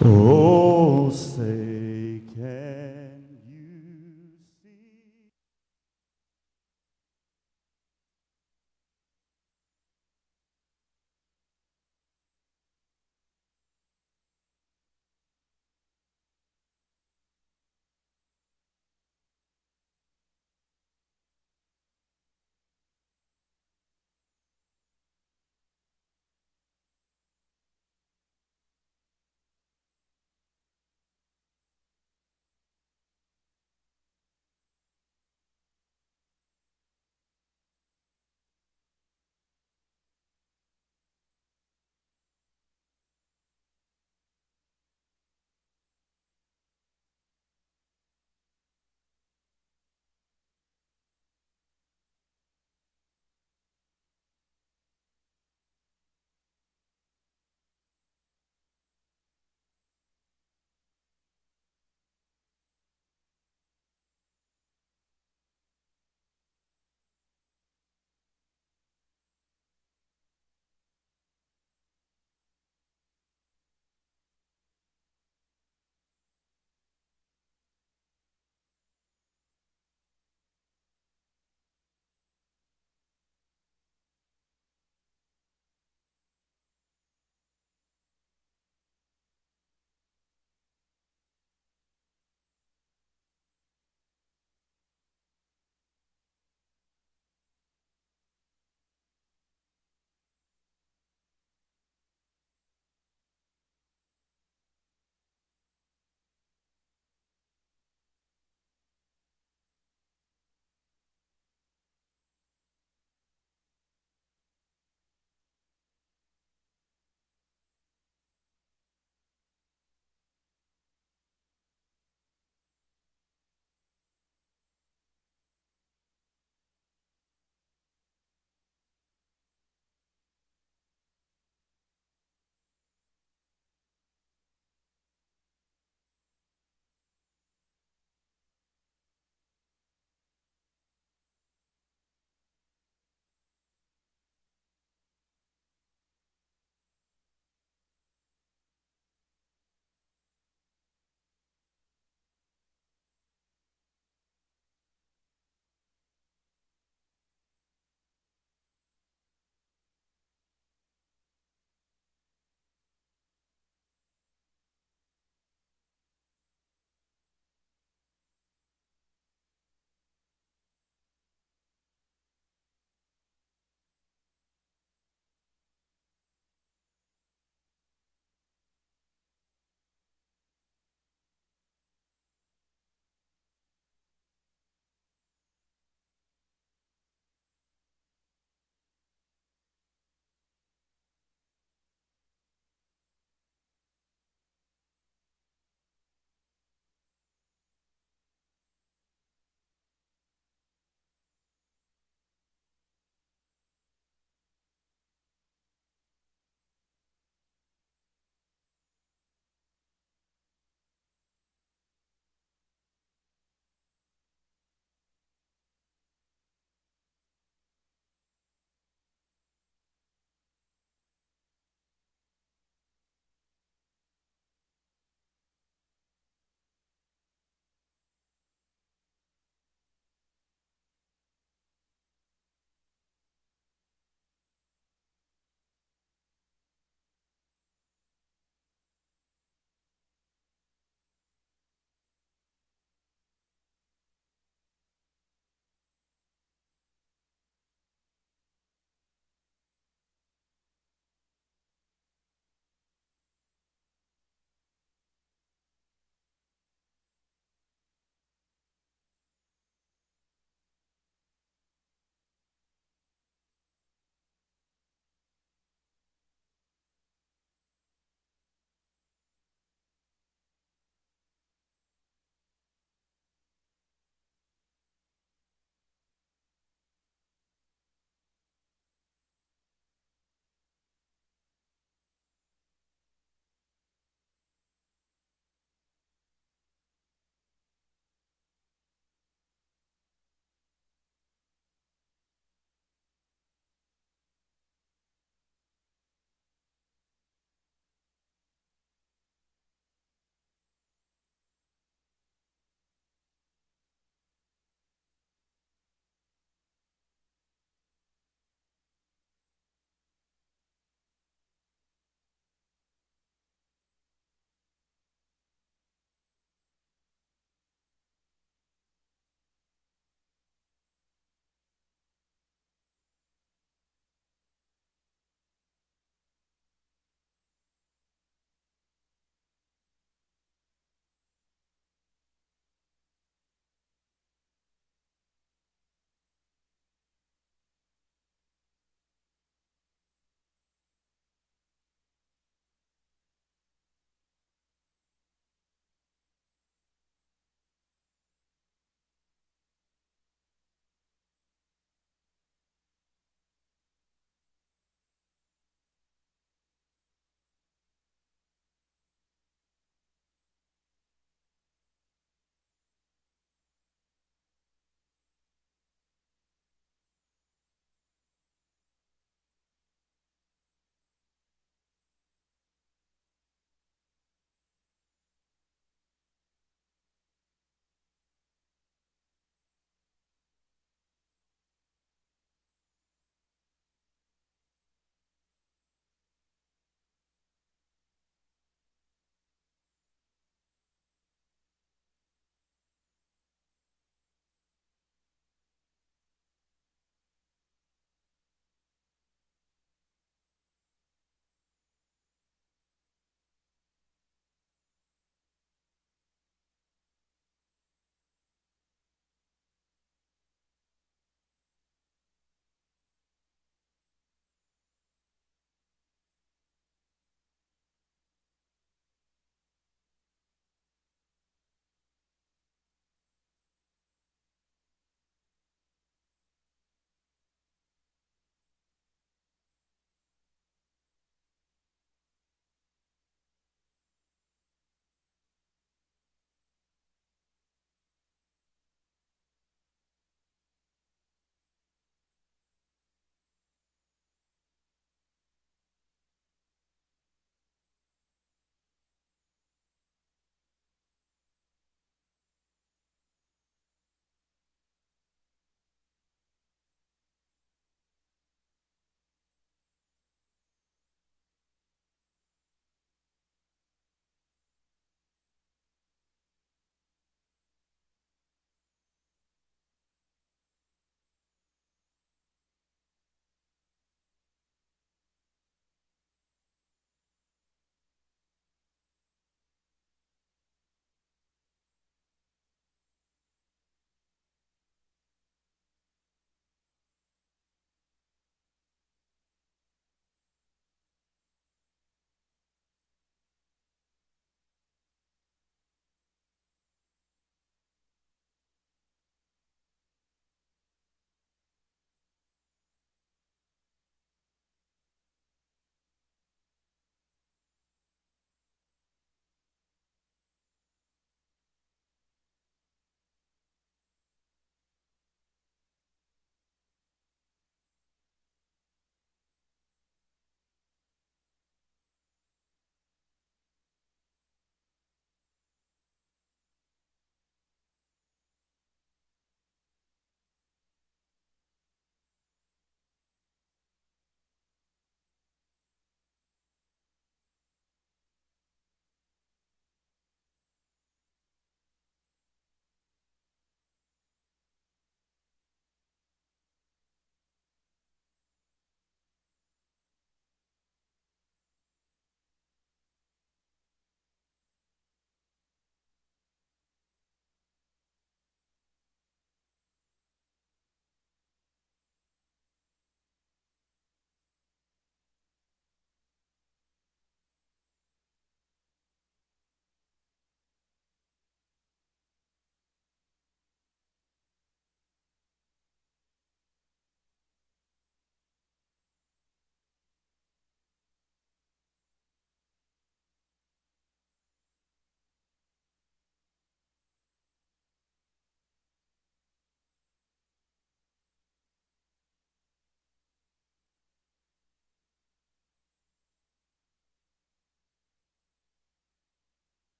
Oh, say can you see?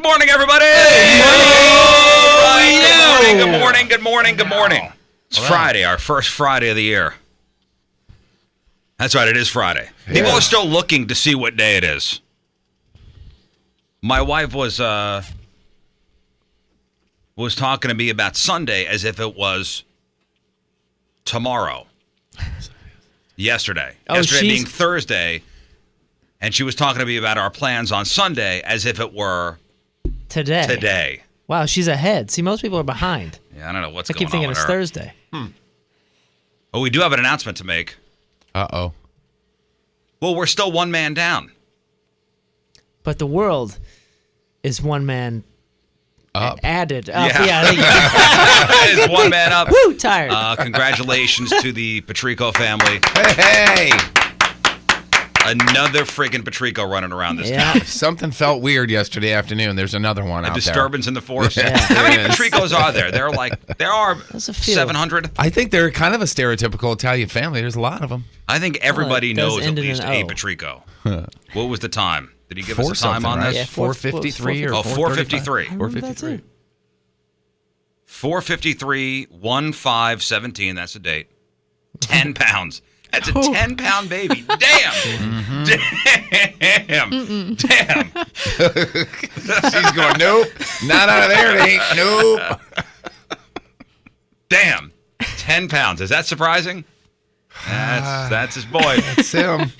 Good morning, everybody. Good morning. It's Friday, our first Friday of the year. That's right, it is Friday. Yeah. People are still looking to see what day it is. My wife was talking to me about Sunday as if it was tomorrow. Yesterday being Thursday, and she was talking to me about our plans on Sunday as if it were today. Wow, she's ahead. See, most people are behind. Yeah, I don't know what's going on. I keep thinking it's Thursday. Oh, we do have an announcement to make. Uh-oh. Well, we're still one man down. But the world is one man up. Added up. Yeah. It's one man up. Woo, tired. Congratulations to the Patrico family. Hey! Another friggin' Patrico running around this town. Something felt weird yesterday afternoon. There's another one out there. A disturbance in the force. Yeah, How many Patricos are there? There are 700. I think they're kind of a stereotypical Italian family. There's a lot of them. I think everybody knows at least a Patrico. What was the time? Did he give us a time on this? Yeah, 4:53 or 4:53. 4:53. 4:53, 1/5/17. That's the date. 10 pounds. That's a 10-pound baby. Damn. Mm-hmm. Damn. She's going, nope. Not out of there, it ain't. Nope. Damn. 10 pounds. Is that surprising? That's his boy. That's him.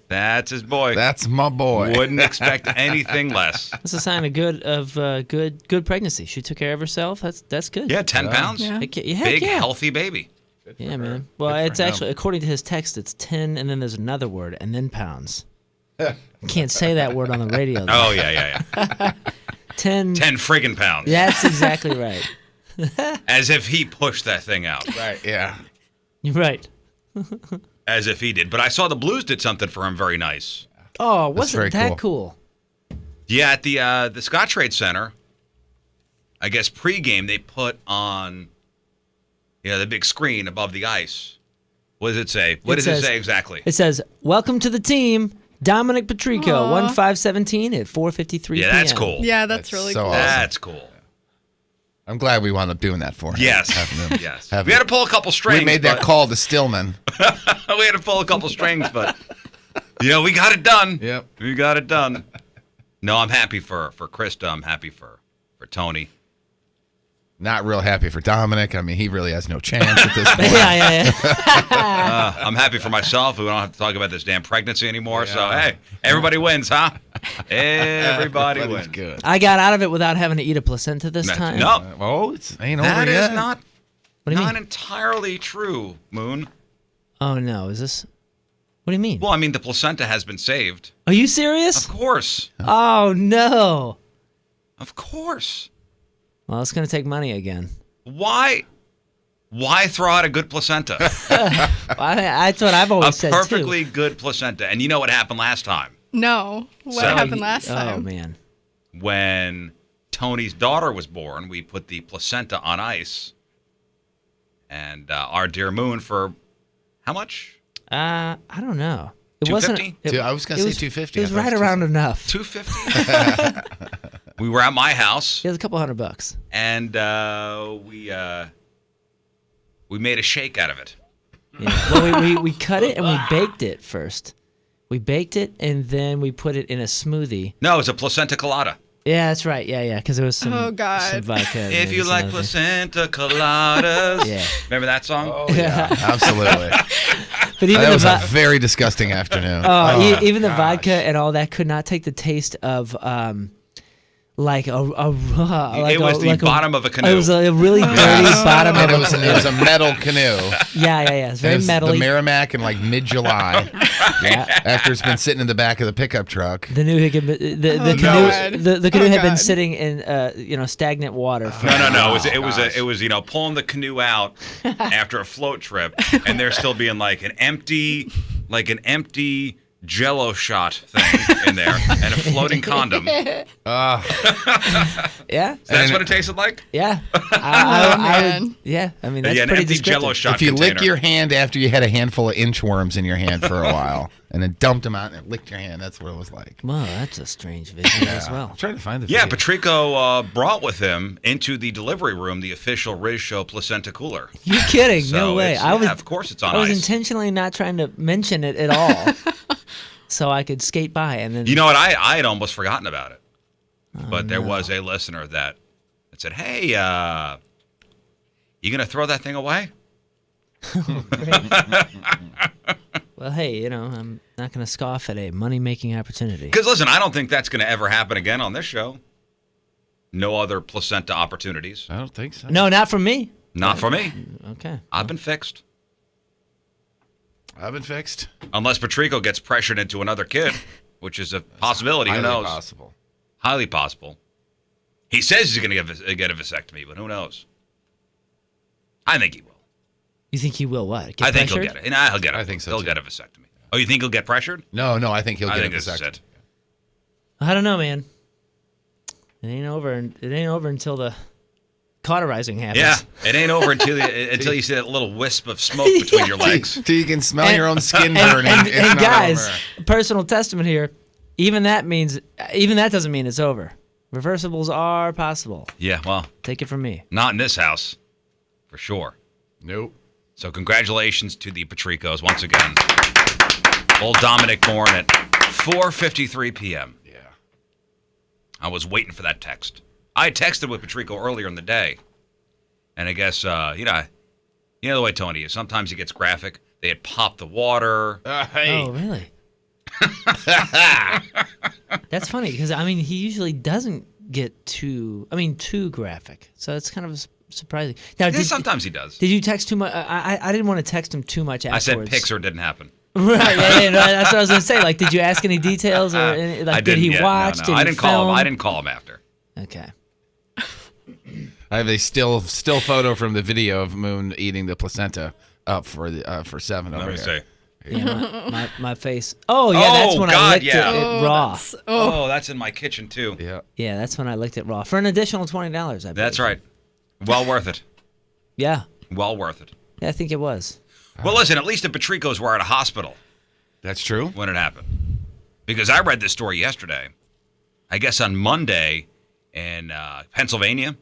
That's his boy. That's my boy. Wouldn't expect anything less. That's a sign of good pregnancy. She took care of herself. That's good. Yeah, 10 pounds. Yeah. Big, healthy baby. Yeah, man. Well, it's actually, according to his text, it's 10, and then there's another word, and then pounds. Can't say that word on the radio, though. Oh, yeah. 10 friggin' pounds. That's exactly right. As if he pushed that thing out. Right, yeah. You're right. As if he did. But I saw the Blues did something for him very nice. Oh, wasn't that cool? Yeah, at the Scott Trade Center, I guess pregame, they put on... Yeah, the big screen above the ice. What does it say? What does it say exactly? It says, "Welcome to the team, Dominic Patrico, 1/5/17 at 4:53 p.m." Yeah, that's cool. Yeah, that's really so cool. Awesome. That's cool. I'm glad we wound up doing that for him. Yes. Yes. We had to pull a couple strings. We made that call to Stillman. We had to pull a couple strings, but we got it done. Yep. We got it done. No, I'm happy for Krista. I'm happy for Tony. Not real happy for Dominic. I mean, he really has no chance at this point. Yeah. I'm happy for myself. We don't have to talk about this damn pregnancy anymore. Yeah. So, hey, everybody wins, huh? Everybody wins. Good. I got out of it without having to eat a placenta this time. No. It ain't over yet. That is not mean? entirely true, Moon. Oh, no. Is this... What do you mean? Well, I mean, the placenta has been saved. Are you serious? Of course. Oh, no. Of course. Well, it's going to take money again. Why throw out a good placenta? That's what I've always said, too. A perfectly good placenta. And you know what happened last time? No. What happened last time? Oh, man. When Tony's daughter was born, we put the placenta on ice. And our dear Moon for how much? I don't know. It 250? wasn't. I was going to say 250. It was right around enough. 250? We were at my house. It was a couple $100. And we made a shake out of it. Yeah. Well, we cut it and we baked it first. We baked it and then we put it in a smoothie. No, it's a placenta colada. Yeah, that's right. Yeah, because there was some, some vodka. If you like placenta coladas. Yeah. Remember that song? Oh, yeah. Absolutely. But even that was a very disgusting afternoon. Even the vodka and all that could not take the taste of like a it was the bottom of a canoe. It was a really dirty bottom of a canoe. It was a metal canoe. Yeah. It's very metally. The Merrimack in like mid-July. Yeah. After it's been sitting in the back of the pickup truck. The canoe had been sitting in stagnant water. For No. It was pulling the canoe out after a float trip, and there still being like an empty Jello shot thing in there and a floating condom. Yeah. That's what it tasted like? Yeah. Man. Yeah. I mean, that's Yeah, an pretty empty Jello descriptive. shot If you container. lick your hand after you had a handful of inchworms in your hand for a while, and then dumped them out and it licked your hand, that's what it was like. Well, that's a strange vision as well. I'm trying to find the Yeah, video. Patrico brought with him into the delivery room the official Riz Show placenta cooler. You're kidding? So No way. it's- of course it's on I was ice. intentionally not trying to mention it at all, so I could skate by and then. You know what? I had almost forgotten about it. But there was a listener that said, hey, you going to throw that thing away? Well, hey, I'm not going to scoff at a money-making opportunity. Because, listen, I don't think that's going to ever happen again on this show. No other placenta opportunities. I don't think so. No, not from me. Not for me. Okay. I've been fixed. I've been fixed. Unless Patrico gets pressured into another kid, which is a possibility. Who Highly knows? possible. Highly possible. He says he's going to get a vasectomy, but who knows? I think he will. You think he will what? I think pressured? he'll get it. Nah, he'll get it. I think so, He'll too. get a vasectomy. Oh, you think he'll get pressured? No, I think he'll I get think a this is vasectomy. it. I don't know, man. It ain't over. It ain't over until the cauterizing happens. Yeah, it ain't over until you see that little wisp of smoke between your legs. Till you can smell And- your own skin And, burning. and, It's and not guys, over. personal testament here. Even that doesn't mean it's over. Reversibles are possible. Yeah, well, Take it from me. not in this house, for sure. Nope. So congratulations to the Patricos once again. Old Dominic born at 4:53 p.m. Yeah. I was waiting for that text. I had texted with Patrico earlier in the day, and I guess you know the way Tony is. Sometimes he gets graphic. They had popped the water. Hey. Oh, really? That's funny because he usually doesn't get too graphic. So it's kind of surprising. Now, Yeah, sometimes he does. did you text too much? I didn't want to text him too much I afterwards. said Pixar didn't happen. Right, yeah, no, that's what I was gonna say. Like, did you ask any details or I did he didn't. watch? No. Did I he didn't call him. film? I didn't call him after. Okay. I have a still photo from the video of Moon eating the placenta up for 7 Let over me here. see. Yeah, my face. Oh yeah, that's Oh, when I God, licked yeah. it raw. Oh, that's in my kitchen too. Yeah. Yeah, that's when I licked it raw for an additional $20. I believe. That's right. Well worth it. Yeah, Well worth it. I think it was. Well, listen. At least the Patricos were at a hospital That's true. when it happened, because I read this story yesterday. I guess on Monday in Pennsylvania,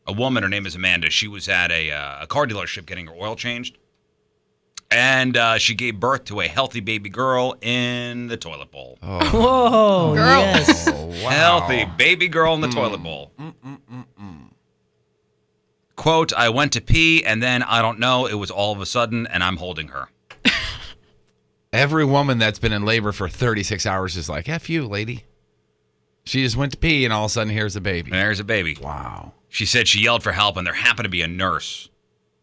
a woman, her name is Amanda. She was at a car dealership getting her oil changed, and she gave birth to a healthy baby girl in the toilet bowl. Whoa, Girl. yes. Oh, wow. Healthy baby girl in the toilet bowl. Quote, I went to pee, and then, I don't know, it was all of a sudden, and I'm holding her. Every woman that's been in labor for 36 hours is like, F you, lady. She just went to pee, and all of a sudden, here's a baby. There's a baby. Wow. She said she yelled for help, and there happened to be a nurse,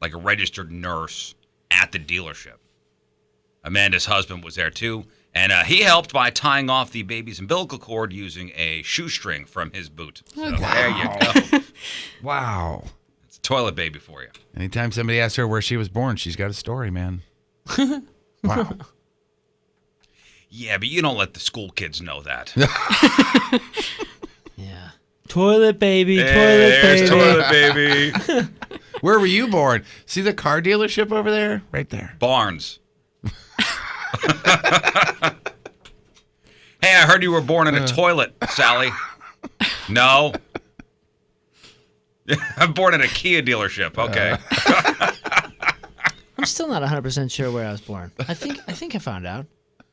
like a registered nurse, at the dealership. Amanda's husband was there, too, and he helped by tying off the baby's umbilical cord using a shoestring from his boot. So there you go. Wow. It's a toilet baby for you. Anytime somebody asks her where she was born, she's got a story, man. Wow. Yeah, but you don't let the school kids know that. Yeah. Toilet baby, There's toilet baby. toilet baby. Where were you born? See the car dealership over there? Right there. Barnes. Hey, I heard you were born in a toilet, Sally. No. I'm born in a Kia dealership. Okay. I'm still not 100% sure where I was born. I think I found out.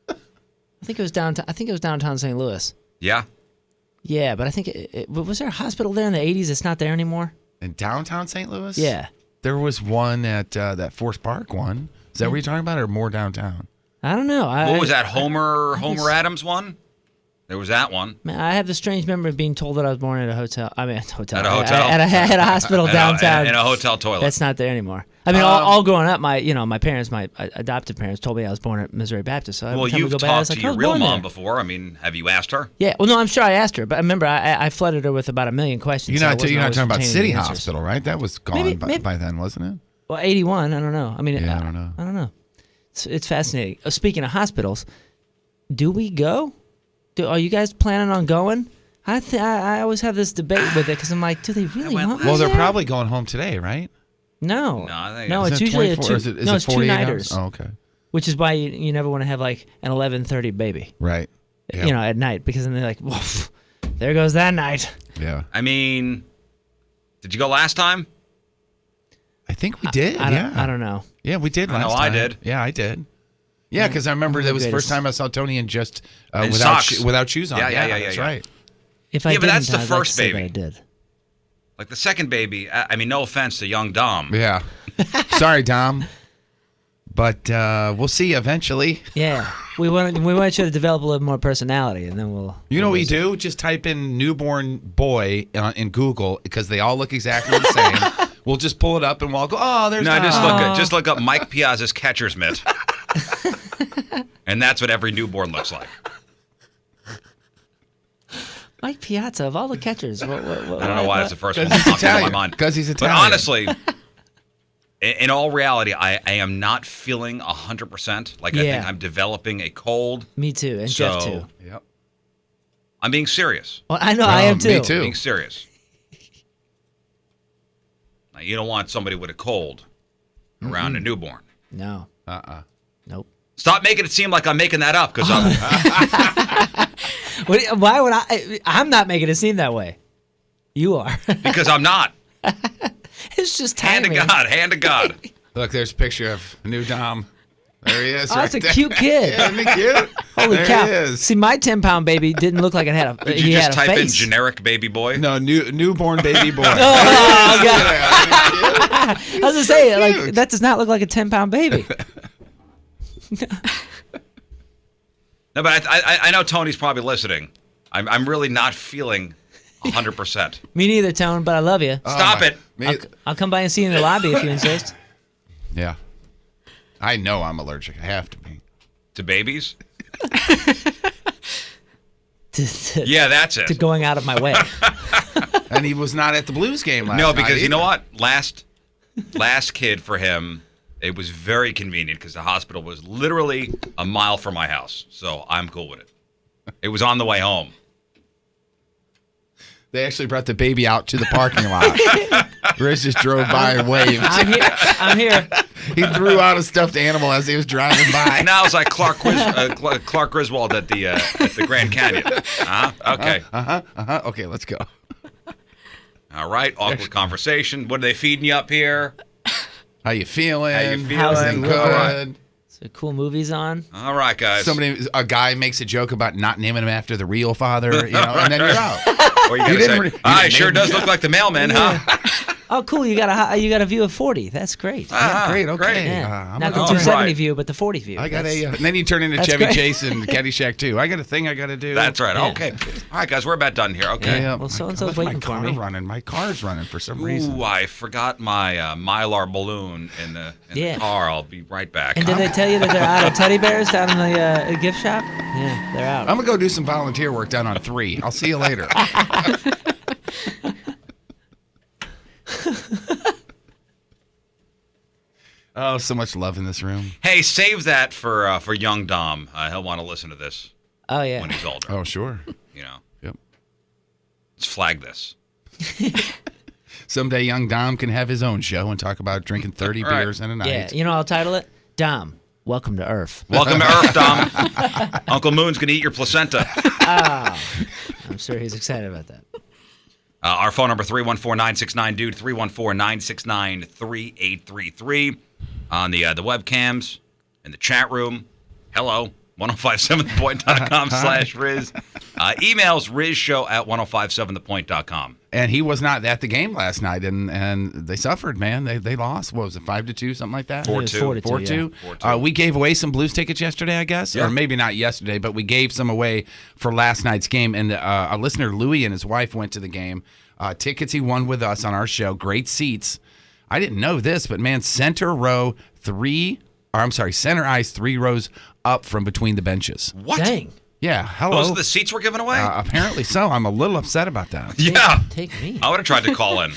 I think it was downtown St. Louis. Yeah. Yeah, but I think was there a hospital there in the 80s? It's not there anymore. In downtown St. Louis? Yeah. There was one at that Forest Park one. Is that what you're talking about, or more downtown? I don't know. What was that? Homer Adams one? There was that one. Man, I have the strange memory of being told that I was born at a hotel. I mean, hotel. At a hotel. At a hospital downtown. In a hotel toilet. That's not there anymore. I mean, all growing up, my parents, my adopted parents, told me I was born at Missouri Baptist. So every Well, time we you've go back, I was talked like, to I your was real born mom there. before. I mean, have you asked her? Yeah. Well, no, I'm sure I asked her, but I remember I flooded her with about 1 million questions. You're so I not wasn't always talking about retaining City the answers. Hospital, right? That was gone Maybe- by then, wasn't it? Well, 81. I don't know. I mean, Yeah, I don't know. I don't know. It's fascinating. Speaking of hospitals, Do we go? Are you guys planning on going? I always have this debate with it because I'm like, do they really want me Well, they're there? probably going home today, right? No. No, I think No, it's- it's usually a 24 two. Is it No, it's 48 two-nighters. hours? Oh, okay. Which is why you never want to have like an 11:30 baby, Right. Yeah. you know, at night, because then they're like, woof, there goes that night. Yeah. I mean, did you go last time? I think we did. I don't know. Yeah, we did I last know time. I did. Yeah, I did. Yeah, because I remember that was the first time I saw Tony in just In without socks. without shoes on. Yeah, That's yeah. right. If I Yeah, but didn't, that's the I'd like first to say that baby. I did. Like the second baby, I mean, no offense to young Dom. Yeah. Sorry, Dom. But we'll see eventually. Yeah, we want you to develop a little more personality, and then we'll. You know what we do? Just type in newborn boy in Google because they all look exactly the same. We'll just pull it up and we'll all go, oh, there's No, Dom. just look up Mike Piazza's catcher's mitt. And that's what every newborn looks like. Mike Piazza of all the catchers. What, I don't know why that's the first one Because that he's popped into my Italian. mind. Because he's But Italian. honestly, in all reality, I am not feeling 100%. Like I Yeah. think I'm developing a cold. Me too, and Jeff too. Yep. I'm being serious. Well, I know I am too. me too. Being serious. Now, you don't want somebody with a cold around a newborn. No, Uh-uh. nope. Stop making it seem like I'm making that up because I'm Why would I? I'm not making it seem that way. You are. because I'm not. It's just Hand to timing. God, hand to God. Look, there's a picture of new Dom. There he is. Oh, right that's a there. cute kid. Yeah, isn't he cute? Holy there cow! He is. See, my 10-pound baby didn't look like it had a. Did he you had just a type in face. generic baby boy? No, newborn baby boy. Oh God! Yeah, I was gonna say, like, cute. that does not look like a 10-pound baby. No, but I know Tony's probably listening. I'm really not feeling 100%. Me neither, Tone. But I love you. Stop it. I'll come by and see you in the lobby if you insist. Yeah. I know I'm allergic. I have to be. To babies? to Yeah, that's it. going out of my way. And he was not at the Blues game last No, night because you know either. what? Last kid for him, it was very convenient because the hospital was literally a mile from my house. So I'm cool with it. It was on the way home. They actually brought the baby out to the parking lot. Riz just drove by and waved. I'm here. He threw out a stuffed animal as he was driving by. Now it's like Clark Griswold at the Grand Canyon. Okay. Okay, let's go. All right. Awkward conversation. What are they feeding you up here? How you feeling? How you How's feeling? it Good. So cool movies on. All right, guys. A guy makes a joke about not naming him after the real father, and then you're out. Or you gotta didn't say, re- you "Ah, it didn't sure name does him." look like the mailman, huh? Oh, cool! You got a view of 40. That's great. Great, okay. Great. Yeah. I'm Not the gonna- 270 right. view, but the 40 view. I got That's- and then you turn into That's Chevy great. Chase and Caddyshack too. I got a thing I got to do. That's right. Yeah. Okay. All right, guys, we're about done here. Okay. Yeah. Well, so-and-so's I left waiting for my me. car running. My car's running for some reason. Ooh, I forgot my Mylar balloon in the car. I'll be right back. And did they tell you that they're out of teddy bears down in the gift shop? Yeah, they're out. I'm gonna go do some volunteer work down on 3. I'll see you later. Oh, so much love in this room. Hey, save that for young Dom. He'll want to listen to this Oh yeah. when he's older. Oh, sure. You know, Yep. let's flag this. Someday young Dom can have his own show and talk about drinking 30 All right. beers in a night. Yeah. You know, I'll title it Dom. Welcome to Earth. Welcome to Earth, Dom. Uncle Moon's gonna eat your placenta. I'm sure he's excited about that. Our phone number 314-969-DUDE, 314-969-3833. On the webcams, in the chat room. Hello, 1057thepoint.com/Riz. Emails rizshow@1057thepoint.com. And he was not at the game last night, and they suffered, man. They lost. What was it, 5-2, something like that? 4-2. 4-2, 4-2. We gave away some Blues tickets yesterday, I guess, Yeah. or maybe not yesterday, but we gave some away for last night's game. And a listener, Louie, and his wife went to the game. Tickets he won with us on our show. Great seats. I didn't know this, but man, center ice 3 rows up from between the benches. What? Dang. Yeah, hello. Those are the seats we're giving away? Apparently so. I'm a little upset about that. yeah. Take me. I would have tried to call in.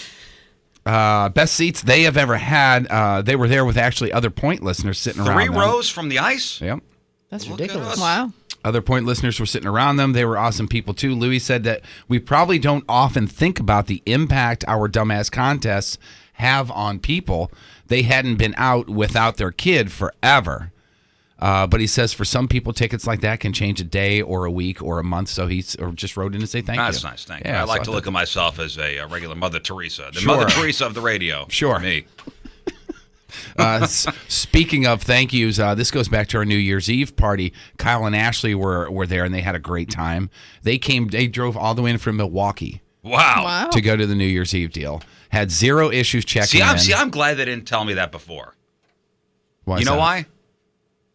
Best seats they have ever had. They were there with actually other Point listeners sitting around 3 them. rows from the ice? Yep. That's Look at ridiculous. us. Wow. Other Point listeners were sitting around them. They were awesome people, too. Louis said that we probably don't often think about the impact our dumbass contests have on people. They hadn't been out without their kid forever. But he says for some people, tickets like that can change a day or a week or a month. So he just wrote in to say thank you. That's nice. Thank you. I like to look at myself as a regular Mother Teresa. The Sure. Mother Teresa of the radio. Sure. Me. Speaking of thank yous, this goes back to our New Year's Eve party. Kyle and Ashley were there, and they had a great time. They drove all the way in from Milwaukee Wow. to go to the New Year's Eve deal. Had zero issues checking in. I'm glad they didn't tell me that before. Why You know why?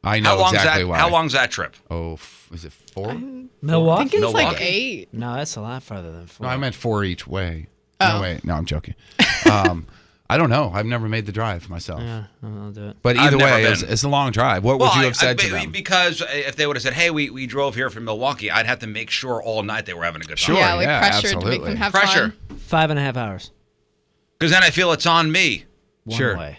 I know exactly why. How long's that trip? Oh, is it 4? I think Milwaukee? it's Milwaukee? like 8. No, that's a lot farther than 4. No, I meant 4 each way. Oh. No, wait. No, I'm joking. I don't know. I've never made the drive myself. Yeah, I'll do it. But I've either never way, been. it's a long drive. What would you have said to them? Because if they would have said, hey, we drove here from Milwaukee, I'd have to make sure all night they were having a good time. Sure. Yeah, like yeah, pressured to absolutely. make them have Pressure. fun. 5.5 hours. Because then I feel it's on me. One Sure. way.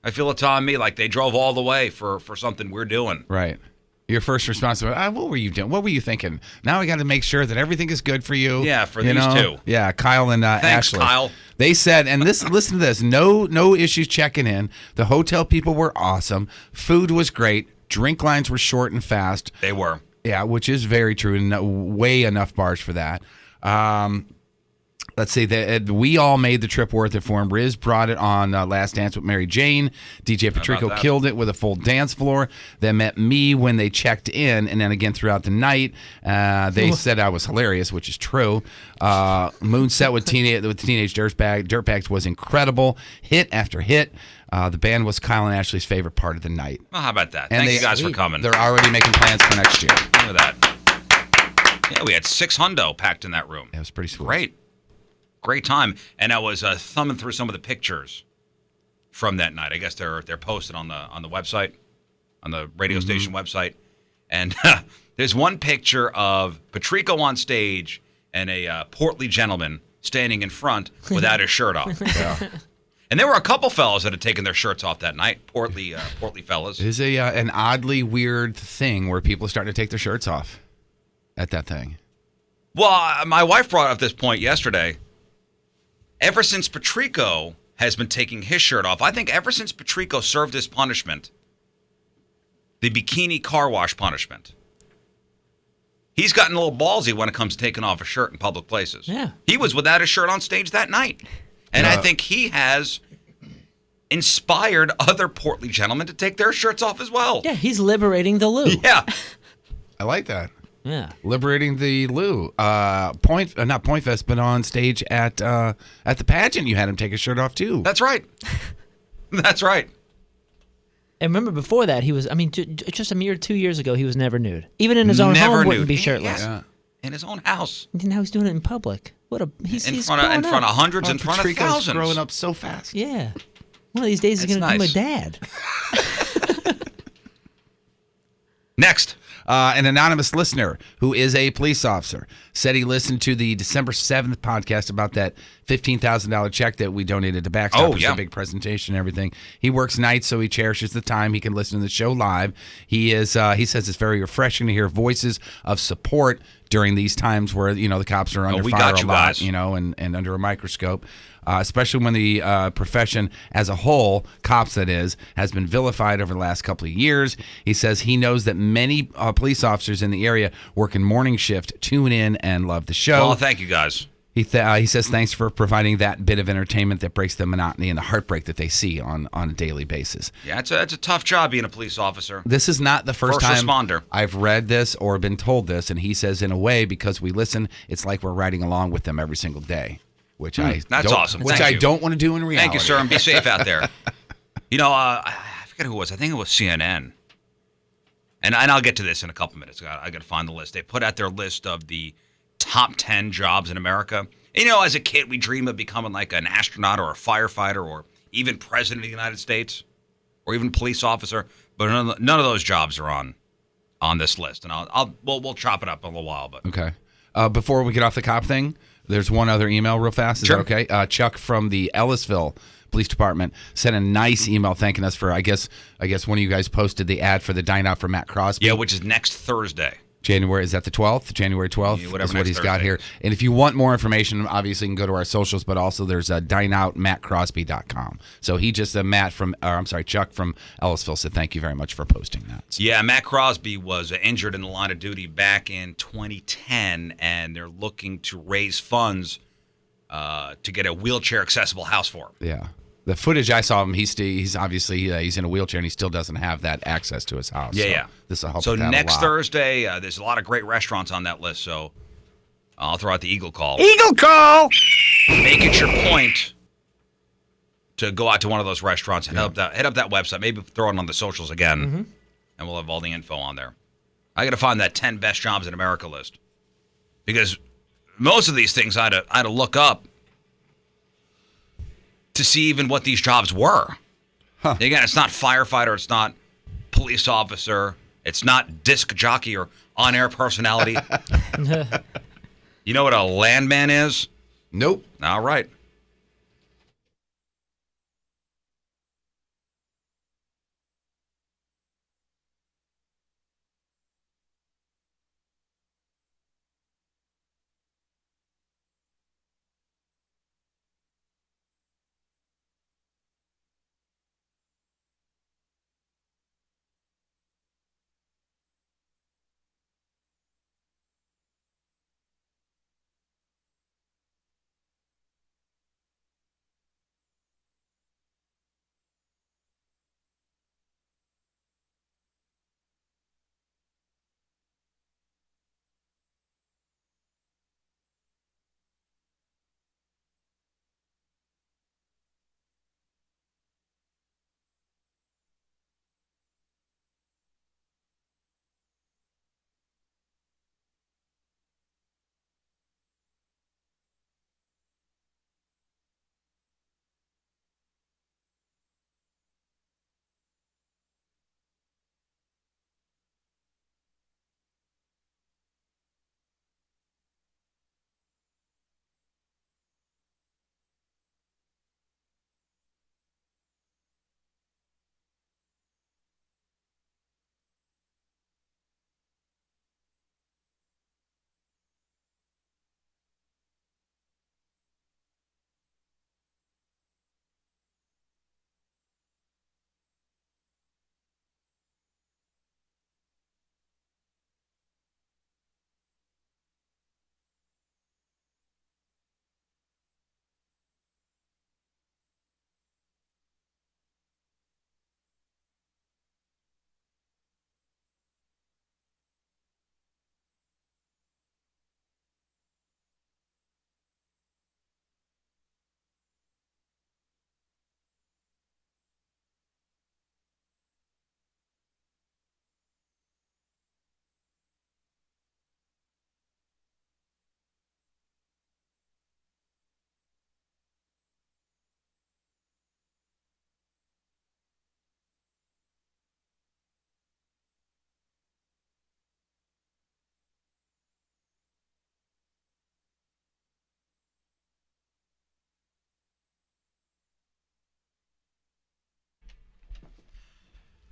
I feel it's on me. Like they drove all the way for something we're doing. Right. Your first response was, what were you doing? What were you thinking? Now we got to make sure that everything is good for you. Yeah, for you these know? two. Yeah, Kyle and Thanks, Ashley. Kyle. They said, and listen to this, no issues checking in. The hotel people were awesome. Food was great. Drink lines were short and fast. They were. Yeah, which is very true, and way enough bars for that. Let's see, we all made the trip worth it for him. Riz brought it on Last Dance with Mary Jane. DJ Patrico that? killed it with a full dance floor. They met me when they checked in, and then again throughout the night. They said I was hilarious, which is true. Moonset with Teenage Dirtbags was incredible. Hit after hit. The band was Kyle and Ashley's favorite part of the night. Well, how about that? And Thank you guys for coming. They're already making plans for next year. Look at that. Yeah, we had 6 hundo packed in that room. It was pretty sweet. Great time. And I was thumbing through some of the pictures from that night. I guess they're posted on the website, on the radio station website. And there's one picture of Patrico on stage and a portly gentleman standing in front without his shirt off. Yeah. And there were a couple fellas that had taken their shirts off that night. Portly fellas. It is an oddly weird thing where people start to take their shirts off at that thing. Well, my wife brought up this point yesterday. Ever since Patrico has been taking his shirt off, I think ever since Patrico served his punishment, the bikini car wash punishment, he's gotten a little ballsy when it comes to taking off a shirt in public places. Yeah. He was without his shirt on stage that night. And I think he has inspired other portly gentlemen to take their shirts off as well. Yeah, he's liberating the Lou. Yeah. I like that. Yeah. Liberating the Lou. Not Point Fest, but on stage at the pageant, you had him take his shirt off too. That's right. That's right. And remember before that, he was, just a mere 2 years ago, he was never nude. Even in his own home, wouldn't be shirtless. Yeah. In his own house. And now he's doing it in public. He's In front of hundreds, in front of Patrico's thousands. growing up so fast. Yeah. One of these days he's That's going to nice. become a dad. Next. An anonymous listener who is a police officer said he listened to the December 7th podcast about that $15,000 check that we donated to Backstoppers, yeah. the big presentation and everything. He works nights, so he cherishes the time he can listen to the show live. He says it's very refreshing to hear voices of support during these times where, the cops are under we fire got a you lot, guys. and under a microscope. Especially when the profession as a whole, cops that is, has been vilified over the last couple of years. He says he knows that many police officers in the area work in morning shift, tune in, and love the show. Well, thank you guys. He says thanks for providing that bit of entertainment that breaks the monotony and the heartbreak that they see on a daily basis. Yeah, it's a tough job being a police officer. This is not the first time responder. I've read this or been told this, and he says in a way, because we listen, it's like we're riding along with them every single day. Which That's awesome. Which Thank I you. don't want to do in reality. Thank you, sir, and be safe out there. I forget who it was. I think it was CNN. And I'll get to this in a couple minutes. I got to find the list. They put out their list of the top 10 jobs in America. And, as a kid, we dream of becoming like an astronaut or a firefighter or even president of the United States or even police officer. But none of those jobs are on this list. And we'll chop it up in a little while. But Okay. Before we get off the cop thing, there's one other email real fast. Is Sure. that okay? Chuck from the Ellisville Police Department sent a nice email thanking us for, I guess one of you guys posted the ad for the Dine Out for Matt Crosby. yeah, which is next Thursday. January, is that the 12th? January 12th Yeah, whatever is what next he's got Thursday here. is. And if you want more information, obviously you can go to our socials, but also there's dineoutmattcrosby.com. So he just, Chuck from Ellisville said thank you very much for posting that. So, Yeah, Matt Crosby was injured in the line of duty back in 2010, and they're looking to raise funds to get a wheelchair-accessible house for him. yeah. The footage I saw of him, he's obviously he's in a wheelchair and he still doesn't have that access to his house. Yeah, so yeah. This will help So with that next a lot. Thursday, there's a lot of great restaurants on that list, so I'll throw out the Eagle Call. Eagle Call! Make it your point to go out to one of those restaurants and hit up that website. Maybe throw it on the socials again, and we'll have all the info on there. I got to find that 10 best jobs in America list, because most of these things I had to look up to see even what these jobs were. Again, it's not firefighter, it's not police officer, it's not disc jockey or on-air personality. You know what a landman is? Nope. All right.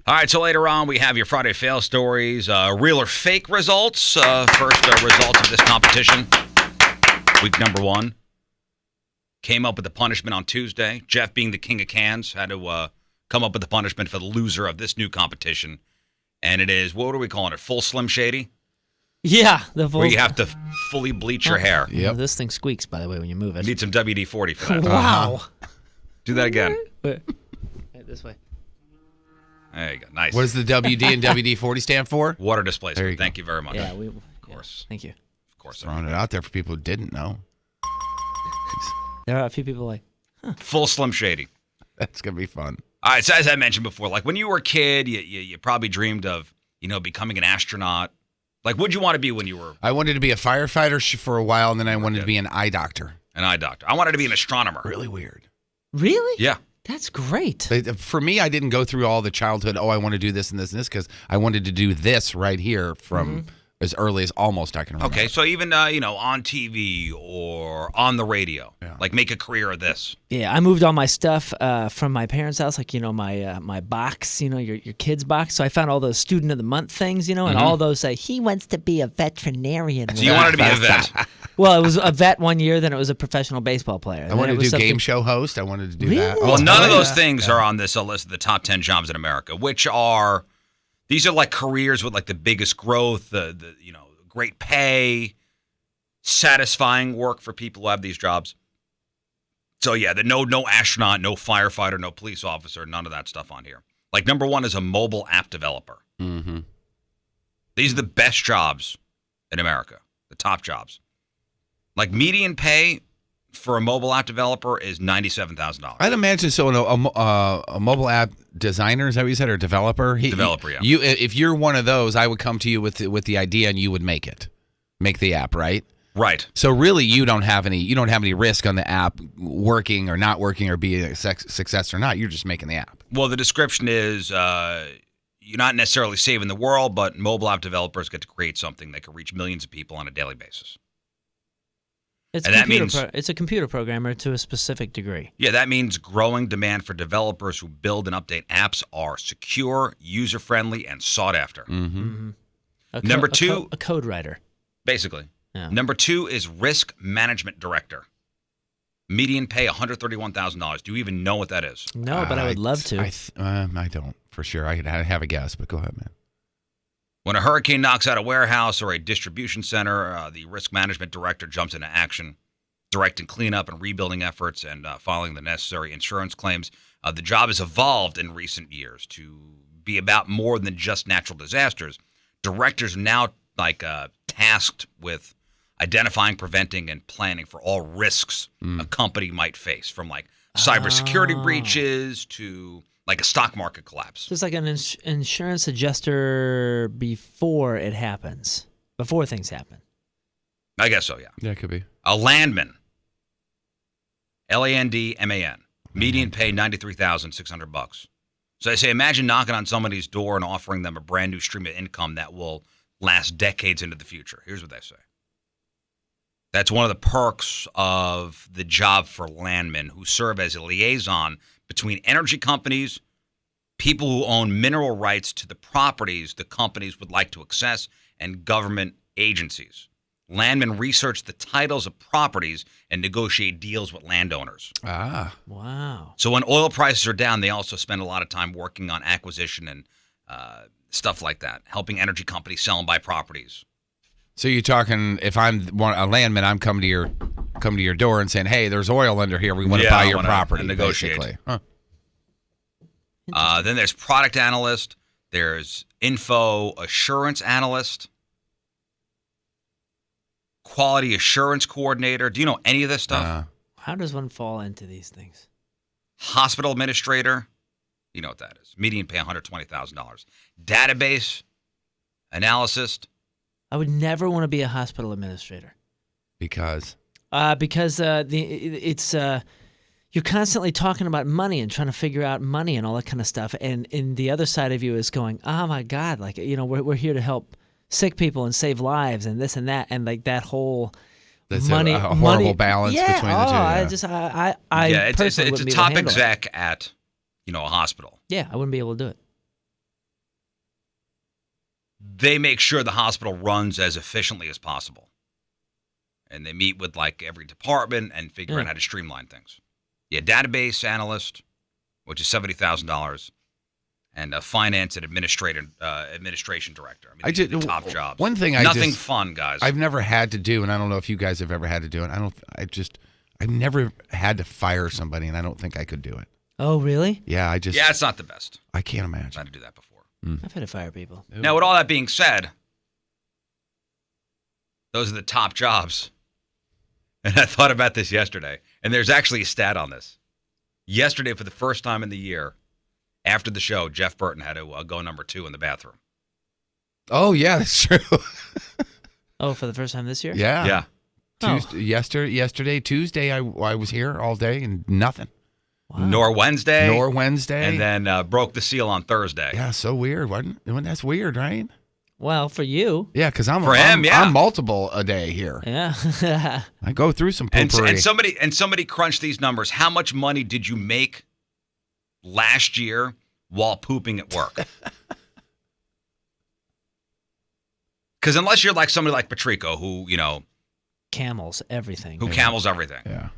All right, so later on we have your Friday fail stories, real or fake results. First results of this competition. Week number 1. Came up with the punishment on Tuesday. Jeff, being the king of cans, had to come up with the punishment for the loser of this new competition. And it is, what are we calling it, full Slim Shady? Yeah, the full. Where you have to fully bleach your hair. Yep. This thing squeaks, by the way, when you move it. You need some WD-40 for that. Wow. Do that again. Wait, this way. There you go. Nice. What does the WD and WD-40 stand for? Water displacement. There you go. Thank you very much. Yeah, Of course. Thank you. Of course. Throwing it out there for people who didn't know. There are a few people like, Full Slim Shady. That's going to be fun. All right, so as I mentioned before, like when you were a kid, you probably dreamed of, becoming an astronaut. Like, what'd you want to be when you were I wanted to be a firefighter for a while, and then I wanted to be an eye doctor. an eye doctor? I wanted to be an astronomer. Really weird. really? Yeah. That's great. For me, I didn't go through all the childhood, I want to do this and this and this, because I wanted to do this right here from as early as almost I can remember. Okay, so even on TV or on the radio, like make a career of this. Yeah, I moved all my stuff from my parents' house, like my box, your kid's box. So I found all those student of the month things, and all those say he wants to be a veterinarian. So you wanted to be a vet. Well, it was a vet one year, then it was a professional baseball player. I wanted to do game show host. I wanted to do that. Well, none of those things are on this list of the top 10 jobs in America, which are these are like careers with like the biggest growth, the great pay, satisfying work for people who have these jobs. So yeah, no astronaut, no firefighter, no police officer, none of that stuff on here. Like number 1 is a mobile app developer. Mm-hmm. These are the best jobs in America, the top jobs. Like median pay for a mobile app developer is $97,000. I'd imagine so. A mobile app designer, is that what you said, or developer? Developer, yeah. If you're one of those, I would come to you with the idea, and you would make the app, right? Right. So really, you don't have any risk on the app working or not working or being a success or not. You're just making the app. Well, the description is you're not necessarily saving the world, but mobile app developers get to create something that can reach millions of people on a daily basis. It's a computer programmer to a specific degree. Yeah, that means growing demand for developers who build and update apps are secure, user-friendly, and sought after. Mm-hmm. Number 2, a code writer. Basically. Yeah. Number 2 is risk management director. Median pay $131,000. Do you even know what that is? No, but I would love to. I don't, for sure. I have a guess, but go ahead, man. When a hurricane knocks out a warehouse or a distribution center, the risk management director jumps into action, directing cleanup and rebuilding efforts and filing the necessary insurance claims. The job has evolved in recent years to be about more than just natural disasters. Directors are now tasked with identifying, preventing, and planning for all risks a company might face, from cybersecurity breaches to a stock market collapse. So it's like an insurance adjuster before it happens, before things happen. I guess so, yeah. Yeah, it could be. A landman, Landman, median pay $93,600. So I say, imagine knocking on somebody's door and offering them a brand new stream of income that will last decades into the future. Here's what they say. That's one of the perks of the job for landmen, who serve as a liaison between energy companies, people who own mineral rights to the properties the companies would like to access, and government agencies. Landmen research the titles of properties and negotiate deals with landowners. Ah. Wow. So when oil prices are down, they also spend a lot of time working on acquisition and stuff like that, helping energy companies sell and buy properties. So you're talking, if I'm a landman, I'm coming to your door and saying, "Hey, there's oil under here. We want to buy your property." Negotiate. Basically. Huh. Then there's product analyst. There's info assurance analyst. Quality assurance coordinator. Do you know any of this stuff? How does one fall into these things? Hospital administrator. You know what that is. Median pay $120,000. Database analysis. I would never want to be a hospital administrator. Because you're constantly talking about money and trying to figure out money and all that kind of stuff. And the other side of you is going, oh my God, we're here to help sick people and save lives and this and that, and that whole money, a horrible balance between the two. Yeah. It's a top exec at a hospital. Yeah, I wouldn't be able to do it. They make sure the hospital runs as efficiently as possible. And they meet with every department and figure out how to streamline things. Yeah, database analyst, which is $70,000, and a finance and administration director. I mean, these are the top jobs. One thing nothing fun, guys. I've never had to do, and I don't know if you guys have ever had to do it. I've never had to fire somebody, and I don't think I could do it. Oh, really? Yeah, it's not the best. I can't imagine. I've had to do that before. I've had to fire people. Now, with all that being said, those are the top jobs. And I thought about this yesterday, and there's actually a stat on this. Yesterday, for the first time in the year, after the show, Jeff Burton had to go number 2 in the bathroom. Oh, yeah, that's true. Oh, for the first time this year? Yeah. Yesterday, Tuesday, I was here all day and nothing. Wow. Nor Wednesday. And then broke the seal on Thursday. Yeah, so weird, wasn't it? That's weird, right? Well, for you. Yeah, because I'm For him, yeah. I'm multiple a day here. Yeah. I go through some And poopery. somebody crunched these numbers. How much money did you make last year while pooping at work? Because unless you're like somebody like Patrico, who Camels, everything. who camels everything, Yeah.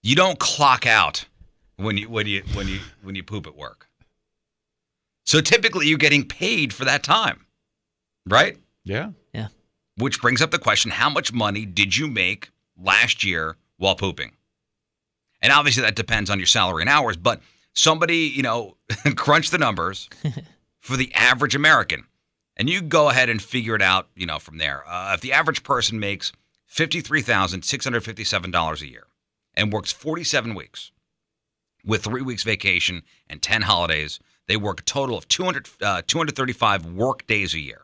you don't clock out when you poop at work. So typically you're getting paid for that time, right? Yeah. Yeah. Which brings up the question: how much money did you make last year while pooping? And obviously that depends on your salary and hours, but somebody, crunch the numbers for the average American. And you go ahead and figure it out, from there. If the average person makes $53,657 a year and works 47 weeks with 3 weeks vacation and 10 holidays, they work a total of 235 work days a year.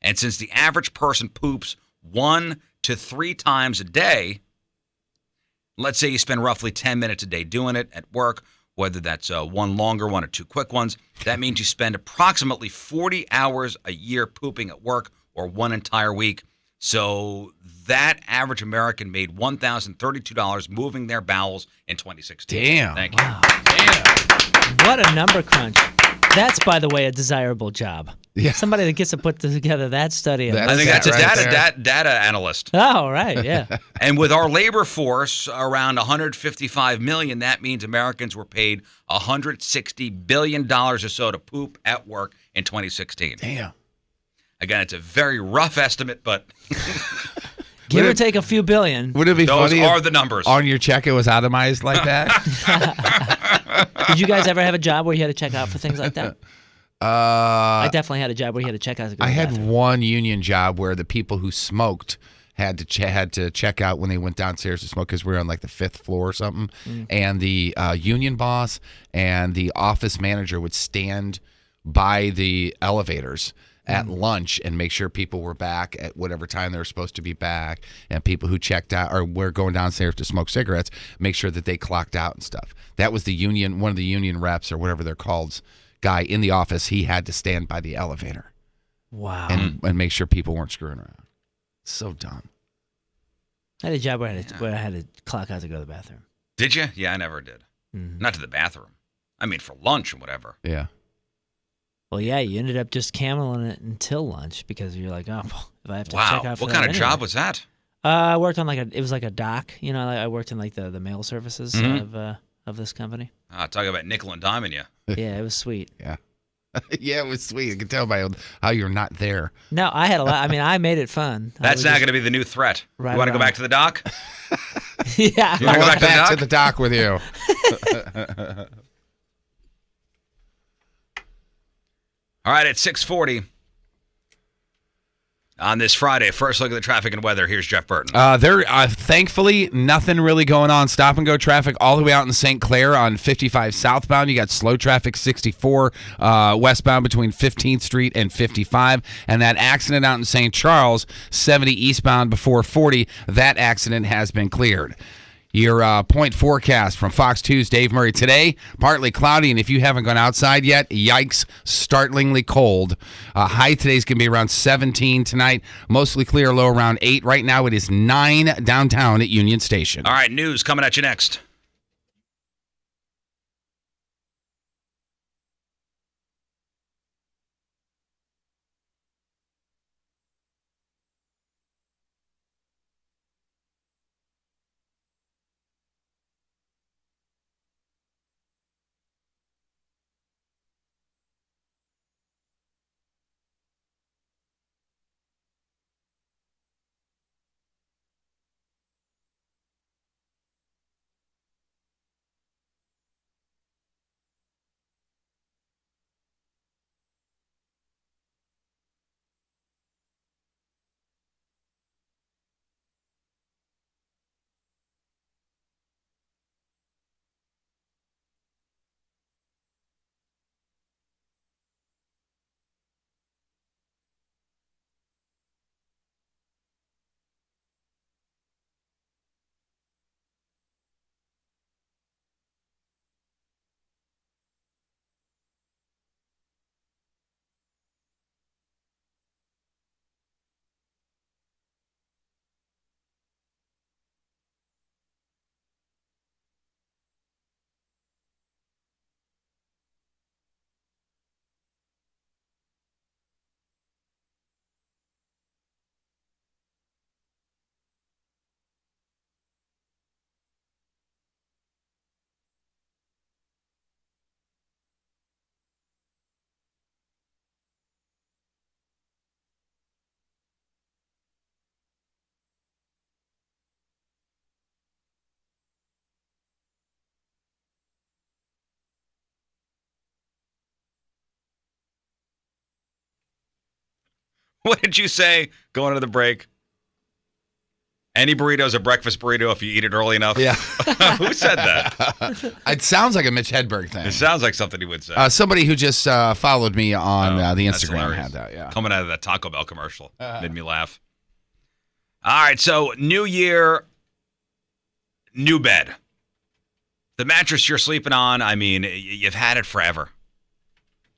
And since the average person poops 1 to 3 times a day, let's say you spend roughly 10 minutes a day doing it at work, whether that's one longer one or 2 quick ones. That means you spend approximately 40 hours a year pooping at work, or 1 entire week. So that average American made $1,032 moving their bowels in 2016. Damn. Thank you. Wow. What a number crunch. That's, by the way, a desirable job. Yeah. Somebody that gets to put together that study. That's I think that's a right data analyst. Oh, right, yeah. And with our labor force around 155 million, that means Americans were paid $160 billion or so to poop at work in 2016. Damn. Again, it's a very rough estimate, but Give or take a few billion. Would it be those funny are if the numbers. on your check it was itemized like that? Did you guys ever have a job where you had to check out for things like that? I definitely had a job where you had to check out to go I to the had bathroom. one union job where the people who smoked had to check out when they went downstairs to smoke, because we were on like the 5th floor or something. And the union boss and the office manager would stand by the elevators at lunch and make sure people were back at whatever time they were supposed to be back, and people who checked out or were going downstairs to smoke cigarettes, make sure that they clocked out and stuff. That was the union, one of the union reps or whatever they're called, guy in the office. He had to stand by the elevator Wow. and make sure people weren't screwing around. So dumb. I had a job where I had to clock out to go to the bathroom. Did you? Yeah, I never did. Mhm. Not to the bathroom. I mean, for lunch and whatever. Yeah. Well, yeah, you ended up just cameling it until lunch because you're like, oh, well, if I have to check Wow. out for What that kind of anyway. job was that? I worked on it was like a dock. I worked in like the mail services of this company. Talk about nickel and diming you. Yeah, it was sweet. Yeah. Yeah, it was sweet. I could tell by how you're not there. No, I had a lot. I mean, I made it fun. That's not going to be the new threat. Right You want to go around. back to the dock? Yeah. You wanna go back to the dock? to the dock with you. All right, at 6:40 on this Friday, first look at the traffic and weather. Here's Jeff Burton. Thankfully, nothing really going on. Stop and go traffic all the way out in St. Clair on 55 southbound. You got slow traffic 64 westbound between 15th Street and 55. And that accident out in St. Charles, 70 eastbound before 40, that accident has been cleared. Your point forecast from Fox 2's Dave Murray today, partly cloudy, and if you haven't gone outside yet, yikes, startlingly cold. High today's going to be around 17 tonight, mostly clear, low around 8. Right now it is 9 downtown at Union Station. All right, news coming at you next. What did you say going into the break? Any burrito is a breakfast burrito if you eat it early enough. Yeah. Who said that? It sounds like a Mitch Hedberg thing. It sounds like something he would say. Somebody who just followed me on the That's Instagram hilarious. had that, yeah. Coming out of that Taco Bell commercial. Made me laugh. All right, so new year, new bed. The mattress you're sleeping on, I mean, you've had it forever.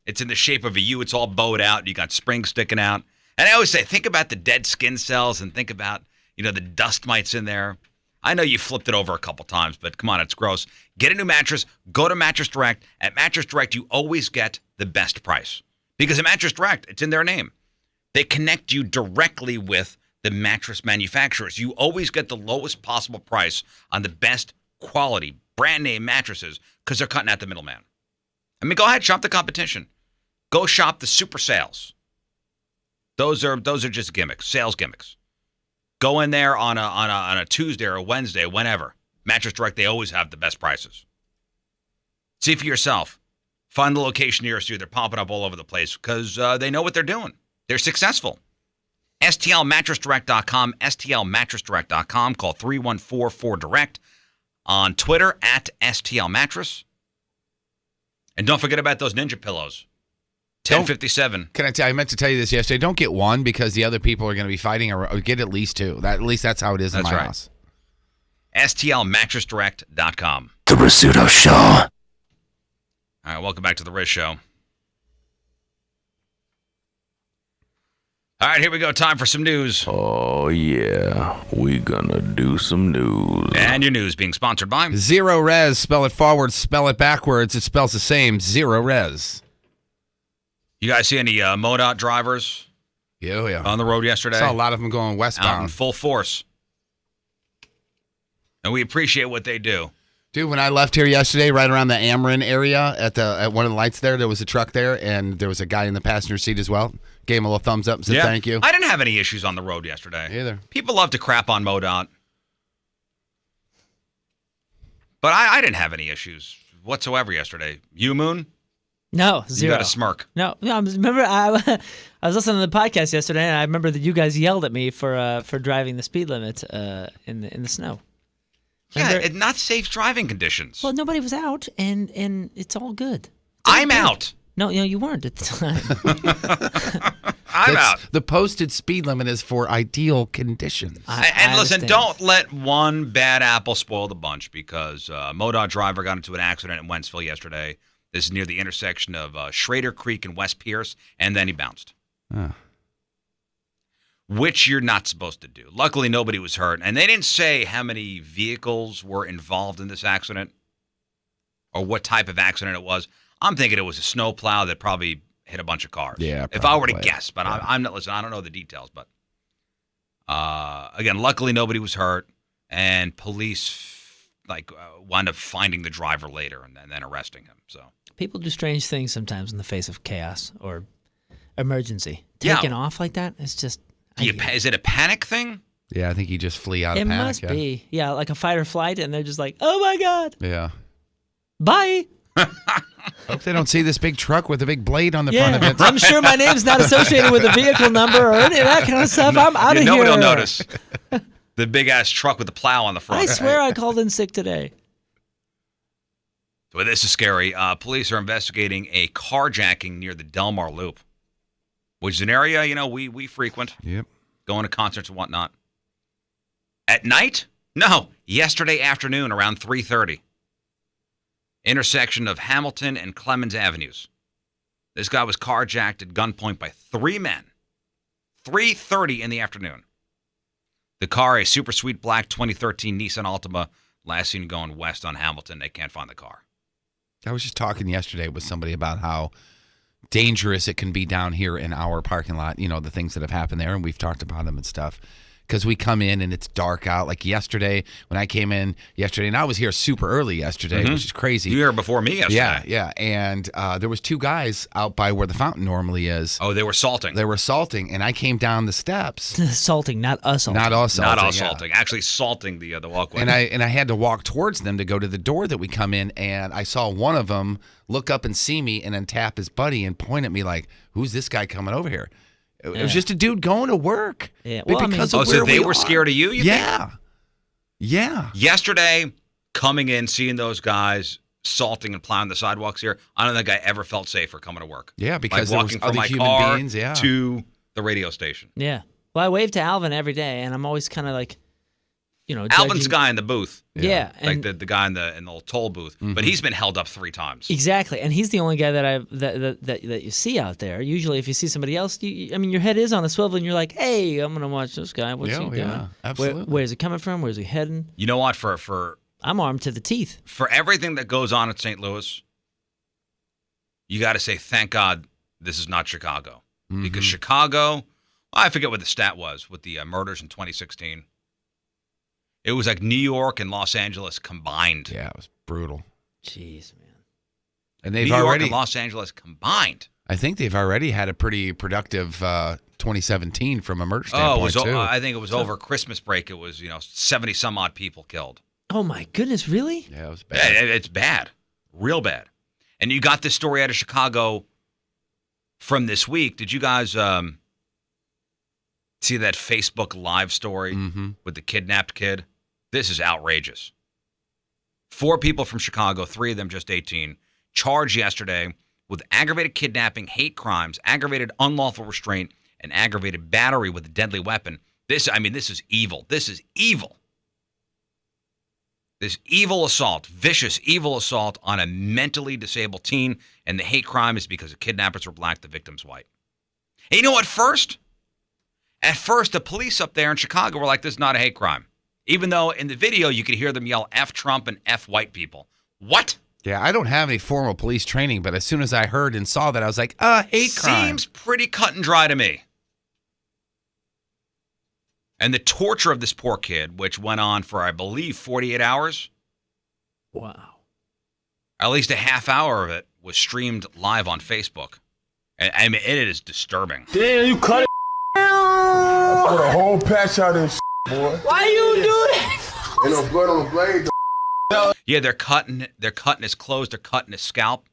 It's in the shape of a U. It's all bowed out. You got springs sticking out. And I always say, think about the dead skin cells and think about, the dust mites in there. I know you flipped it over a couple times, but come on, it's gross. Get a new mattress. Go to Mattress Direct. At Mattress Direct, you always get the best price. Because at Mattress Direct, it's in their name. They connect you directly with the mattress manufacturers. You always get the lowest possible price on the best quality, brand name mattresses because they're cutting out the middleman. I mean, go ahead, shop the competition. Go shop the super sales. Those are just gimmicks, sales gimmicks. Go in there on a Tuesday or a Wednesday, whenever. Mattress Direct, they always have the best prices. See for yourself. Find the location nearest you. They're popping up all over the place because they know what they're doing. They're successful. STLmattressdirect.com, STLmattressdirect.com. Call 314-4DIRECT. On Twitter, at STLmattress. And don't forget about those Ninja pillows. 1057. Can I tell you, I meant to tell you this yesterday. Don't get one because the other people are going to be fighting, or get at least two. At least that's how it is in my house. STLmattressdirect.com. The Rizzuto Show. All right, welcome back to the Riz Show. All right, here we go. Time for some news. Oh, yeah. We gonna do some news. And your news being sponsored by Zero Res. Spell it forward, spell it backwards. It spells the same. Zero Res. You guys see any MoDOT drivers Yeah. on the road yesterday? Saw a lot of them going Out in westbound. full force. And we appreciate what they do. Dude, when I left here yesterday, right around the Ameren area, at one of the lights there was a truck there, and there was a guy in the passenger seat as well. Gave him a little thumbs up and said thank you. I didn't have any issues on the road yesterday. Either. People love to crap on MoDOT. But I didn't have any issues whatsoever yesterday. You, Moon? No, zero. You got a smirk. No. Remember, I was listening to the podcast yesterday, and I remember that you guys yelled at me for driving the speed limit in the snow. Yeah, Remember? and not safe driving conditions. Well, nobody was out, and it's all good. It's all I'm good. out. No, you weren't at the time. I'm out. The posted speed limit is for ideal conditions. And listen, understand. don't let one bad apple spoil the bunch because a MoDOT driver got into an accident in Wentzville yesterday. This is near the intersection of Schrader Creek and West Pierce, and then he bounced. Which you're not supposed to do. Luckily, nobody was hurt. And they didn't say how many vehicles were involved in this accident or what type of accident it was. I'm thinking it was a snowplow that probably hit a bunch of cars. Yeah, if I were to probably. guess. But I'm not, listen, I don't know the details. But again, luckily, nobody was hurt. And police wound up finding the driver later and then arresting him. So People do strange things sometimes in the face of chaos or emergency. Yeah. Taking off like that, it's just... is it a panic thing? Yeah, I think you just flee out It of panic. must be. Yeah, like a fight or flight, and they're just like, oh my God, Yeah. bye. Hope they don't see this big truck with a big blade on the front of Yeah, it. I'm sure my name's not associated with the vehicle number or any of that kind of stuff. I'm out of here. Nobody will notice. The big-ass truck with the plow on the front. I swear I called in sick today. Well, this is scary. Police are investigating a carjacking near the Delmar Loop, which is an area, we frequent, Yep. going to concerts and whatnot. At night? No, yesterday afternoon around 3:30. Intersection of Hamilton and Clemens Avenues. This guy was carjacked at gunpoint by three men. 3:30 in the afternoon. The car, a super sweet black 2013 Nissan Altima, last seen going west on Hamilton. They can't find the car. I was just talking yesterday with somebody about how dangerous it can be down here in our parking lot, the things that have happened there, and we've talked about them and stuff. Because we come in and it's dark out. Like yesterday, when I came in yesterday, and I was here super early yesterday, which is crazy. You were here before me yesterday. Yeah. And there was two guys out by where the fountain normally is. Oh, they were salting. They were salting, and I came down the steps. Salting, not us salting. Not us salting. Not all yeah. salting. Actually salting the walkway. And I had to walk towards them to go to the door that we come in, and I saw one of them look up and see me and then tap his buddy and point at me like, who's this guy coming over here? It was just a dude going to work. Yeah. Well, because Oh, of so where they we were are. scared of you? Yeah. Yeah. Yesterday, coming in, seeing those guys salting and plowing the sidewalks here, I don't think I ever felt safer coming to work. Yeah, because like there walking was from other my human car beings, yeah. to the radio station. Yeah. Well, I wave to Alvin every day, and I'm always kind of like, Alvin's judging. guy in the booth. Yeah. Like And the guy in the old toll booth. But he's been held up 3 times. exactly. And he's the only guy that you see out there. Usually, if you see somebody else, your head is on a swivel, and you're like, hey, I'm going to watch this guy. What's he doing? Yeah, absolutely. Where's he coming from? Where's he heading? You know what? For I'm armed to the teeth. everything that goes on in St. Louis, you got to say, thank God this is not Chicago. Because Chicago, I forget what the stat was with the murders in 2016. It was like New York and Los Angeles combined. Yeah, it was brutal. Jeez, man. And they've New York already and Los Angeles combined. I think they've already had a pretty productive 2017 from a murder standpoint, too. I think it was over Christmas break. It was 70 some odd people killed. Oh my goodness, really? Yeah, it was Yeah, bad. it's bad, real bad. And you got this story out of Chicago from this week. Did you guys see that Facebook Live story with the kidnapped kid? This is outrageous. 4 people from Chicago, 3 of them just 18, charged yesterday with aggravated kidnapping, hate crimes, aggravated unlawful restraint, and aggravated battery with a deadly weapon. This is evil. This is evil. This evil assault, vicious evil assault on a mentally disabled teen, and the hate crime is because the kidnappers were black, the victim's white. And you know what? At first, the police up there in Chicago were like, this is not a hate crime. Even though in the video you could hear them yell F Trump and F white people. What? Yeah, I don't have any formal police training, but as soon as I heard and saw that, I was like, hate crime. Seems pretty cut and dry to me. And the torture of this poor kid, which went on for, I believe, 48 hours. Wow. At least a half hour of it was streamed live on Facebook. And I mean, it is disturbing. Damn, you cut it. I put a whole patch out in boy. Why you do that? Ain't no blood on the blade. Yeah, they're cutting his clothes, they're cutting his scalp.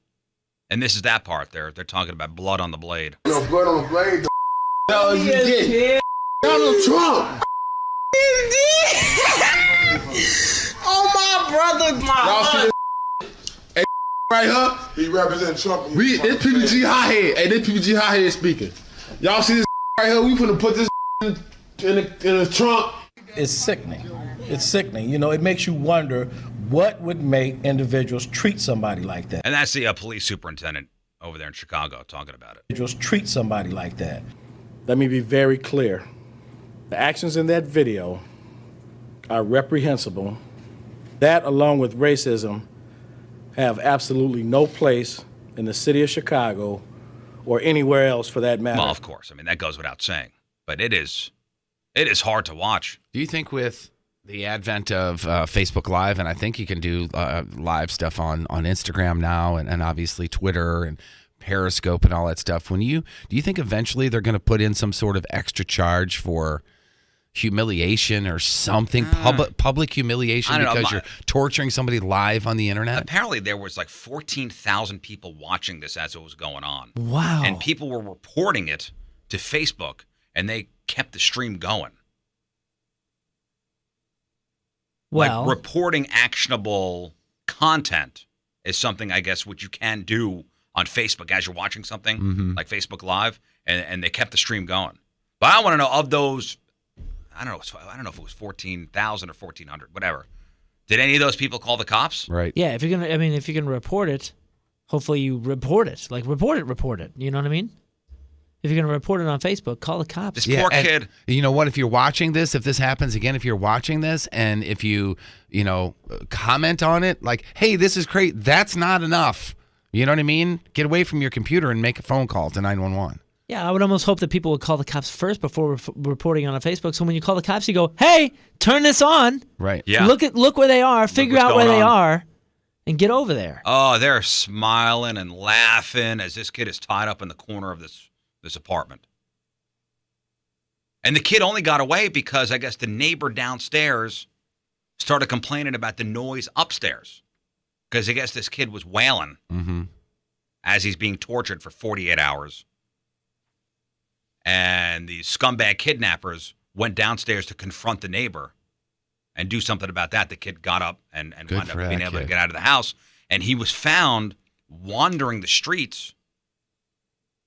And this is that part. They're talking about blood on the blade. Ain't no blood on the blade. Hell you get. Donald Trump. Oh my brother, Y'all see my this right here? He represents Trump. It's PPG Hothead. Hey, this PPG Hothead speaking. Y'all see this right here? We finna put this in the trunk. It's sickening. It's sickening. It makes you wonder what would make individuals treat somebody like that. And that's the police superintendent over there in Chicago talking about it. Individuals treat somebody like that. Let me be very clear. The actions in that video are reprehensible. That, along with racism, have absolutely no place in the city of Chicago or anywhere else for that matter. Well, of course. I mean, that goes without saying. But it is hard to watch. Do you think with the advent of Facebook Live, and I think you can do live stuff on Instagram now and obviously Twitter and Periscope and all that stuff, do you think eventually they're going to put in some sort of extra charge for humiliation or something, public humiliation because you're torturing somebody live on the internet? Apparently there was like 14,000 people watching this as it was going on. Wow. And people were reporting it to Facebook, and they kept the stream going. Well, like reporting actionable content is something, I guess, which you can do on Facebook as you're watching something like Facebook Live, and they kept the stream going. But I want to know, of those, I don't know if it was 14,000 or 1,400, whatever. Did any of those people call the cops? Right. yeah, if you're gonna report it, hopefully you report it. Like report it. You know what I mean? If you're gonna report it on Facebook, call the cops. This poor and kid. You know what? If you're watching this, if this happens again, if you're watching this, and if you comment on it, like, hey, this is great, that's not enough. You know what I mean? Get away from your computer and make a phone call to 911. Yeah, I would almost hope that people would call the cops first before reporting on Facebook. So when you call the cops, you go, "Hey, turn this on. Right. Yeah. Look where they are. Figure what's out where going they on." are, and get over there." Oh, they're smiling and laughing as this kid is tied up in the corner of this apartment. And the kid only got away because I guess the neighbor downstairs started complaining about the noise upstairs. Because I guess this kid was wailing as he's being tortured for 48 hours. and these scumbag kidnappers went downstairs to confront the neighbor and do something about that. The kid got up and wound up being able to get out of the house, and he was found wandering the streets,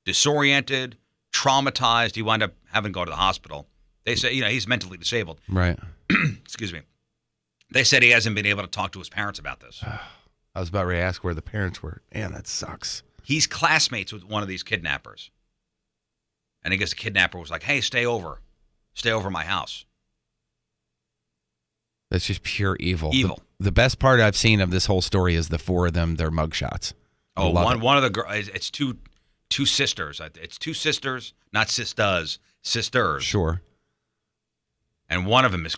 disoriented, traumatized. He wound up having to go to the hospital. They say, he's mentally disabled. Right. Excuse me. They said he hasn't been able to talk to his parents about this. I was about to ask where the parents were. Man, that sucks. He's classmates with one of these kidnappers. And I guess the kidnapper was like, hey, stay over my house. That's just pure evil. Evil. The best part I've seen of this whole story is the four of them, their mugshots. Oh, one of the girls, it's two sisters. It's two sisters, not sisters, sisters. Sure. And one of them is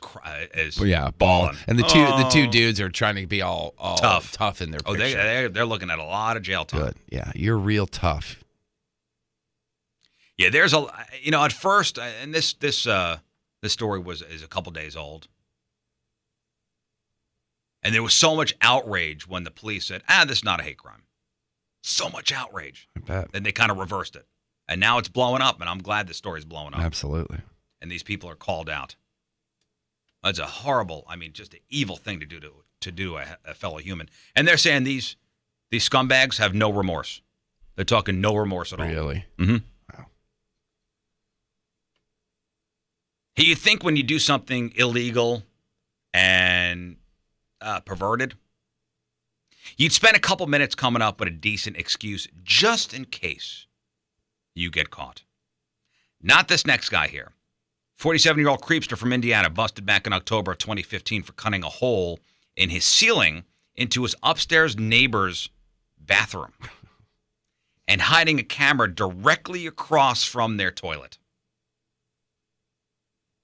balling. And the two dudes are trying to be all tough in their picture. They're looking at a lot of jail time. Good. Yeah, you're real tough. Yeah, there's at first, and this story is a couple days old, and there was so much outrage when the police said, this is not a hate crime. So much outrage. I bet. Then they kind of reversed it, and now it's blowing up, and I'm glad the story's blowing up. Absolutely. And these people are called out. That's a horrible, just an evil thing to do a fellow human. And they're saying these scumbags have no remorse. They're talking no remorse at all. Really? Mm-hmm. Wow. Hey, you think when you do something illegal and perverted, you'd spend a couple minutes coming up with a decent excuse just in case you get caught. Not this next guy here. 47-year-old creepster from Indiana busted back in October of 2015 for cutting a hole in his ceiling into his upstairs neighbor's bathroom and hiding a camera directly across from their toilet.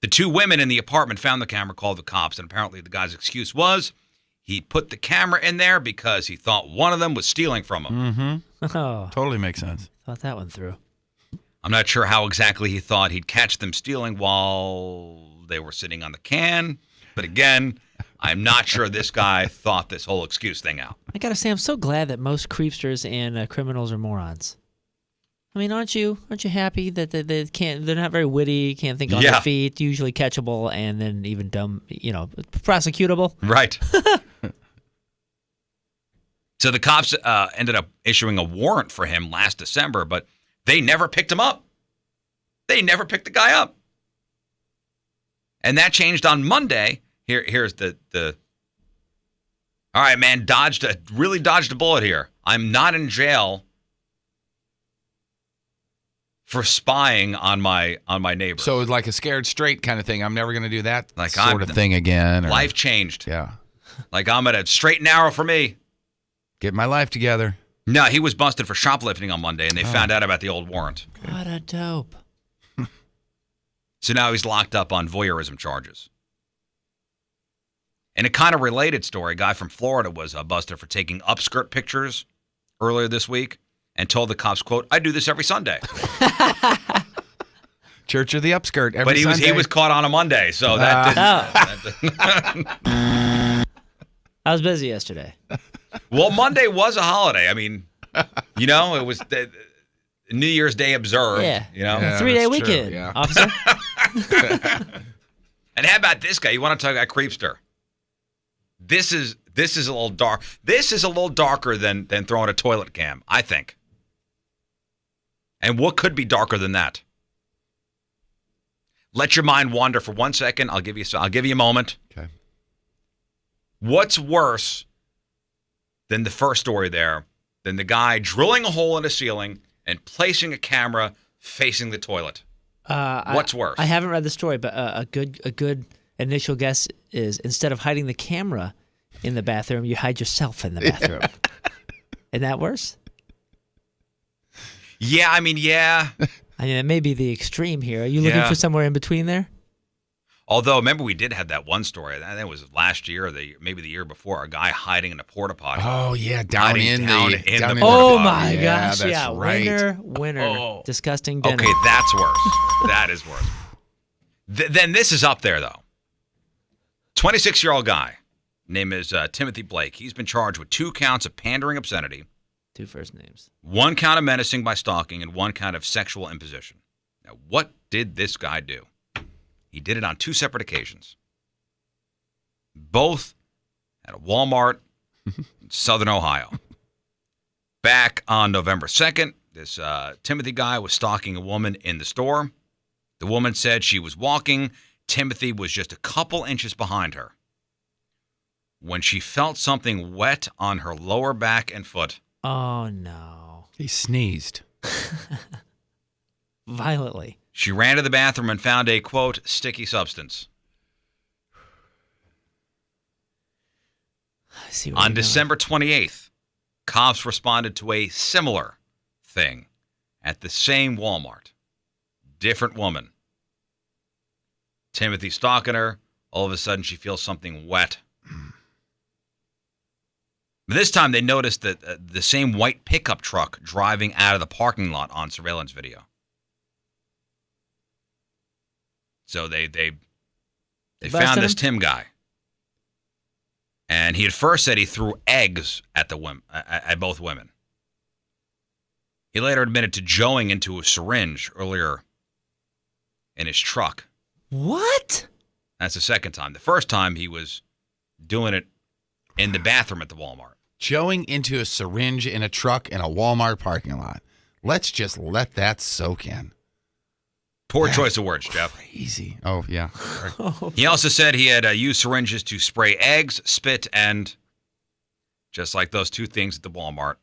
The two women in the apartment found the camera, called the cops, and apparently the guy's excuse was he put the camera in there because he thought one of them was stealing from him. Mm-hmm. Oh, Totally makes sense. thought that one through. I'm not sure how exactly he thought he'd catch them stealing while they were sitting on the can. But again, I'm not sure this guy thought this whole excuse thing out. I gotta say, I'm so glad that most creepsters and criminals are morons. I mean, aren't you happy that they can't? They're not very witty, can't think on their feet, usually catchable, and then even dumb, prosecutable. Right. So the cops ended up issuing a warrant for him last December, but they never picked him up. They never picked the guy up. And that changed on Monday. Here's the all right, man, really dodged a bullet here. I'm not in jail for spying on my neighbor. So it's like a scared straight kind of thing. I'm never going to do that like of thing again. Life changed. Yeah. Like I'm at a straight and narrow for me. Get my life together. No, he was busted for shoplifting on Monday, and they found out about the old warrant. What a dope. So now he's locked up on voyeurism charges. In a kind of related story, a guy from Florida was busted for taking upskirt pictures earlier this week and told the cops, quote, I do this every Sunday. Church of the upskirt every But Sunday. he was caught on a Monday, so that didn't. I was busy yesterday. Well, Monday was a holiday. I mean, it was New Year's Day observed. Yeah. Yeah, 3-day that's weekend, true, yeah. officer. And how about this guy? You want to talk about creepster? This is a little dark. This is a little darker than throwing a toilet cam, I think. And what could be darker than that? Let your mind wander for 1 second. I'll give you a moment. Okay. What's worse than the first story there, than the guy drilling a hole in a ceiling and placing a camera facing the toilet? What's worse? I haven't read the story, but a good initial guess is instead of hiding the camera in the bathroom, you hide yourself in the bathroom. Isn't that worse? Yeah, I mean, yeah. I mean, it may be the extreme here. Are you looking for somewhere in between there? Although, remember, we did have that one story. I think it was last year or maybe the year before. A guy hiding in a porta potty. Oh yeah, down in the porta Oh potty. my Yeah, gosh! that's Yeah, right. winner. Disgusting dinner. Okay, that's worse. That is worse. Then this is up there though. 26-year-old guy, name is Timothy Blake. He's been charged with 2 counts of pandering obscenity, 2 first names, 1 count of menacing by stalking, and 1 count of sexual imposition. Now, what did this guy do? He did it on 2 separate occasions. Both at a Walmart in Southern Ohio. Back on November 2nd, this Timothy guy was stalking a woman in the store. The woman said she was walking. Timothy was just a couple inches behind her. When she felt something wet on her lower back and foot. Oh, no. He sneezed. Violently. She ran to the bathroom and found a, quote, sticky substance. I see what On you're doing. December 28th, cops responded to a similar thing at the same Walmart. Different woman. Timothy stalking her. All of a sudden, she feels something wet. But this time, they noticed that the same white pickup truck driving out of the parking lot on surveillance video. So they found this Tim guy. And he at first said he threw eggs at at both women. He later admitted to joeing into a syringe earlier in his truck. What? That's the second time. The first time he was doing it in the bathroom at the Walmart. Joeing into a syringe in a truck in a Walmart parking lot. Let's just let that soak in. Poor choice of words, Jeff. Crazy. Oh, yeah. He also said he had used syringes to spray eggs, spit, and just like those 2 things at the Walmart,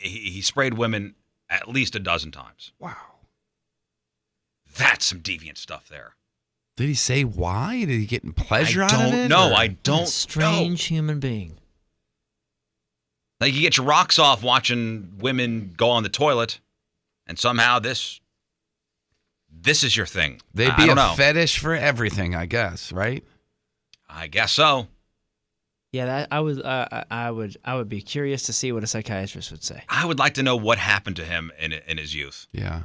he sprayed women at least a dozen times. Wow. That's some deviant stuff there. Did he say why? Did he get pleasure out of it? I What don't a strange human being. Like you get your rocks off watching women go on the toilet, and somehow this is your thing. They'd I be don't a know. fetish for everything, I guess, right? I guess so. Yeah, I would be curious to see what a psychiatrist would say, I would like to know what happened to him in his youth. Yeah.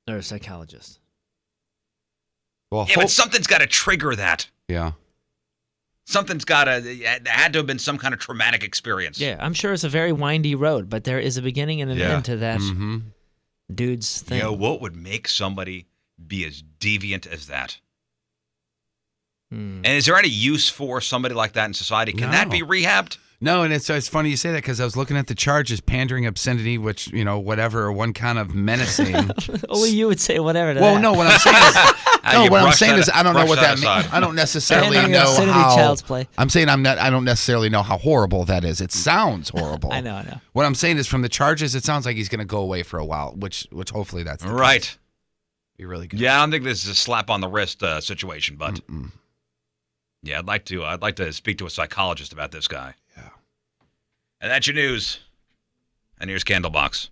or a psychologist. Well, Yeah, but something's got to trigger that. yeah. Something's got to. There had to have been some kind of traumatic experience. Yeah, I'm sure it's a very windy road, but there is a beginning and an Yeah. end to that Mm-hmm. dude's thing. You know, what would make somebody be as deviant as that? And is there any use for somebody like that in society? Can that No. be rehabbed? No, and it's funny you say that because I was looking at the charges, pandering, obscenity, which, whatever, or one kind of menacing. Only you would say whatever to Well, that. no, what I'm saying is, You what I'm brush saying that- is, I don't know brush what that that means. aside. I don't necessarily Pandering, know obscenity, how. child's play. I'm saying I don't necessarily know how horrible that is. It sounds horrible. I know. What I'm saying is, from the charges, it sounds like he's going to go away for a while, which hopefully that's the Right. case. Be really good. Yeah, I don't think this is a slap on the wrist situation, but yeah, I'd like to speak to a psychologist about this guy. Yeah. And that's your news. And here's Candlebox.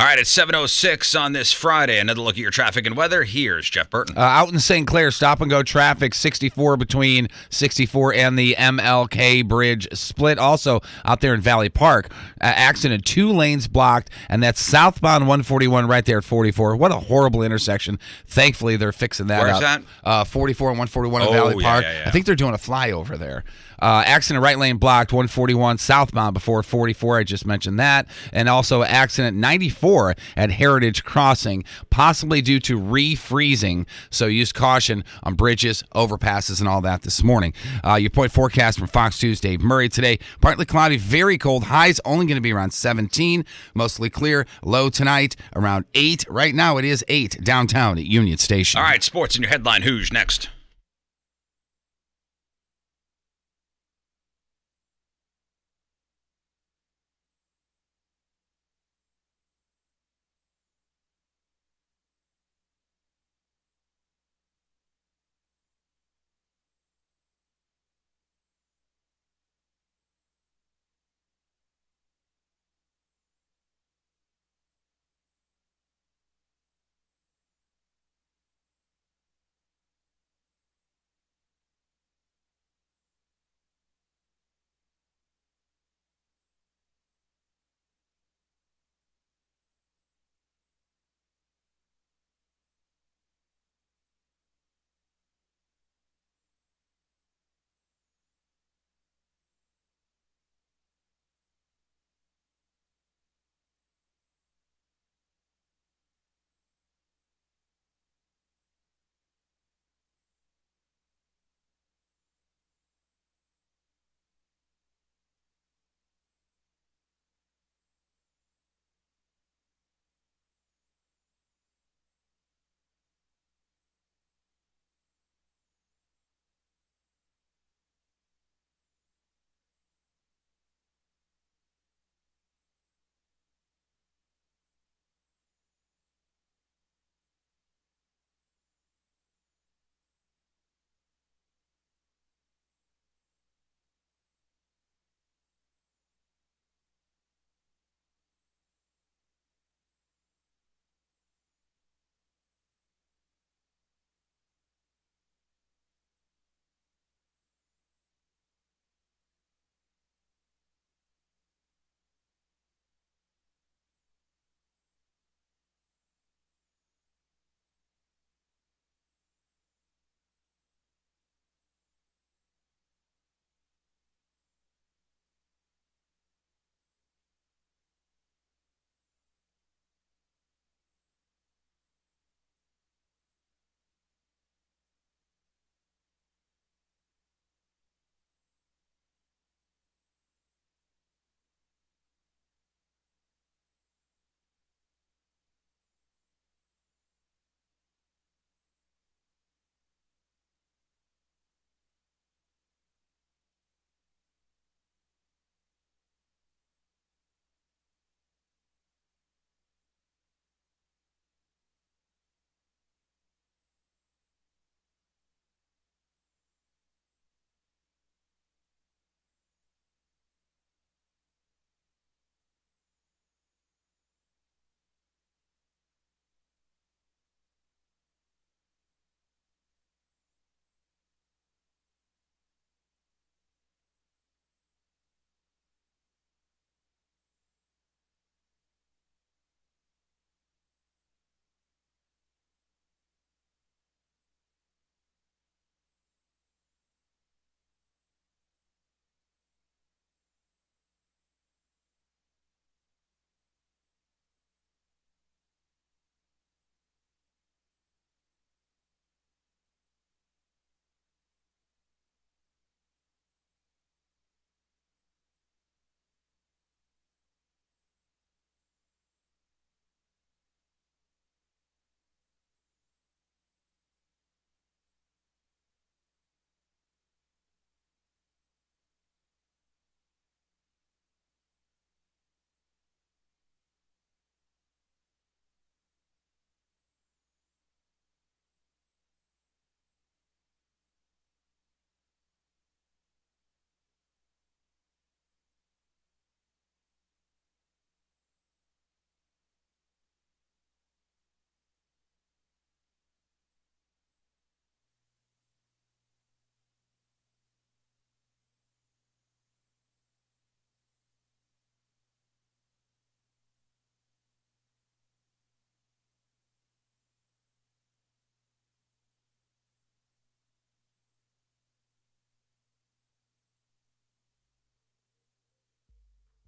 All right, it's 7:06 on this Friday. Another look at your traffic and weather. Here's Jeff Burton. Out in St. Clair, stop and go traffic, 64 between 64 and the MLK Bridge split. Also out there in Valley Park, accident, 2 lanes blocked, and that's southbound 141 right there at 44. What a horrible intersection. Thankfully, they're fixing that Where's up. that? 44 and 141 in Oh, Valley yeah, Park. yeah, yeah. I think they're doing a flyover there. Accident, right lane blocked, 141 southbound before 44. I just mentioned that. And also accident 94 at Heritage Crossing, possibly due to refreezing. So use caution on bridges, overpasses, and all that this morning. Your point forecast from Fox 2's Dave Murray today. Partly cloudy, very cold. Highs only going to be around 17. Mostly clear. Low tonight around 8. Right now it is 8 downtown at Union Station. All right, sports in your headline. Who's next?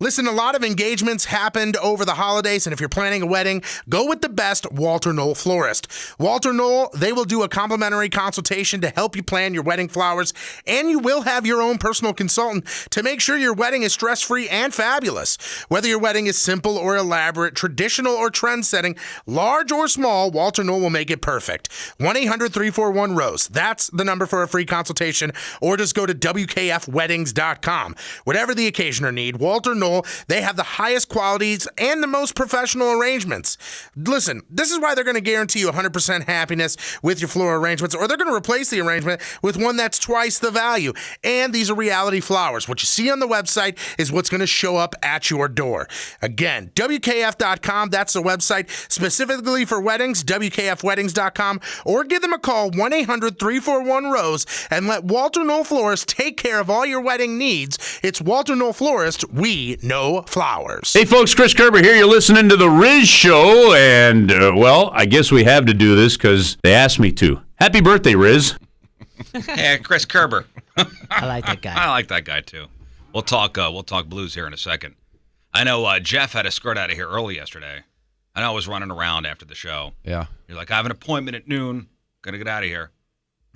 Listen, a lot of engagements happened over the holidays, and if you're planning a wedding, go with the best Walter Knoll florist. Walter Knoll, they will do a complimentary consultation to help you plan your wedding flowers, and you will have your own personal consultant to make sure your wedding is stress-free and fabulous. Whether your wedding is simple or elaborate, traditional or trend-setting, large or small, Walter Knoll will make it perfect. 1-800-341-ROSE. That's the number for a free consultation, or just go to WKFweddings.com. Whatever the occasion or need, Walter Knoll, they have the highest qualities and the most professional arrangements. Listen, this is why they're going to guarantee you 100% happiness with your floral arrangements, or they're going to replace the arrangement with one that's twice the value. And these are reality flowers. What you see on the website is what's going to show up at your door. Again, WKF.com, that's the website specifically for weddings, WKFweddings.com, or give them a call, 1-800-341-ROSE, and let Walter Knoll Florist take care of all your wedding needs. It's Walter Knoll Florist. We know flowers. Hey folks, Chris Kerber here. You're listening to the Riz Show, and well, I guess we have to do this because they asked me to. Happy birthday, Riz. Yeah, Chris Kerber. I like that guy. I like that guy too. We'll talk blues here in a second. I know Jeff had to skirt out of here early yesterday. I know I was running around after the show. Yeah. You're like, I have an appointment at noon. Gonna get out of here.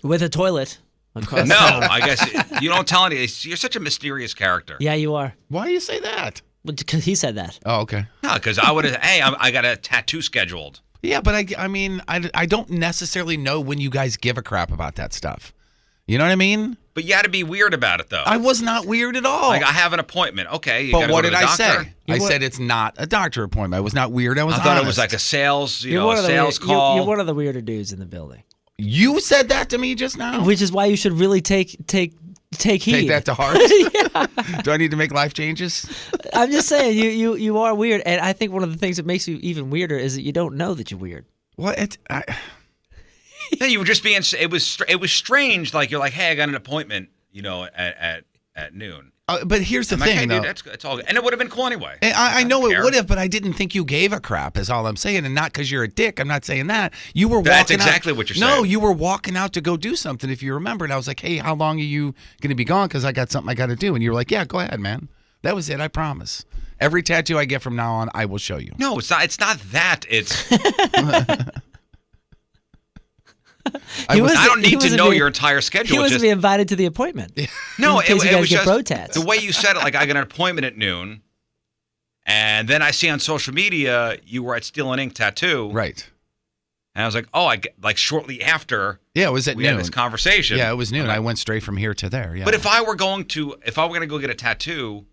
With a toilet. Across No, town. I guess you don't tell any. You're such a mysterious character. Yeah, you are. Why do you say that? Because he said that. Oh, okay. No, because I would have. Hey, I got a tattoo scheduled. Yeah, but I mean, I don't necessarily know when you guys give a crap about that stuff. You know what I mean? But you had to be weird about it, though. I was not weird at all. Like, I have an appointment. Okay, you but gotta what go to did the I doctor. say? I said it's not a doctor appointment. I was not weird. I was I thought it honest. was like a sales, You're one a of the sales weird- call. You're one of the weirder dudes in the building. You said that to me just now. Which is why you should really take heed. Take that to heart. Do I need to make life changes? I'm just saying, you are weird, and I think one of the things that makes you even weirder is that you don't know that you're weird. What? Yeah, you were just being. It was strange. Like you're like, hey, I got an appointment. At noon. But here's the I'm thing, like, hey, though. Dude, it's all good. And it would have been cool anyway. I know don't it care. would have, but I didn't think you gave a crap, is all I'm saying. And not because you're a dick. I'm not saying that. You were walking That's out. exactly what you're No, saying. you were walking out to go do something, if you remember. And I was like, hey, how long are you going to be gone? Because I got something I got to do. And you were like, yeah, go ahead, man. That was it. I promise. Every tattoo I get from now on, I will show you. No, it's not. It's not that. It's. I don't need to know your entire schedule. He wasn't being invited to the appointment. No, in case you it guys was get just bro tats. the way you said it. Like I got an appointment at noon, and then I see on social media you were at Steel and Ink Tattoo. Right. And I was like, oh, like shortly after. Yeah, it was at we noon. had this conversation. Yeah, it was noon. I went straight from here to there. Yeah. But if I were going to go get a tattoo,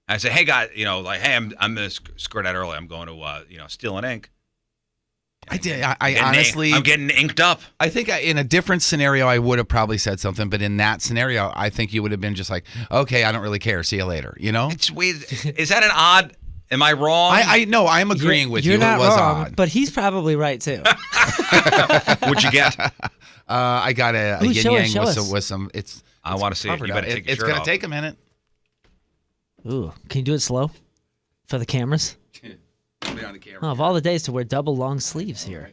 I say, hey, guys, hey, I'm gonna skirt out early. I'm going to Steel and Ink. I did. I honestly, I'm getting inked up. I think in a different scenario, I would have probably said something. But in that scenario, I think you would have been just like, okay, I don't really care. See you later. You know? It's weird. Is that an odd? Am I wrong? I know. I'm agreeing with you. You're not it was wrong, odd. but he's probably right too. What'd you get? I got a Ooh, yin show yang us. with some. I want to see it. You better take your It's shirt gonna off. take a minute. Ooh, can you do it slow for the cameras? Put it on the camera. Oh, of all the days to wear double long sleeves here.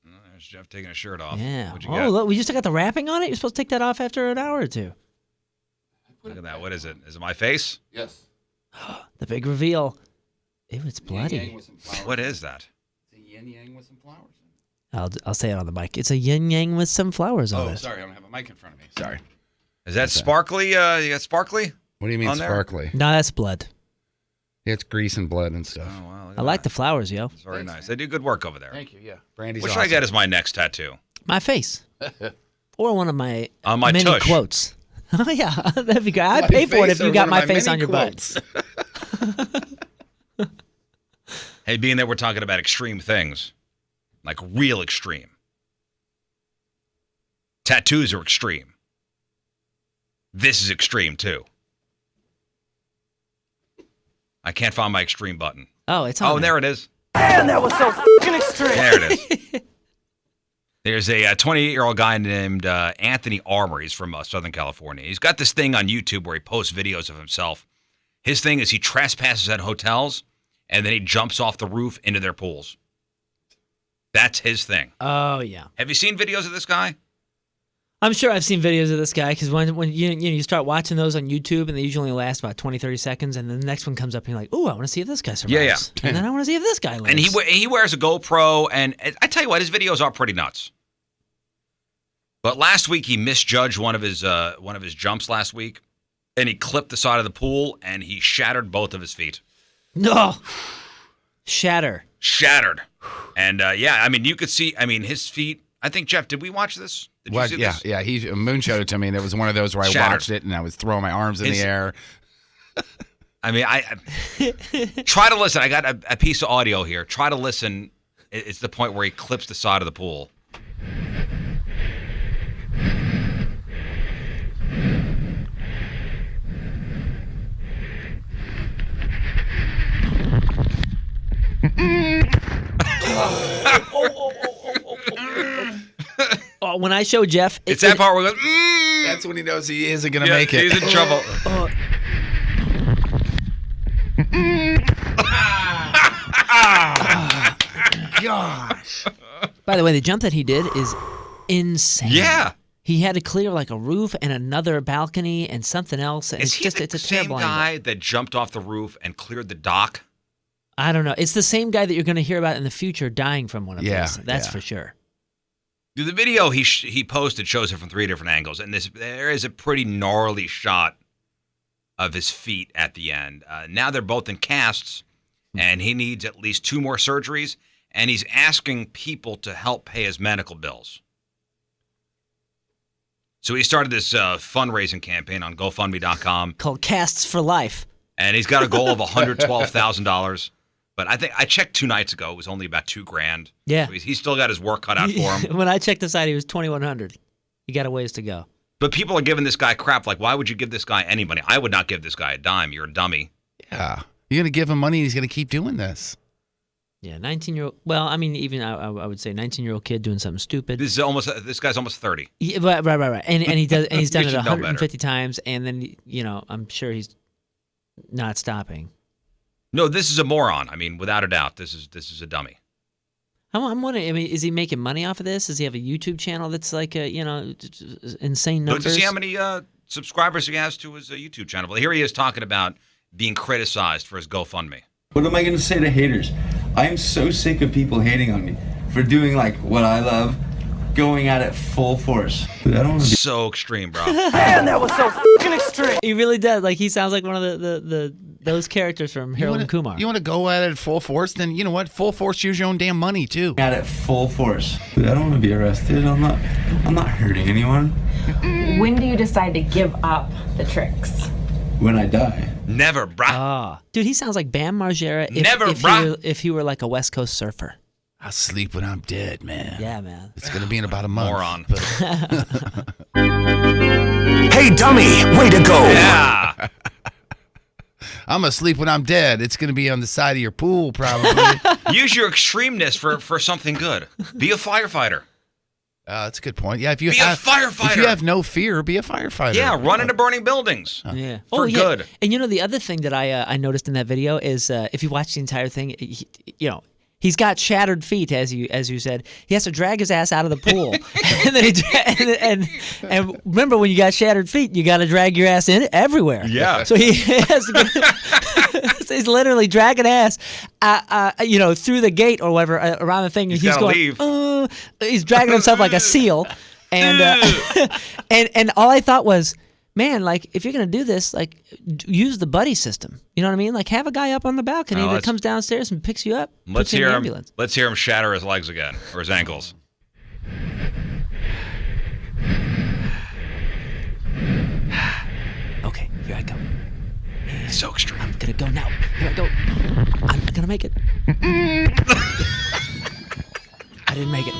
There's Jeff taking his shirt off. Yeah. What'd you Oh, get? look, we just got the wrapping on it. You're supposed to take that off after an hour or two. Look at that. What is it? Is it my face? Yes. The big reveal. Ew, it's bloody. What is that? It's a yin yang with some flowers. I'll say it on the mic. It's a yin yang with some flowers on Oh, it. sorry, I don't have a mic in front of me. Sorry. Is that sparkly? You got sparkly? What do you mean On there? sparkly? No, that's blood. It's grease and blood and stuff. Oh wow. I like the flowers, yo. It's very nice. They do good work over there. Thank you. Yeah. Brandy's What should I get as my next tattoo? My face. Or one of my, On my many tush. quotes. Oh, yeah. That'd be great. I'd pay for it if you got my face on your butt. Hey, being that we're talking about extreme things, like real extreme. Tattoos are extreme. This is extreme too. I can't find my extreme button. Oh, it's on Oh, there it is. Man, that was so fucking extreme. There it is. There's a 28-year-old guy named Anthony Armour. He's from Southern California. He's got this thing on YouTube where he posts videos of himself. His thing is he trespasses at hotels, and then he jumps off the roof into their pools. That's his thing. Oh, yeah. Have you seen videos of this guy? I'm sure I've seen videos of this guy because when you start watching those on YouTube and they usually only last about 20, 30 seconds, and then the next one comes up and you're like, "Ooh, I want to see if this guy survives." Yeah. And then I want to see if this guy lives. And he wears a GoPro, and I tell you what, his videos are pretty nuts. But last week he misjudged one of his jumps last week, and he clipped the side of the pool and he shattered both of his feet. No, shattered. And I mean, you could see. I mean, his feet. I think Jeff, did we watch this? Did you see this? Yeah. He Moon showed it to me, and it was one of those where I watched it and I was throwing my arms in the air. I mean, I try to listen. I got a piece of audio here. Try to listen. It's the point where he clips the side of the pool. Oh, when I show Jeff, it's that part where he goes, That's when he knows he isn't going to make it. He's in trouble. Gosh. By the way, the jump that he did is insane. Yeah. He had to clear like a roof and another balcony and something else. And Is it's a same terrible guy angle. that jumped off the roof and cleared the dock? I don't know. It's the same guy that you're going to hear about in the future dying from one of these. That's for sure. The video he posted shows it from 3 different angles, and there is a pretty gnarly shot of his feet at the end. Now they're both in casts, and he needs at least 2 more surgeries, and he's asking people to help pay his medical bills. So he started this fundraising campaign on GoFundMe.com called Casts for Life, and he's got a goal of $112,000. But I think I checked 2 nights ago; it was only about $2,000. Yeah, so he's still got his work cut out for him. When I checked the site, he was $2,100. He got a ways to go. But people are giving this guy crap. Like, why would you give this guy any money? I would not give this guy a dime. You're a dummy. Yeah, you're gonna give him money, and he's gonna keep doing this. Yeah, 19-year-old. Well, I mean, even I would say 19-year-old kid doing something stupid. This guy's almost 30. Yeah, right. And he's done it 150 better. times, and then I'm sure he's not stopping. No, this is a moron. I mean, without a doubt, this is a dummy. I'm wondering. I mean, is he making money off of this? Does he have a YouTube channel that's like insane numbers? Look to see how many subscribers he has to his YouTube channel. Well, here he is talking about being criticized for his GoFundMe. What am I going to say to haters? I'm so sick of people hating on me for doing like what I love, going at it full force. I don't want to be so extreme, bro. Man, that was so fucking extreme. He really does. Like, he sounds like one of those characters from Harold and Kumar. You want to go at it full force? Then you know what? Full force. Use your own damn money too. at it full force. I don't want to be arrested. I'm not hurting anyone. When do you decide to give up the tricks? When I die. Never, brah. Oh, dude, he sounds like Bam Margera if he were like a West Coast surfer. I'll sleep when I'm dead, man. Yeah, man. It's gonna be in about a month. Moron. Hey, dummy, way to go. Yeah. I'm gonna sleep when I'm dead. It's gonna be on the side of your pool, probably. Use your extremeness for something good. Be a firefighter. That's a good point. Yeah, Be a firefighter. If you have no fear, be a firefighter. Yeah, run into burning buildings. Yeah, for good. And the other thing that I noticed in that video is if you watch the entire thing, he's got shattered feet, as you said. He has to drag his ass out of the pool, and then and remember, when you got shattered feet, you got to drag your ass in everywhere. Yeah. So he has to he's literally dragging ass, through the gate or whatever around the thing. He's going. leave. He's dragging himself like a seal, and and all I thought was, man, like, if you're gonna do this, like, use the buddy system. You know what I mean? Like, have a guy up on the balcony that comes downstairs and picks you up. Let's hear him. Let's hear him shatter his legs again, or his ankles. Okay, here I go. He's so extreme. I'm gonna go now. Here I go. I'm gonna make it. I didn't make it.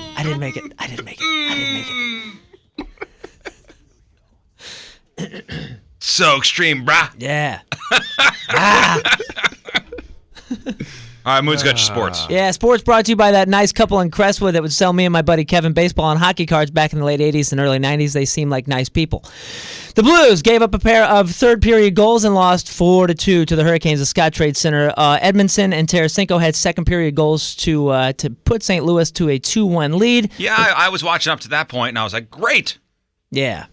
So extreme, brah. Yeah. All right, Moon's got your sports. Yeah, sports brought to you by that nice couple in Crestwood that would sell me and my buddy Kevin baseball and hockey cards back in the late 80s and early 90s. They seemed like nice people. The Blues gave up a pair of third-period goals and lost 4-2 to the Hurricanes at Scott Trade Center. Edmondson and Tarasenko had second-period goals to put St. Louis to a 2-1 lead. Yeah, I was watching up to that point, and I was like, great. Yeah.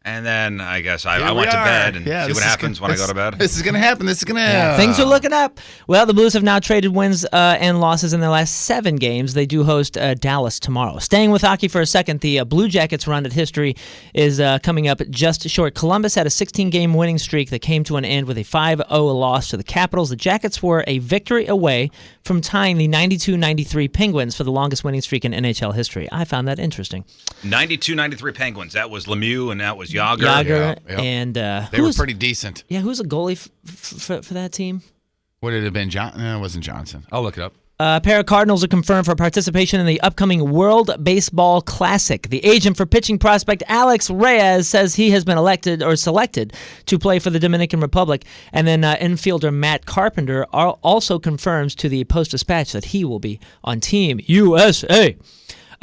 And then I guess I Here went we to are. bed and Yeah, see this what is happens when I go to bed. This is going to happen. This is going to Things are looking up. Well, the Blues have now traded wins and losses in their last 7 games. They do host Dallas tomorrow. Staying with hockey for a second, the Blue Jackets' run at history is coming up just short. Columbus had a 16-game winning streak that came to an end with a 5-0 loss to the Capitals. The Jackets were a victory away from tying the 92-93 Penguins for the longest winning streak in NHL history. I found that interesting. 92-93 Penguins. That was Lemieux and that was Yager. And they were pretty decent. Yeah, who's a goalie for that team? Would it have been Johnson? No, it wasn't Johnson. I'll look it up. A pair of Cardinals are confirmed for participation in the upcoming World Baseball Classic. The agent for pitching prospect Alex Reyes says he has been selected to play for the Dominican Republic. And then infielder Matt Carpenter also confirms to the Post-Dispatch that he will be on Team USA.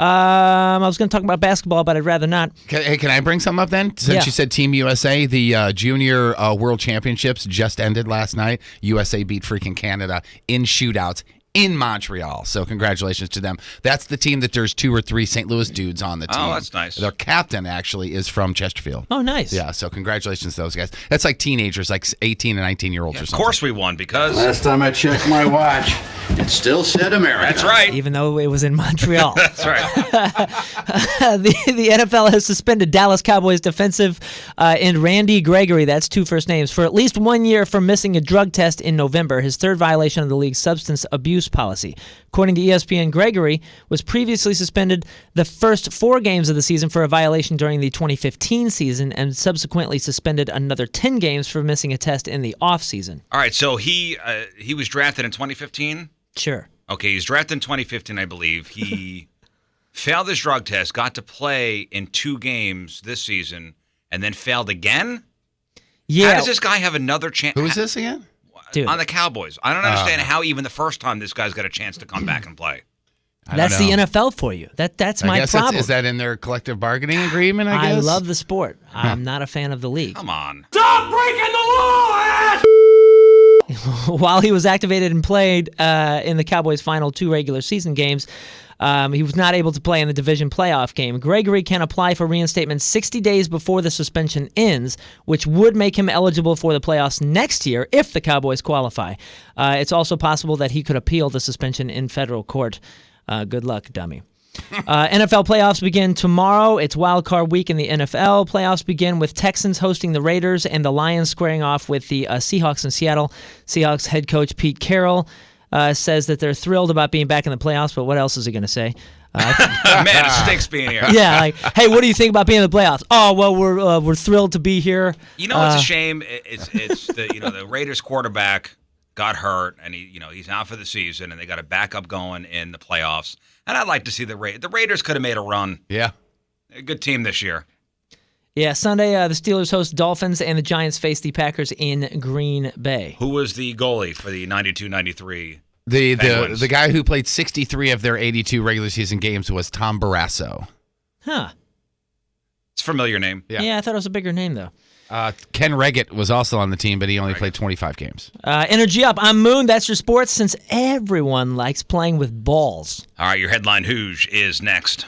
I was going to talk about basketball, but I'd rather not. Hey, can I bring something up then? Since you said Team USA, the Junior World Championships just ended last night. USA beat freaking Canada in shootouts in Montreal. So congratulations to them. That's the team that there's 2 or 3 St. Louis dudes on the team. Oh, that's nice. Their captain actually is from Chesterfield. Oh, nice. Yeah, so congratulations to those guys. That's like teenagers, like 18 and 19-year-olds or Of something. course we won because... Last time I checked my watch, it still said America. That's right. Even though it was in Montreal. That's right. The NFL has suspended Dallas Cowboys defensive end Randy Gregory, that's 2 first names, for at least 1 year for missing a drug test in November, his 3rd violation of the league's substance abuse policy. According to ESPN, Gregory was previously suspended the first 4 games of the season for a violation during the 2015 season and subsequently suspended another 10 games for missing a test in the offseason. All right, so he was drafted in 2015? Sure. Okay, he's drafted in 2015, I believe. He failed his drug test, got to play in 2 games this season, and then failed again? Yeah. How does this guy have another chance? Who is this again? Dude. On the Cowboys. I don't understand how even the first time this guy's got a chance to come back and play. That's the NFL for you. That's my problem. Is that in their collective bargaining agreement, I guess? I love the sport. I'm not a fan of the league. Come on. Stop breaking the law, ass! While he was activated and played in the Cowboys' final 2 regular season games, he was not able to play in the division playoff game. Gregory can apply for reinstatement 60 days before the suspension ends, which would make him eligible for the playoffs next year if the Cowboys qualify. It's also possible that he could appeal the suspension in federal court. Good luck, dummy. NFL playoffs begin tomorrow. It's wild card week in the NFL. Playoffs begin with Texans hosting the Raiders and the Lions squaring off with the Seahawks in Seattle. Seahawks head coach Pete Carroll says that they're thrilled about being back in the playoffs, but what else is he going to say? Man, it stinks being here. Yeah, like, hey, what do you think about being in the playoffs? Oh, well, we're thrilled to be here. You know, it's a shame. It's the the Raiders quarterback got hurt and he's out for the season, and they got a backup going in the playoffs. And I'd like to see the Raiders could have made a run. Yeah, a good team this year. Yeah, Sunday the Steelers host Dolphins and the Giants face the Packers in Green Bay. Who was the goalie for the 92-93? The guy who played 63 of their 82 regular season games was Tom Barrasso. Huh. It's a familiar name. Yeah, I thought it was a bigger name, though. Ken Reggett was also on the team, but he only played 25 games. Energy up. I'm Moon. That's your sports, since everyone likes playing with balls. All right, your headline Hooge is next.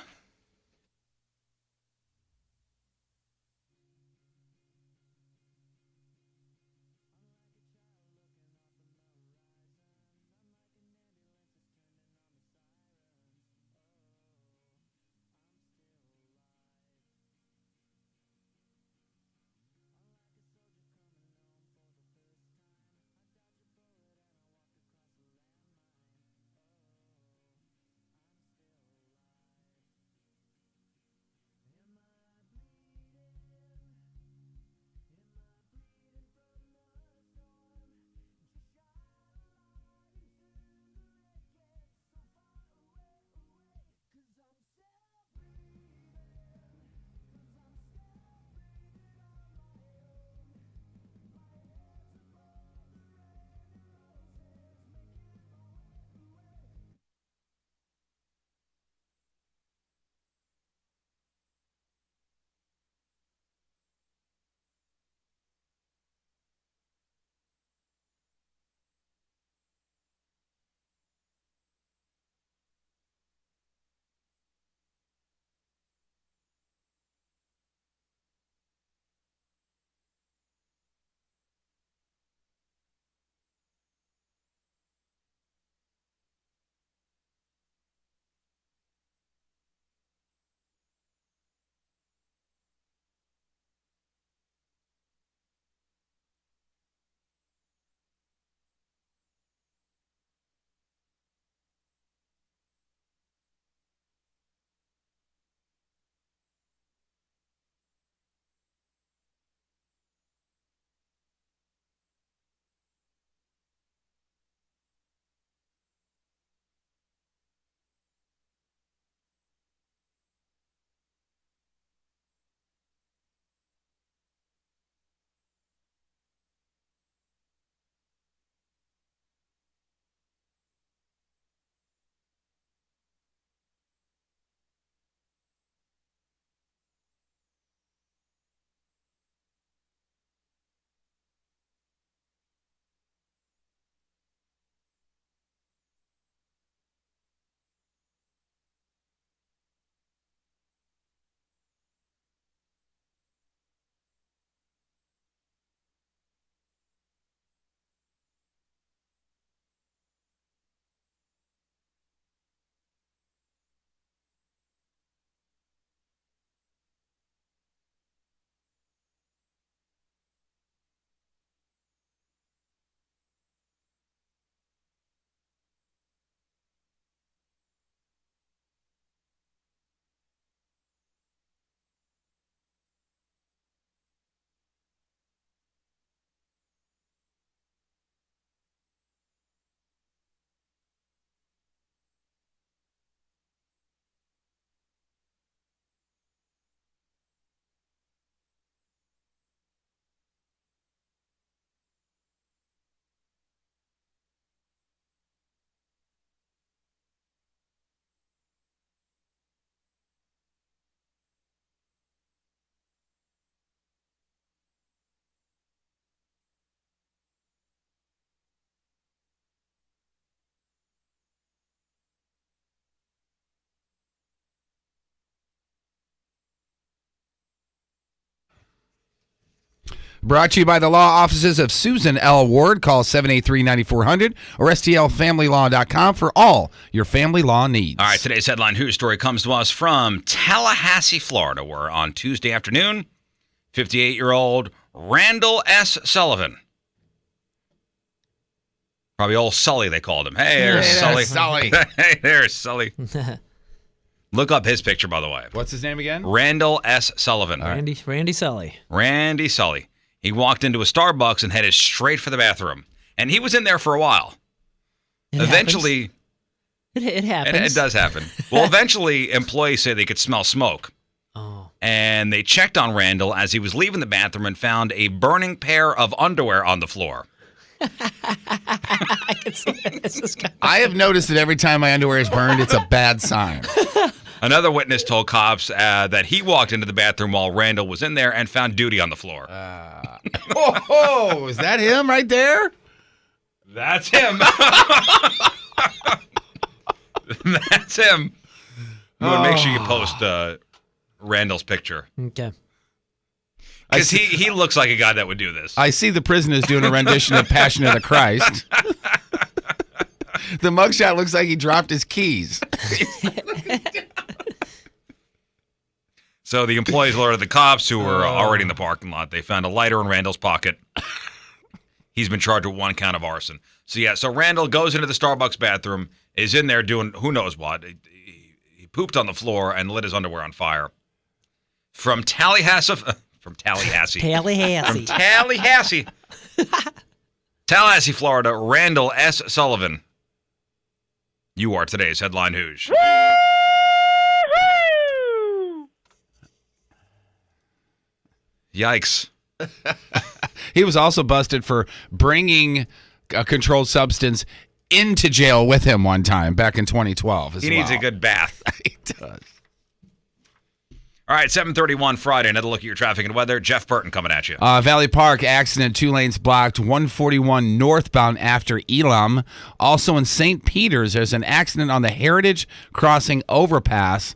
Brought to you by the law offices of Susan L. Ward. Call 783-9400 or stlfamilylaw.com for all your family law needs. All right, today's headline news story comes to us from Tallahassee, Florida, where on Tuesday afternoon, 58-year-old Randall S. Sullivan, probably old Sully they called him. Hey, there's Sully. Hey, there's Sully. Look up his picture, by the way. What's his name again? Randall S. Sullivan. Randy Sully. Randy Sully. He walked into a Starbucks and headed straight for the bathroom. And he was in there for a while. Eventually, it happens. It does happen. Well, eventually, employees say they could smell smoke. Oh. And they checked on Randall as he was leaving the bathroom and found a burning pair of underwear on the floor. I can see this. I have noticed that every time my underwear is burned, it's a bad sign. Another witness told cops that he walked into the bathroom while Randall was in there and found duty on the floor. Is that him right there? That's him. That's him. You want to make sure you post Randall's picture. Okay. Because he looks like a guy that would do this. I see the prisoners doing a rendition of Passion of the Christ. The mugshot looks like he dropped his keys. So the employees alerted the cops, who were already in the parking lot. They found a lighter in Randall's pocket. He's been charged with 1 count of arson. So Randall goes into the Starbucks bathroom, is in there doing who knows what. He pooped on the floor and lit his underwear on fire. From Tallahassee, Florida, Randall S. Sullivan. You are today's headline news. Yikes. He was also busted for bringing a controlled substance into jail with him one time back in 2012 as well. He needs a good bath. He does. All right, 7:31 Friday. Another look at your traffic and weather. Jeff Burton coming at you. Valley Park accident, 2 lanes blocked, 141 northbound after Elam. Also in St. Peter's, there's an accident on the Heritage Crossing overpass,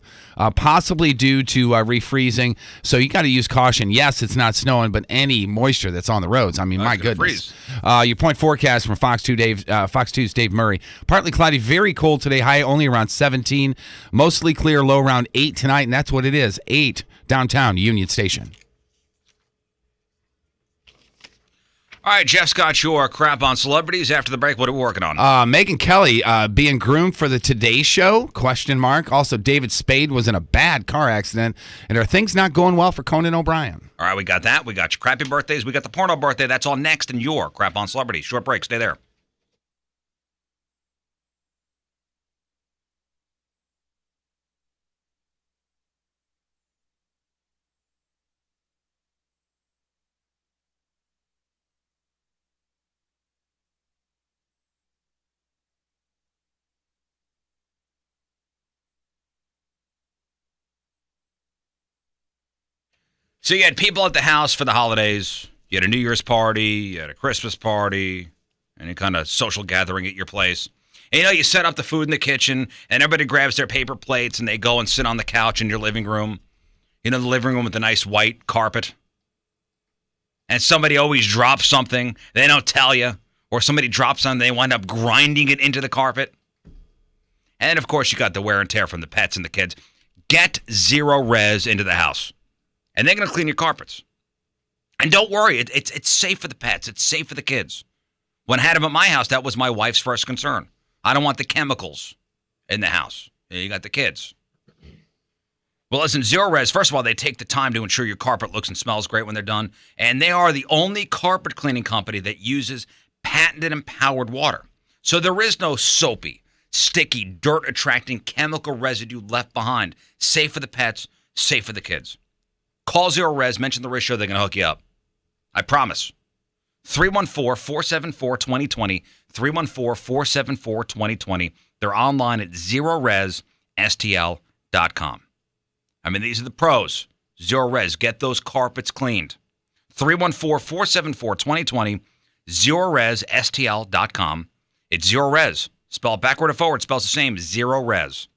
possibly due to refreezing. So you got to use caution. Yes, it's not snowing, but any moisture that's on the roads. I mean, my goodness. Your point forecast from Fox 2's Dave Murray. Partly cloudy, very cold today. High only around 17. Mostly clear, low around 8 tonight, and that's what it is. 8 downtown Union Station. All right, Jeff's got your crap on celebrities. After the break, what are we working on? Megyn Kelly being groomed for the Today Show, ? Also, David Spade was in a bad car accident. And are things not going well for Conan O'Brien? All right, we got that. We got your crappy birthdays. We got the porno birthday. That's all next in your crap on celebrities. Short break. Stay there. So you had people at the house for the holidays. You had a New Year's party. You had a Christmas party. Any kind of social gathering at your place. And, you set up the food in the kitchen, and everybody grabs their paper plates, and they go and sit on the couch in your living room. The living room with the nice white carpet. And somebody always drops something. They don't tell you. Or somebody drops something, they wind up grinding it into the carpet. And, of course, you got the wear and tear from the pets and the kids. Get Zero Res into the house. And they're going to clean your carpets. And don't worry, it's safe for the pets. It's safe for the kids. When I had them at my house, that was my wife's first concern. I don't want the chemicals in the house. You got the kids. Well, listen, Zero Res, first of all, they take the time to ensure your carpet looks and smells great when they're done. And they are the only carpet cleaning company that uses patented empowered water. So there is no soapy, sticky, dirt-attracting chemical residue left behind. Safe for the pets, safe for the kids. Call Zero Res, mention the Riz Show, they're going to hook you up. I promise. 314-474-2020, 314-474-2020. They're online at ZeroResSTL.com. I mean, these are the pros. Zero Res, get those carpets cleaned. 314-474-2020, ZeroResSTL.com. It's Zero Res. Spelled backward or forward, spells the same, Zero Res.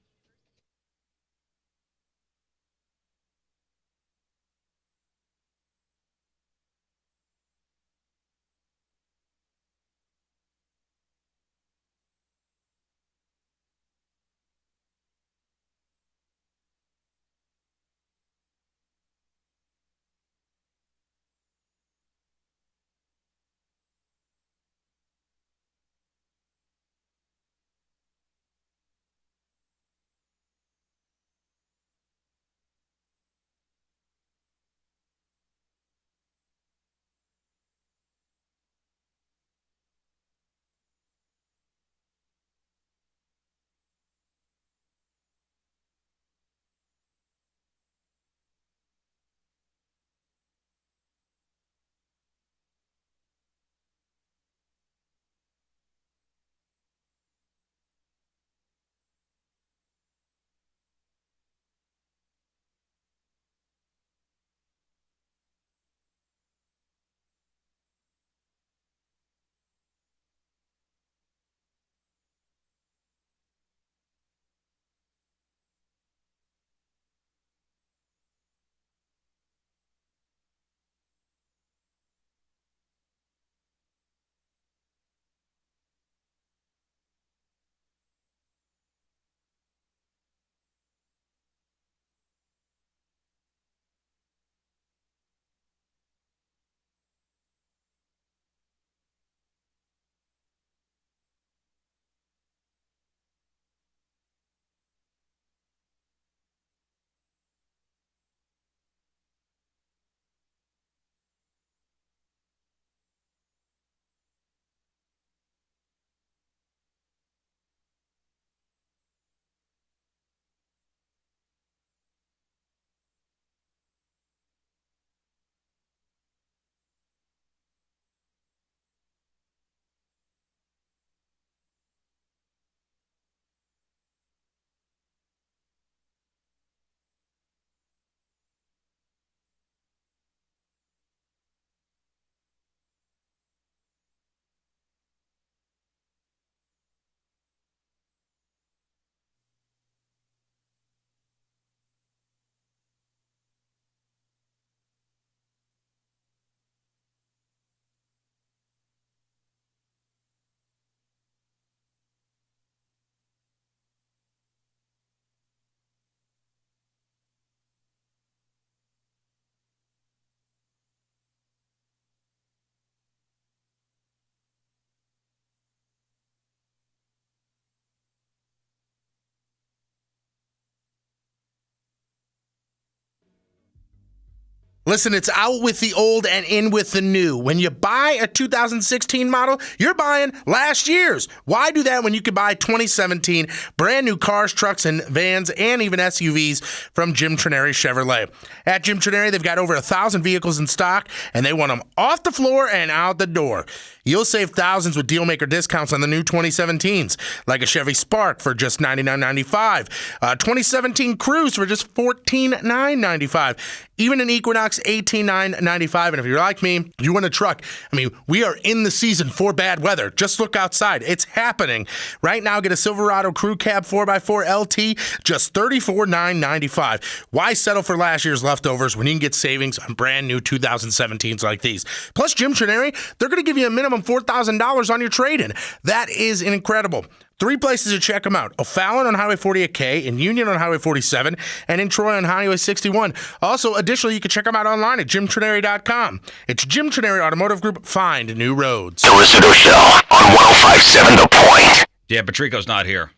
Listen, it's out with the old and in with the new. When you buy a 2016 model, you're buying last year's. Why do that when you could buy 2017 brand new cars, trucks, and vans, and even SUVs from Jim Trineri Chevrolet? At Jim Trineri, they've got over 1,000 vehicles in stock, and they want them off the floor and out the door. You'll save thousands with dealmaker discounts on the new 2017s, like a Chevy Spark for just $99.95, a 2017 Cruze for just $14,995, even an Equinox $18,995. And if you're like me, you want a truck. I mean, we are in the season for bad weather. Just look outside. It's happening. Right now, get a Silverado Crew Cab 4x4 LT, just $34,995. Why settle for last year's leftovers when you can get savings on brand new 2017s like these? Plus, Jim Trineri, they're going to give you a minimum $4,000 on your trade-in. That is incredible. 3 places to check them out: O'Fallon on Highway 48K, in Union on Highway 47, and in Troy on Highway 61. Also, additionally, you can check them out online at jimtrineri.com. It's Jim Trineri Automotive Group. Find new roads. The Rizzuto Show on 105.7 The Point. Yeah, Patrico's not here.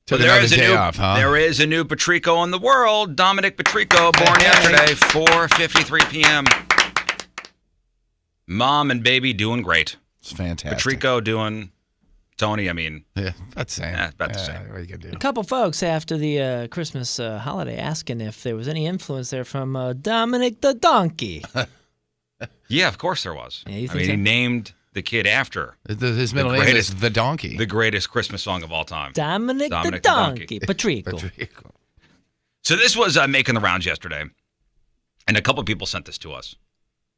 Took But there is a another day new, off, huh? there is a new Patrico in the world. Dominic Patrico, born yesterday, 4:53 p.m. Mom and baby doing great. It's fantastic. Patrico doing Tony. I mean, Yeah, that's the same. about the same. What are you gonna do? A couple folks after the Christmas holiday asking if there was any influence there from Dominic the Donkey. Yeah, of course there was. Yeah, you I think mean, so? he named the kid after His middle name is The Donkey. the greatest Christmas song of all time. Dominic the Dominic the Donkey. Donkey. Patrico. So this was making the rounds yesterday, and a couple people sent this to us.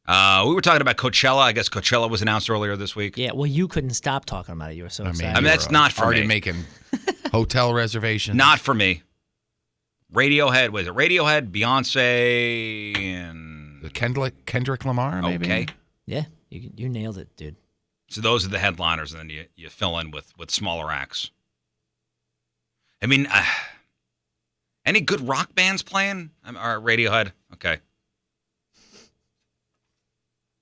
We were talking about Coachella. I guess Coachella was announced earlier this week. Yeah, well, you couldn't stop talking about it. You were so excited. I mean, that's not for already me. making hotel reservations. Not for me. Radiohead, was it Radiohead, Beyonce, and Kendrick Lamar, maybe? Okay. Yeah, you nailed it, dude. So those are the headliners, and then you fill in with smaller acts. I mean, any good rock bands playing? Or Radiohead? Okay.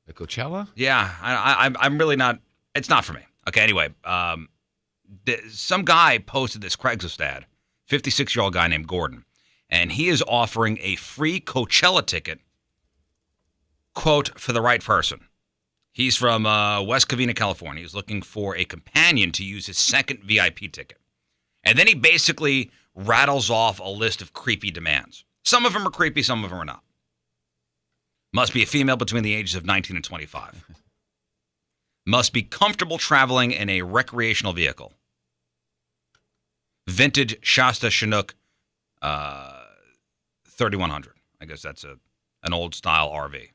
The Coachella? Yeah, I'm really not. It's not for me. Okay. Anyway, some guy posted this Craigslist ad. 56-year-old guy named Gordon, and he is offering a free Coachella ticket. Quote, for the right person. He's from West Covina, California. He's looking for a companion to use his second VIP ticket, and then he basically rattles off a list of creepy demands. Some of them are creepy, some of them are not. Must be a female between the ages of 19 and 25. Must be comfortable traveling in a recreational vehicle. Vintage Shasta Chinook 3100. I guess that's an old style RV.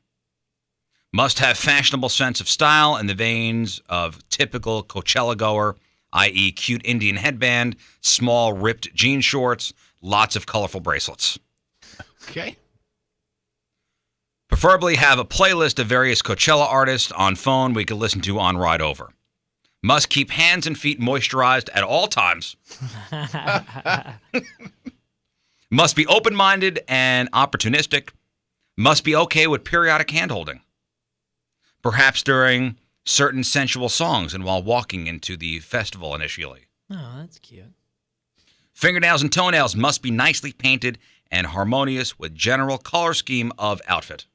Must have fashionable sense of style in the veins of typical Coachella goer, i.e. cute Indian headband, small ripped jean shorts, lots of colorful bracelets. Okay. Preferably have a playlist of various Coachella artists on phone we can listen to on ride over. Must keep hands and feet moisturized at all times. Must be open-minded and opportunistic. Must be okay with periodic hand-holding. Perhaps during certain sensual songs and while walking into the festival initially. Oh, that's cute. Fingernails and toenails must be nicely painted and harmonious with general color scheme of outfit.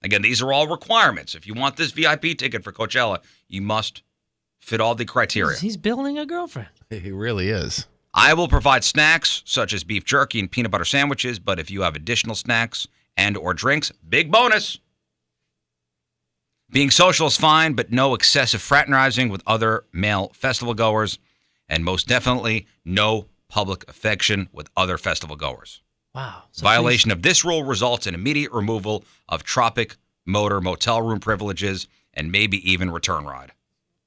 Again, these are all requirements. If you want this VIP ticket for Coachella, you must fit all the criteria. He's building a girlfriend. He really is. I will provide snacks such as beef jerky and peanut butter sandwiches, but if you have additional snacks and or drinks, big bonus. Being social is fine, but no excessive fraternizing with other male festival goers, and most definitely no public affection with other festival goers. Wow. So Violation of this rule results in immediate removal of Tropic Motor motel room privileges and maybe even return ride.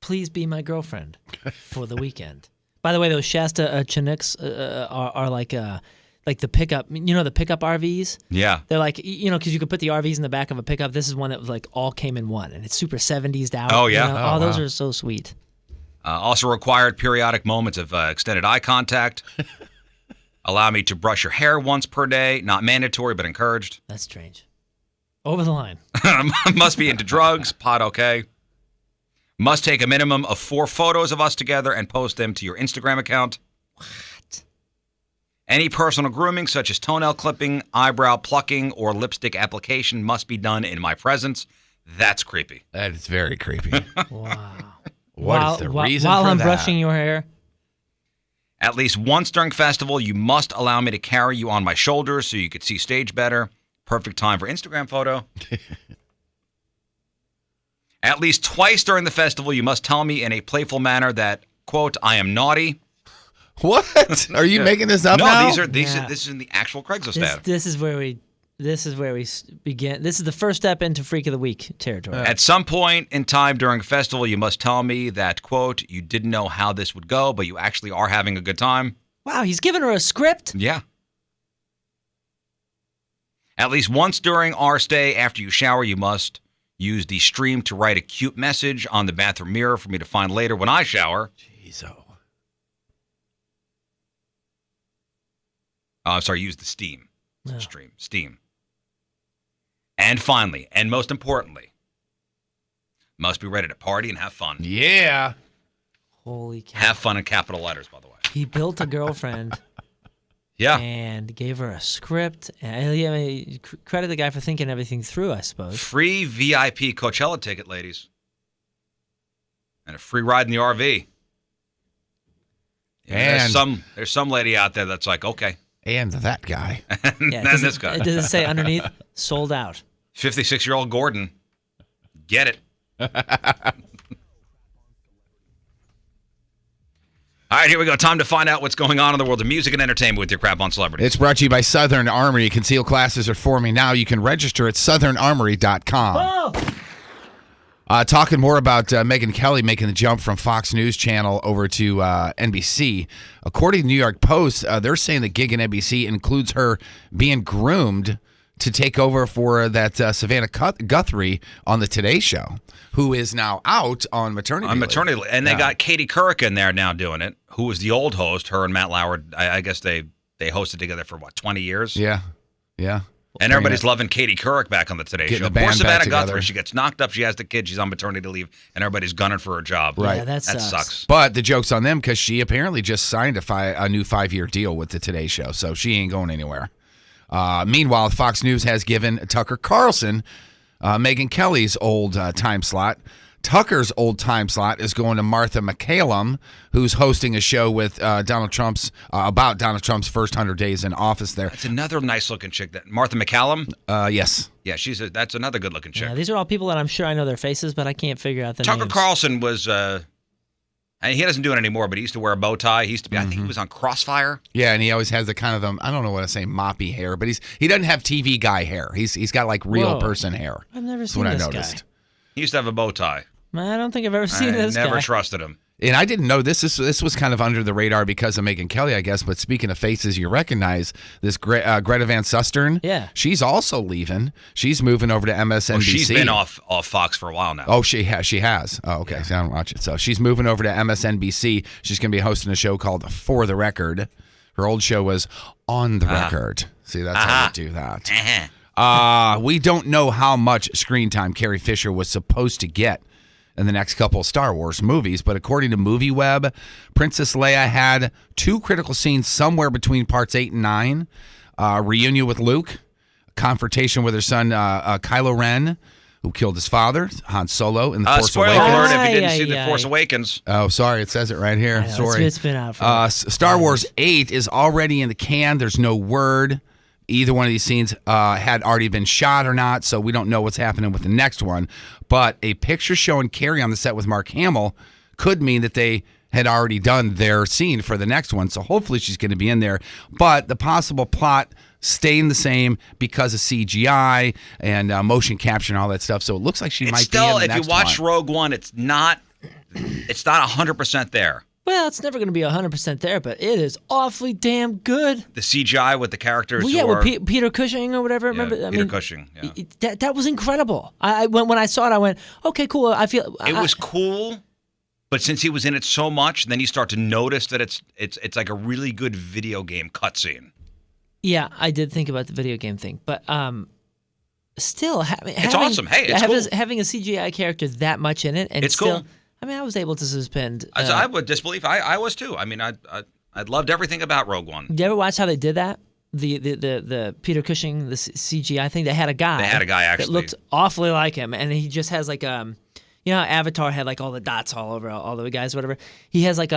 Please be my girlfriend for the weekend. By the way, those Shasta Chinooks are like the pickup. You know the pickup RVs? Yeah. They're like, because you could put the RVs in the back of a pickup. This is one that was like all came in one, and it's super 70s out. Oh, yeah? You know? Oh, those wow. are so sweet. Also required periodic moments of extended eye contact. Allow me to brush your hair once per day. Not mandatory, but encouraged. That's strange. Over the line. Must be into drugs. Pot okay. Must take a minimum of 4 photos of us together and post them to your Instagram account. What? Any personal grooming, such as toenail clipping, eyebrow plucking, or lipstick application, must be done in my presence. That's creepy. That is very creepy. Wow. What is the reason while for I'm that? brushing your hair? At least once during festival, you must allow me to carry you on my shoulders so you could see stage better. Perfect time for Instagram photo. At least twice during the festival, you must tell me in a playful manner that, quote, I am naughty. What? Are you making this up now? No, this is in the actual Craigslist ad. This is where we begin. This is the first step into Freak of the Week territory. At some point in time during a festival, you must tell me that, quote, you didn't know how this would go, but you actually are having a good time. Wow, he's giving her a script? Yeah. At least once during our stay, after you shower, you must use the stream to write a cute message on the bathroom mirror for me to find later when I shower. Jeez, oh. I'm sorry, use the Steam. Steam. And finally, and most importantly, must be ready to party and have fun. Yeah. Holy cow. Have fun in capital letters, by the way. He built a girlfriend. Yeah. And gave her a script. And credit the guy for thinking everything through, I suppose. Free VIP Coachella ticket, ladies. And a free ride in the RV. And there's some lady out there that's like, okay. And that guy. And this guy. Does it say underneath, sold out? 56-year-old Gordon. Get it. All right, here we go. Time to find out what's going on in the world of music and entertainment with your Crap on Celebrity. It's brought to you by Southern Armory. Concealed classes are forming now. You can register at southernarmory.com. Oh! Talking more about Megyn Kelly making the jump from Fox News Channel over to NBC. According to New York Post, they're saying the gig in NBC includes her being groomed to take over for that Savannah Guthrie on the Today Show, who is now out on maternity leave. And they got Katie Couric in there now doing it, who was the old host. Her and Matt Lauer, I guess they hosted together for, 20 years? Yeah. And everybody's loving Katie Couric back on the Today Show. the band Poor Savannah back together. Guthrie, she gets knocked up, she has the kid, she's on maternity leave, and everybody's gunning for her job. Right. Yeah, that sucks. But the joke's on them because she apparently just signed a new 5-year deal with the Today Show, so she ain't going anywhere. Meanwhile, Fox News has given Tucker Carlson Megyn Kelly's old time slot. Tucker's old time slot is going to Martha McCallum, who's hosting a show with about Donald Trump's first 100 days in office there. That's another nice-looking chick. That Martha McCallum? Yes. Yeah, that's another good-looking chick. Yeah, these are all people that I'm sure I know their faces, but I can't figure out the Tucker names. Carlson was, he doesn't do it anymore, but he used to wear a bow tie. He used to be, I think he was on Crossfire. Yeah, and he always has the kind of, I don't know what to say, moppy hair, but he doesn't have TV guy hair. He's got like real person hair. I've never That's seen what this I noticed. guy. He used to have a bow tie. I don't think I've ever seen this guy. I never trusted him. And I didn't know this. This was kind of under the radar because of Megyn Kelly, I guess. But speaking of faces you recognize, this Greta Van Susteren, yeah, she's also leaving. She's moving over to MSNBC. Well, she's been off Fox for a while now. Oh, she has. Oh, okay. Yeah. So I don't watch it. So she's moving over to MSNBC. She's going to be hosting a show called For the Record. Her old show was On the Record. See, that's how you do that. We don't know how much screen time Carrie Fisher was supposed to get in the next couple of Star Wars movies, but according to MovieWeb, Princess Leia had 2 critical scenes somewhere between parts 8 and 9. Reunion with Luke, confrontation with her son Kylo Ren, who killed his father, Han Solo, in The Force spoiler Awakens. alert if you didn't see The Force Awakens. Oh, sorry, it says it right here. Sorry. It's been out for Star Wars 8 is already in the can. There's no word. Either one of these scenes had already been shot or not, so we don't know what's happening with the next one. But a picture showing Carrie on the set with Mark Hamill could mean that they had already done their scene for the next one, so hopefully she's going to be in there. But the possible plot staying the same because of CGI and motion capture and all that stuff, so it looks like she might be in the next one. If you watch Rogue One, it's not 100% there. Well, it's never going to be 100% there, but it is awfully damn good. The CGI with the characters. Well, yeah, with Peter Cushing or whatever. Yeah, remember? Peter Cushing. Yeah. That was incredible. When I saw it, I went, okay, cool. I feel it was cool, but since he was in it so much, then you start to notice that it's like a really good video game cutscene. Yeah, I did think about the video game thing, but still, it's awesome. Hey, it's cool. Having a CGI character that much in it, and it's still, cool. I mean, I was able to suspend. I would disbelieve. I was too. I mean, I loved everything about Rogue One. You ever watch how they did that? The Peter Cushing, the CGI thing. They had a guy. Actually that looked awfully like him, and he just has like how Avatar had like all the dots all over all the guys, whatever. He has like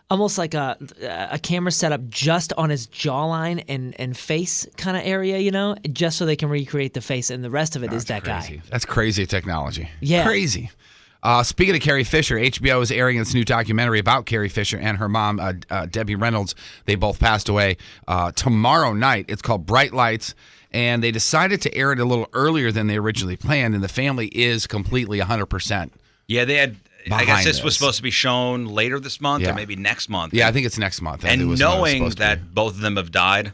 almost like a camera set up just on his jawline and face kind of area, just so they can recreate the face, and the rest of it is that crazy. guy. That's crazy technology. Yeah, crazy. Speaking of Carrie Fisher, HBO is airing its new documentary about Carrie Fisher and her mom, Debbie Reynolds. They both passed away tomorrow night. It's called Bright Lights, and they decided to air it a little earlier than they originally planned, and the family is completely 100%. Yeah, they had. I guess this was supposed to be shown later this month or maybe next month. Yeah, I think it's next month. And knowing that both of them have died,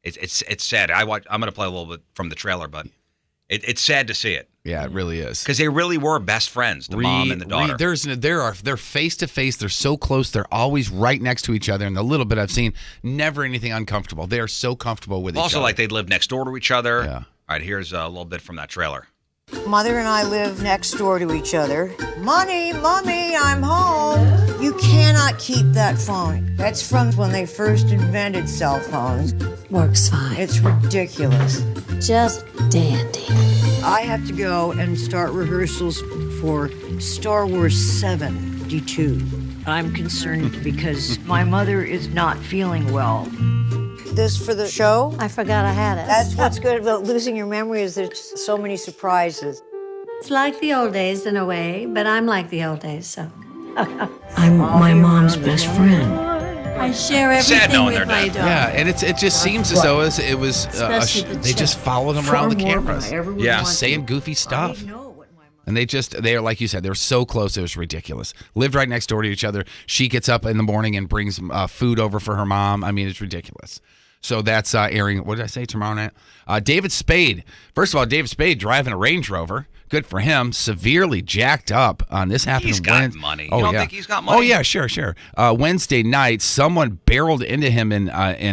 it's sad. I'm going to play a little bit from the trailer, but it's sad to see it. Yeah, it really is. Because they really were best friends, the mom and the daughter. They're face to face. They're so close. They're always right next to each other. And the little bit I've seen, never anything uncomfortable. They are so comfortable with each other. Also, like they live next door to each other. Yeah. All right, here's a little bit from that trailer. Mother and I live next door to each other. Mommy, I'm home. You cannot keep that phone. That's from when they first invented cell phones. Works fine. It's ridiculous. Just dandy. I have to go and start rehearsals for Star Wars 72. I'm concerned because my mother is not feeling well. This for the show? I forgot I had it. That's what's good about losing your memory, is there's so many surprises. It's like the old days in a way, but I'm like the old days, so. I'm my mom's best friend. I share everything with my daughter. Yeah, and it just seems as though it was they just followed them around the cameras. Yeah, saying goofy stuff. And they are, like you said, they were so close, it was ridiculous. Lived right next door to each other. She gets up in the morning and brings food over for her mom. I mean, it's ridiculous. So that's airing, what did I say, tomorrow night? David Spade. First of all, David Spade driving a Range Rover. Good for him. Severely jacked up. This happened. He's got money. You don't think he's got money? Oh yeah, sure. Wednesday night, someone barreled into him in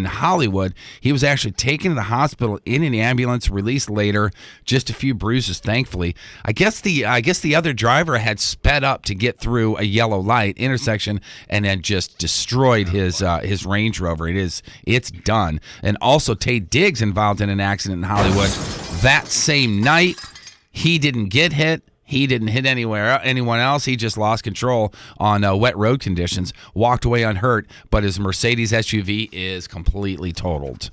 Hollywood. He was actually taken to the hospital in an ambulance. Released later, just a few bruises, thankfully. I guess the other driver had sped up to get through a yellow light intersection and then just destroyed his Range Rover. It's done. And also, Tate Diggs involved in an accident in Hollywood that same night. He didn't get hit. He didn't hit anyone else. He just lost control on wet road conditions, walked away unhurt, but his Mercedes SUV is completely totaled.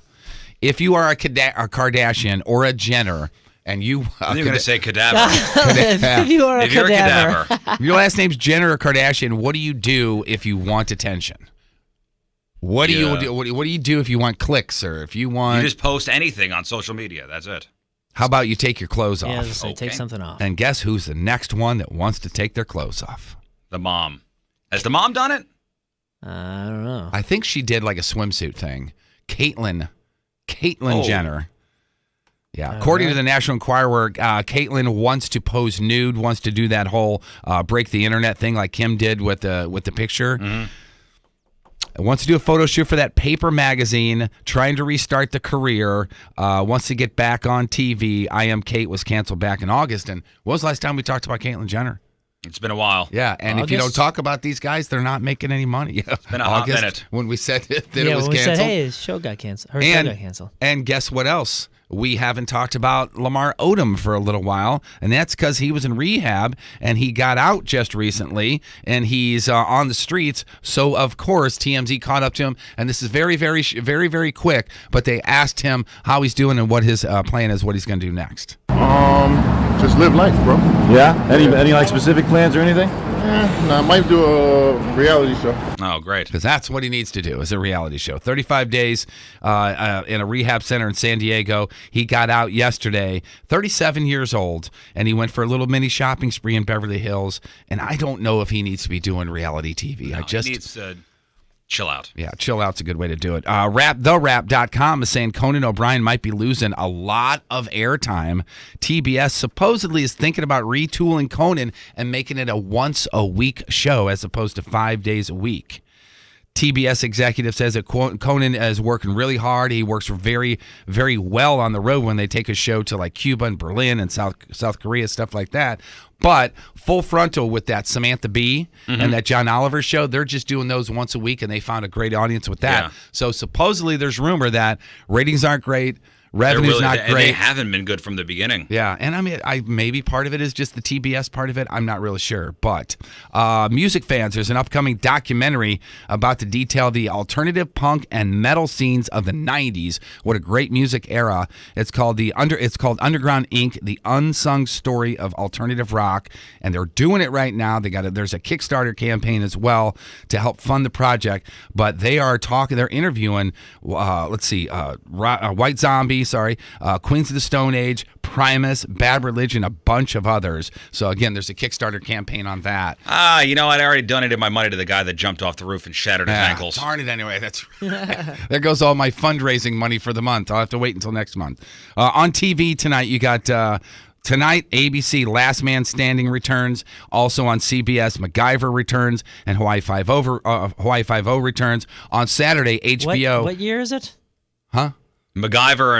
If you are a Kardashian or a Jenner, and you... you're going to say cadaver. If you are a cadaver. If your last name's Jenner or Kardashian, what do you do if you want attention? What do you do? What do you do if you want clicks, or if you want... You just post anything on social media. That's it. How about you take your clothes off? Yeah, say, take something off. And guess who's the next one that wants to take their clothes off? The mom. Has the mom done it? I don't know. I think she did like a swimsuit thing. Caitlyn Jenner. Yeah, according to the National Enquirer, Caitlyn wants to pose nude, wants to do that whole break the internet thing like Kim did with the picture. Mm-hmm. Wants to do a photo shoot for that paper magazine, trying to restart the career, wants to get back on TV. I Am Kate was canceled back in August. And when was the last time we talked about Caitlyn Jenner? It's been a while. Yeah, and if you don't talk about these guys, they're not making any money. It's been a hot minute. When we said that it was when canceled. we said, hey, his show got canceled. Her show got canceled. And guess what else? We haven't talked about Lamar Odom for a little while, and that's because he was in rehab, and he got out just recently, and he's on the streets. So, of course, TMZ caught up to him, and this is very, very, very, very quick, but they asked him how he's doing and what his plan is, what he's going to do next. Just live life, bro. Yeah? Any like specific plans or anything? No, I might do a reality show. Oh, great. Because that's what he needs to do, is a reality show. 35 days in a rehab center in San Diego. He got out yesterday, 37 years old, and he went for a little mini shopping spree in Beverly Hills. And I don't know if he needs to be doing reality TV. No, he needs to chill out. Yeah, chill out's a good way to do it. TheWrap.com is saying Conan O'Brien might be losing a lot of airtime. TBS supposedly is thinking about retooling Conan and making it a once-a-week show as opposed to 5 days a week. TBS executive says that Conan is working really hard. He works very, very well on the road when they take a show to like Cuba and Berlin and South Korea, stuff like that. But full frontal with that Samantha Bee and that John Oliver show, they're just doing those once a week, and they found a great audience with that. Yeah. So supposedly there's rumor that ratings aren't great. Revenue's not great. They haven't been good from the beginning. Yeah, and I mean, maybe part of it is just the TBS part of it. I'm not really sure. But music fans, there's an upcoming documentary about to detail the alternative punk and metal scenes of the 90s. What a great music era. It's called Underground Inc., The Unsung Story of Alternative Rock, and they're doing it right now. There's a Kickstarter campaign as well to help fund the project, but they're interviewing, White Zombie, Queens of the Stone Age, Primus, Bad Religion, a bunch of others. So again, there's a Kickstarter campaign on that. I'd already donated my money to the guy that jumped off the roof and shattered his ankles. Darn it anyway. There goes all my fundraising money for the month. I'll have to wait until next month. On TV tonight, you got tonight, ABC Last Man Standing returns. Also on CBS, MacGyver returns, and Hawaii Five-0 returns. On Saturday, HBO. What year is it? Huh? MacGyver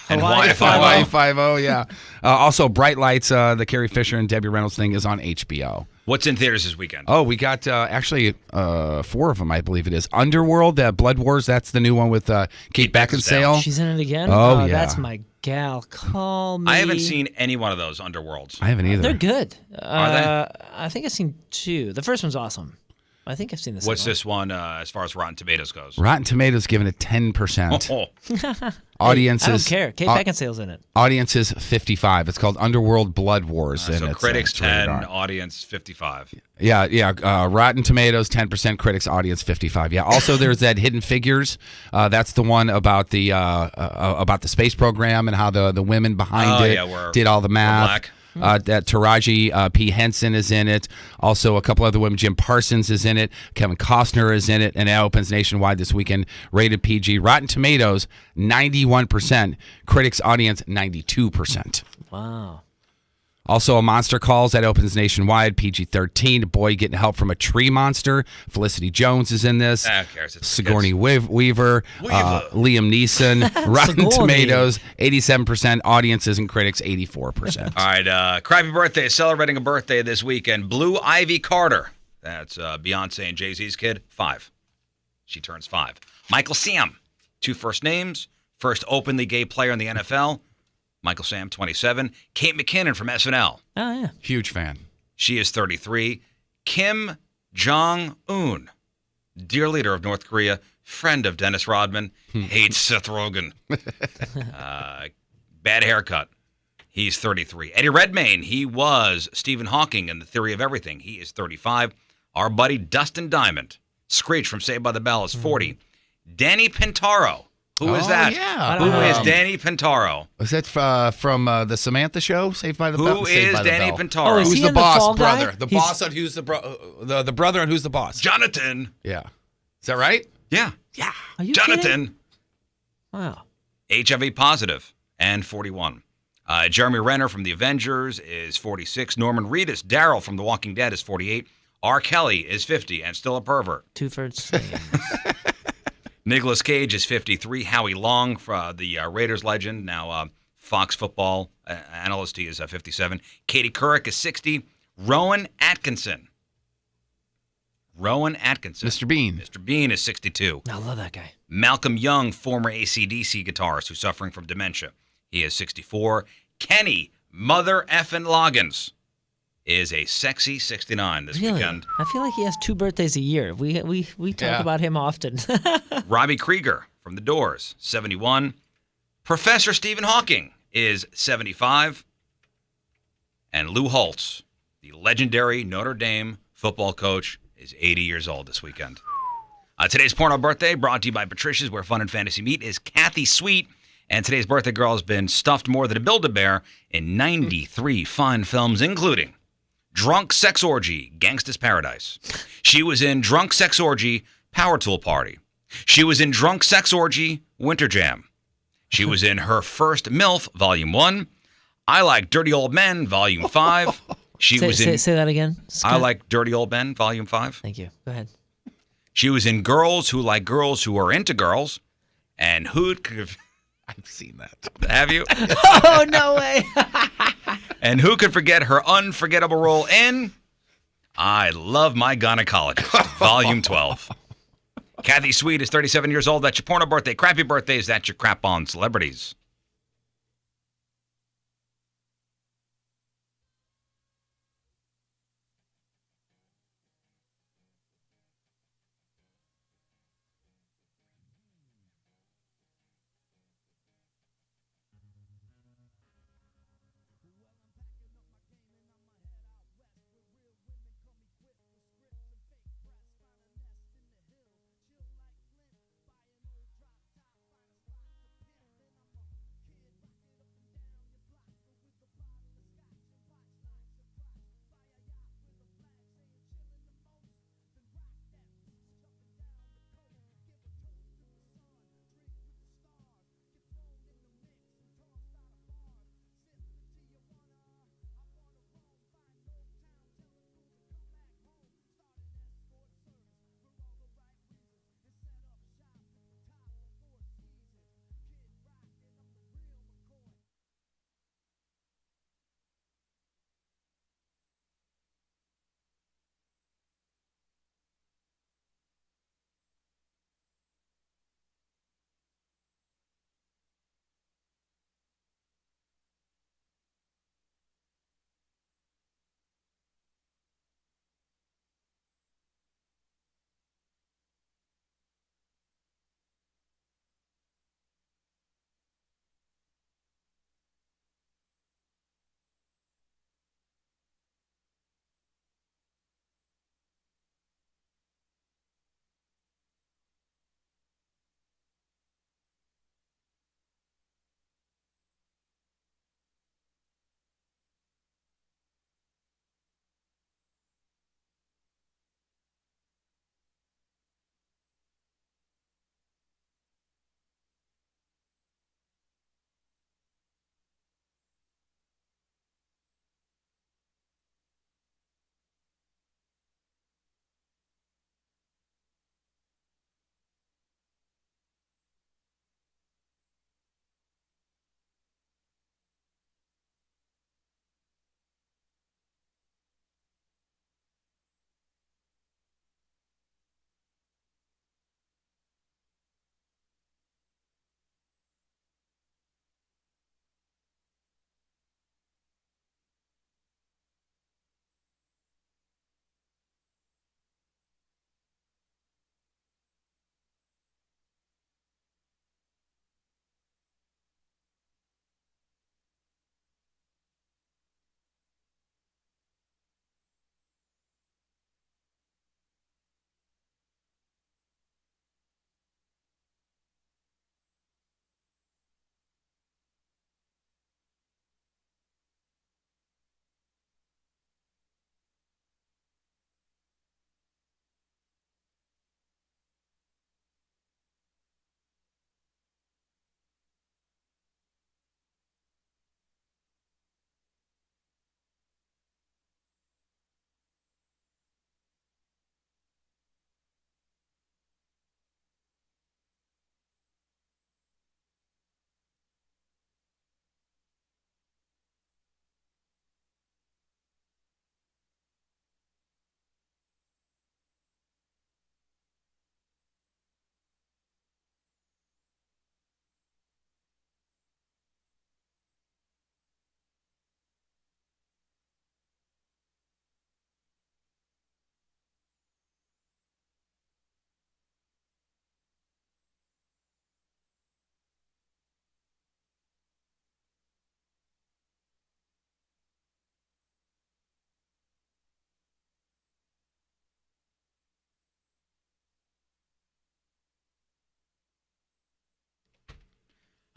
and Hawaii Five-0. Five-0, yeah. Also, Bright Lights, the Carrie Fisher and Debbie Reynolds thing is on HBO. What's in theaters this weekend? Oh, we got actually 4 of them, I believe it is. Underworld, Blood Wars, that's the new one with Kate Beckinsale. She's in it again? Oh, yeah. That's my gal. Call me. I haven't seen any one of those Underworlds. I haven't either. They're good. Are they? I think I've seen 2. The first one's awesome. I think I've seen this. What's this one as far as Rotten Tomatoes goes? Rotten Tomatoes giving it 10%. Audiences. I don't care. Kate Beckinsale's in it. Audiences 55. It's called Underworld Blood Wars. So critics 10, audience 55. Yeah. Rotten Tomatoes 10%, critics audience 55. Yeah. Also, there's that Hidden Figures. That's the one about the space program and how the women behind it did all the math. Black. That Taraji P. Henson is in it. Also, a couple other women. Jim Parsons is in it. Kevin Costner is in it. And it opens nationwide this weekend. Rated PG. Rotten Tomatoes, 91%. Critics audience, 92%. Wow. Also, A Monster Calls, that opens nationwide, PG-13. A boy getting help from a tree monster. Felicity Jones is in this. Who cares? It's Sigourney Weaver. Liam Neeson. Rotten Tomatoes, 87%. Audiences and critics, 84%. All right, crappy birthday. Celebrating a birthday this weekend. Blue Ivy Carter. That's Beyonce and Jay-Z's kid. 5. She turns 5. Michael Sam. 2 first names. First openly gay player in the NFL. Michael Sam, 27. Kate McKinnon from SNL. Oh, yeah. Huge fan. She is 33. Kim Jong-un, dear leader of North Korea, friend of Dennis Rodman, hates Seth Rogen. Bad haircut. He's 33. Eddie Redmayne, he was Stephen Hawking in The Theory of Everything. He is 35. Our buddy Dustin Diamond, Screech from Saved by the Bell, is 40. Danny Pintaro. Who is that? Yeah. Who is Danny Pintaro? Was that from the Samantha show, Saved by the Bell? Who is Danny Pintaro? Oh, is Who's he the in boss, Fall Guy? brother? The boss on Who's the brother on Who's the Boss? Jonathan. Yeah. Is that right? Yeah. Yeah. Are you Jonathan. kidding? Wow. HIV positive and 41. Jeremy Renner from The Avengers is 46. Norman Reedus, Daryl from The Walking Dead, is 48. R. Kelly is 50 and still a pervert. 2 first. Nicolas Cage is 53. Howie Long, the Raiders legend, now Fox football analyst, he is 57. Katie Couric is 60. Rowan Atkinson. Mr. Bean. Mr. Bean is 62. I love that guy. Malcolm Young, former AC/DC guitarist who's suffering from dementia. He is 64. Kenny Mother Effin' Loggins is a sexy 69 this weekend. I feel like he has 2 birthdays a year. We talk about him often. Robbie Krieger from The Doors, 71. Professor Stephen Hawking is 75. And Lou Holtz, the legendary Notre Dame football coach, is 80 years old this weekend. Today's porno birthday, brought to you by Patricia's, where fun and fantasy meet, is Kathy Sweet. And today's birthday girl has been stuffed more than a Build-A-Bear in 93 fine films, including Drunk Sex Orgy, Gangsta's Paradise. She was in Drunk Sex Orgy, Power Tool Party. She was in Drunk Sex Orgy, Winter Jam. She was in Her First MILF, Volume 1. I Like Dirty Old Men, Volume 5. She was in... Say that again, Scott. I Like Dirty Old Men, Volume 5. Thank you. Go ahead. She was in Girls Who Like Girls Who Are Into Girls. And who could... I've seen that. Have you? Oh, no way. And who could forget her unforgettable role in I Love My Gynecologist, Volume 12. Kathy Sweet is 37 years old. That's your porno birthday. Crappy birthdays. That's your crap on celebrities.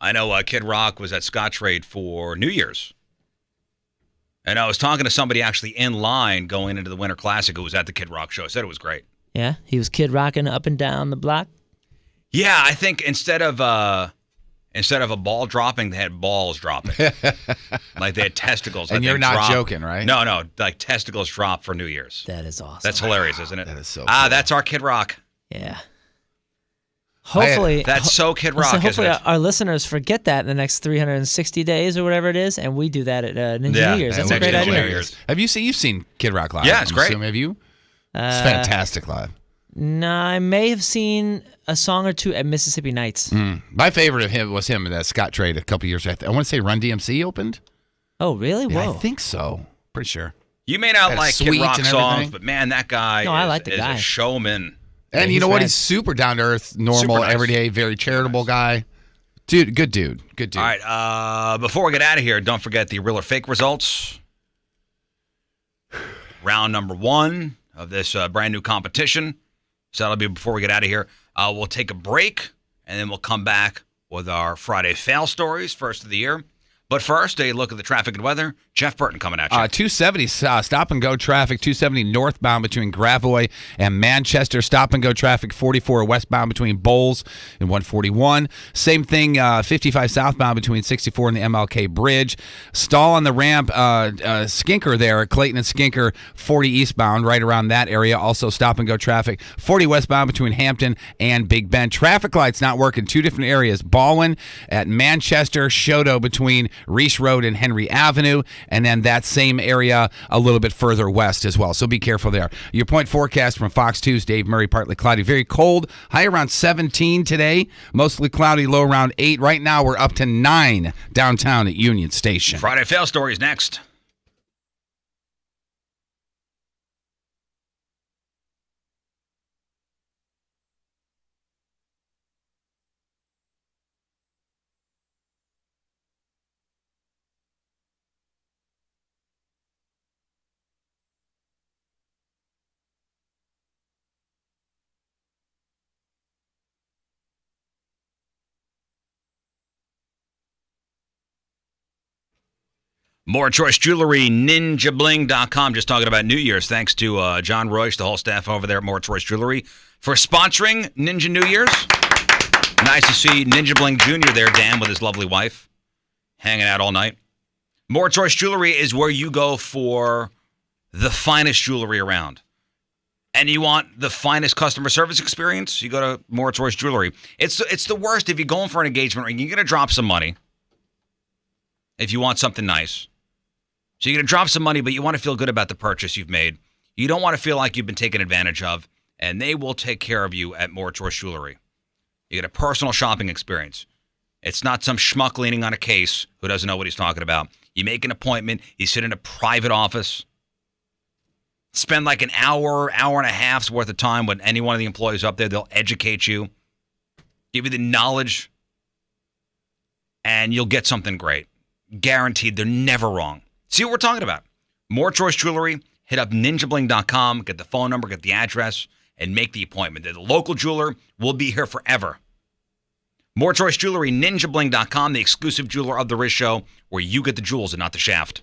I know Kid Rock was at Scottrade for New Year's. And I was talking to somebody actually in line going into the Winter Classic who was at the Kid Rock show. Said it was great. Yeah, he was Kid Rocking up and down the block. Yeah, I think instead of a ball dropping, they had balls dropping. Like they had testicles. And you're not joking, right? No, like testicles drop for New Year's. That is awesome. That's hilarious, isn't it? That is so cool. That's our Kid Rock. Yeah. Hopefully, That's so Kid Rock, isn't hopefully it? our listeners forget that in the next 360 days or whatever it is, and we do that at Ninja New Year's. That's a great idea. You've seen Kid Rock live? Yeah, it's great. Have you? It's fantastic live. No, I may have seen a song or two at Mississippi Nights. My favorite of him was him at Scott Trade a couple years after. I want to say Run DMC opened. Oh, really? Yeah, Whoa. I think so. Pretty sure. You may not Had a like Kid suite Rock and songs, everything. but man, that guy No, I like the is guy. a showman. And you know what? He's super down to earth, normal, Super nice. everyday, very charitable guy. Dude, good dude. Good dude. All right, before we get out of here, don't forget the real or fake results. Round number 1 of this brand new competition. So that'll be before we get out of here. We'll take a break, and then we'll come back with our Friday fail stories, first of the year. But first, a look at the traffic and weather. Jeff Burton coming at you. 270 stop and go traffic, 270 northbound between Gravois and Manchester. Stop and go traffic, 44 westbound between Bowles and 141. Same thing, 55 southbound between 64 and the MLK Bridge. Stall on the ramp, Skinker there, Clayton and Skinker, 40 eastbound, right around that area. Also stop and go traffic, 40 westbound between Hampton and Big Bend. Traffic lights not working, 2 different areas. Baldwin at Manchester, Shoto between Reese Road and Henry Avenue, and then that same area a little bit further west as well. So be careful there. Your point forecast from Fox 2's Dave Murray, partly cloudy. Very cold, high around 17 today. Mostly cloudy, low around 8. Right now we're up to 9 downtown at Union Station. Friday fail stories next. More Choice Jewelry, ninjabling.com. Just talking about New Year's. Thanks to John Royce, the whole staff over there at More Choice Jewelry, for sponsoring Ninja New Year's. Nice to see Ninja Bling Jr. there, Dan, with his lovely wife, hanging out all night. More Choice Jewelry is where you go for the finest jewelry around. And you want the finest customer service experience, you go to More Choice Jewelry. It's the worst if you're going for an engagement ring. You're going to drop some money if you want something nice. So you're going to drop some money, but you want to feel good about the purchase you've made. You don't want to feel like you've been taken advantage of, and they will take care of you at More Choice Jewelry. You get a personal shopping experience. It's not some schmuck leaning on a case who doesn't know what he's talking about. You make an appointment. You sit in a private office. Spend like an hour, hour and a half's worth of time with any one of the employees up there. They'll educate you, give you the knowledge, and you'll get something great. Guaranteed. They're never wrong. See what we're talking about. More Choice Jewelry. Hit up ninjabling.com, get the phone number, get the address, and make the appointment. The local jeweler will be here forever. More Choice Jewelry, ninjabling.com, the exclusive jeweler of the Riz Show, where you get the jewels and not the shaft.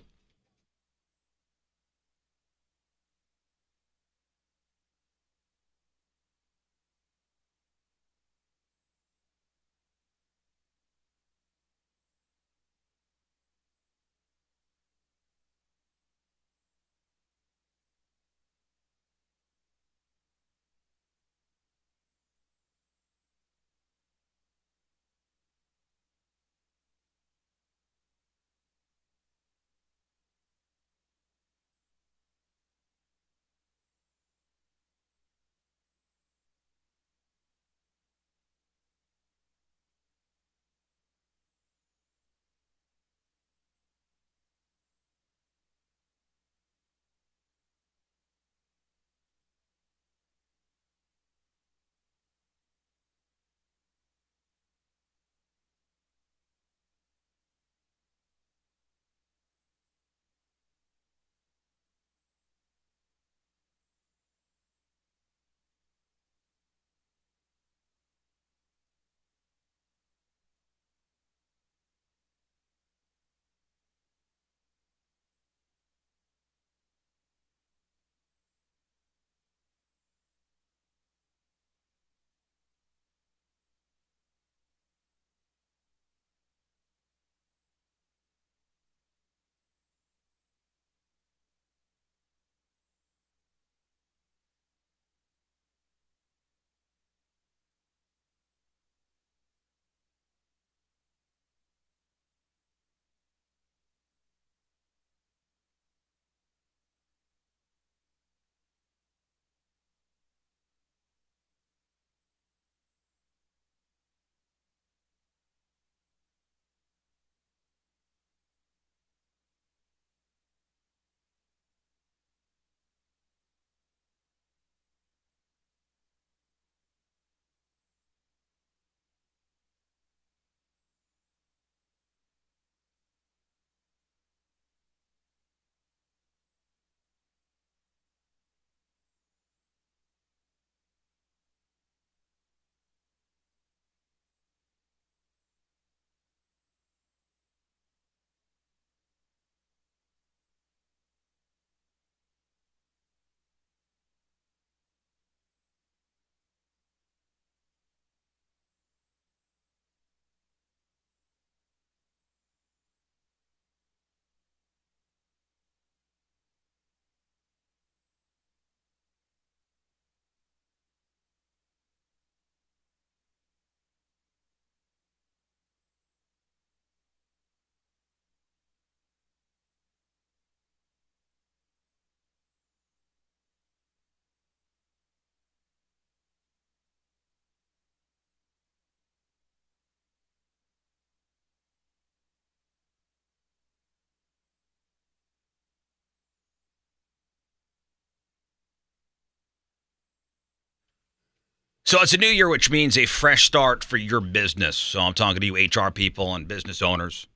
So it's a new year, which means a fresh start for your business. So I'm talking to you HR people and business owners.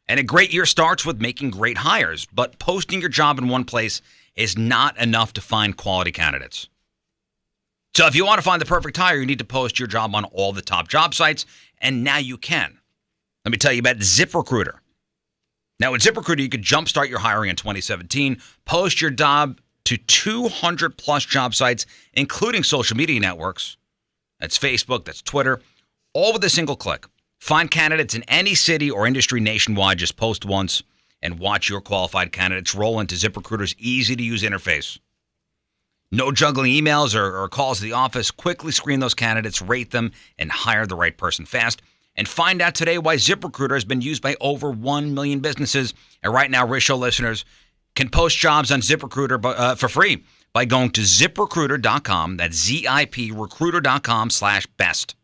And a great year starts with making great hires. But posting your job in one place is not enough to find quality candidates. So if you want to find the perfect hire, you need to post your job on all the top job sites. And now you can. Let me tell you about ZipRecruiter. Now with ZipRecruiter, you could jumpstart your hiring in 2017. Post your job to 200 plus job sites, including social media networks. That's Facebook, that's Twitter, all with a single click. Find candidates in any city or industry nationwide. Just post once and watch your qualified candidates roll into ZipRecruiter's easy-to-use interface. No juggling emails or calls to the office. Quickly screen those candidates, rate them, and hire the right person fast. And find out today why ZipRecruiter has been used by over 1 million businesses. And right now, Riz Show listeners can post jobs on ZipRecruiter for free by going to ZipRecruiter.com. That's ZIP recruiter.com/best.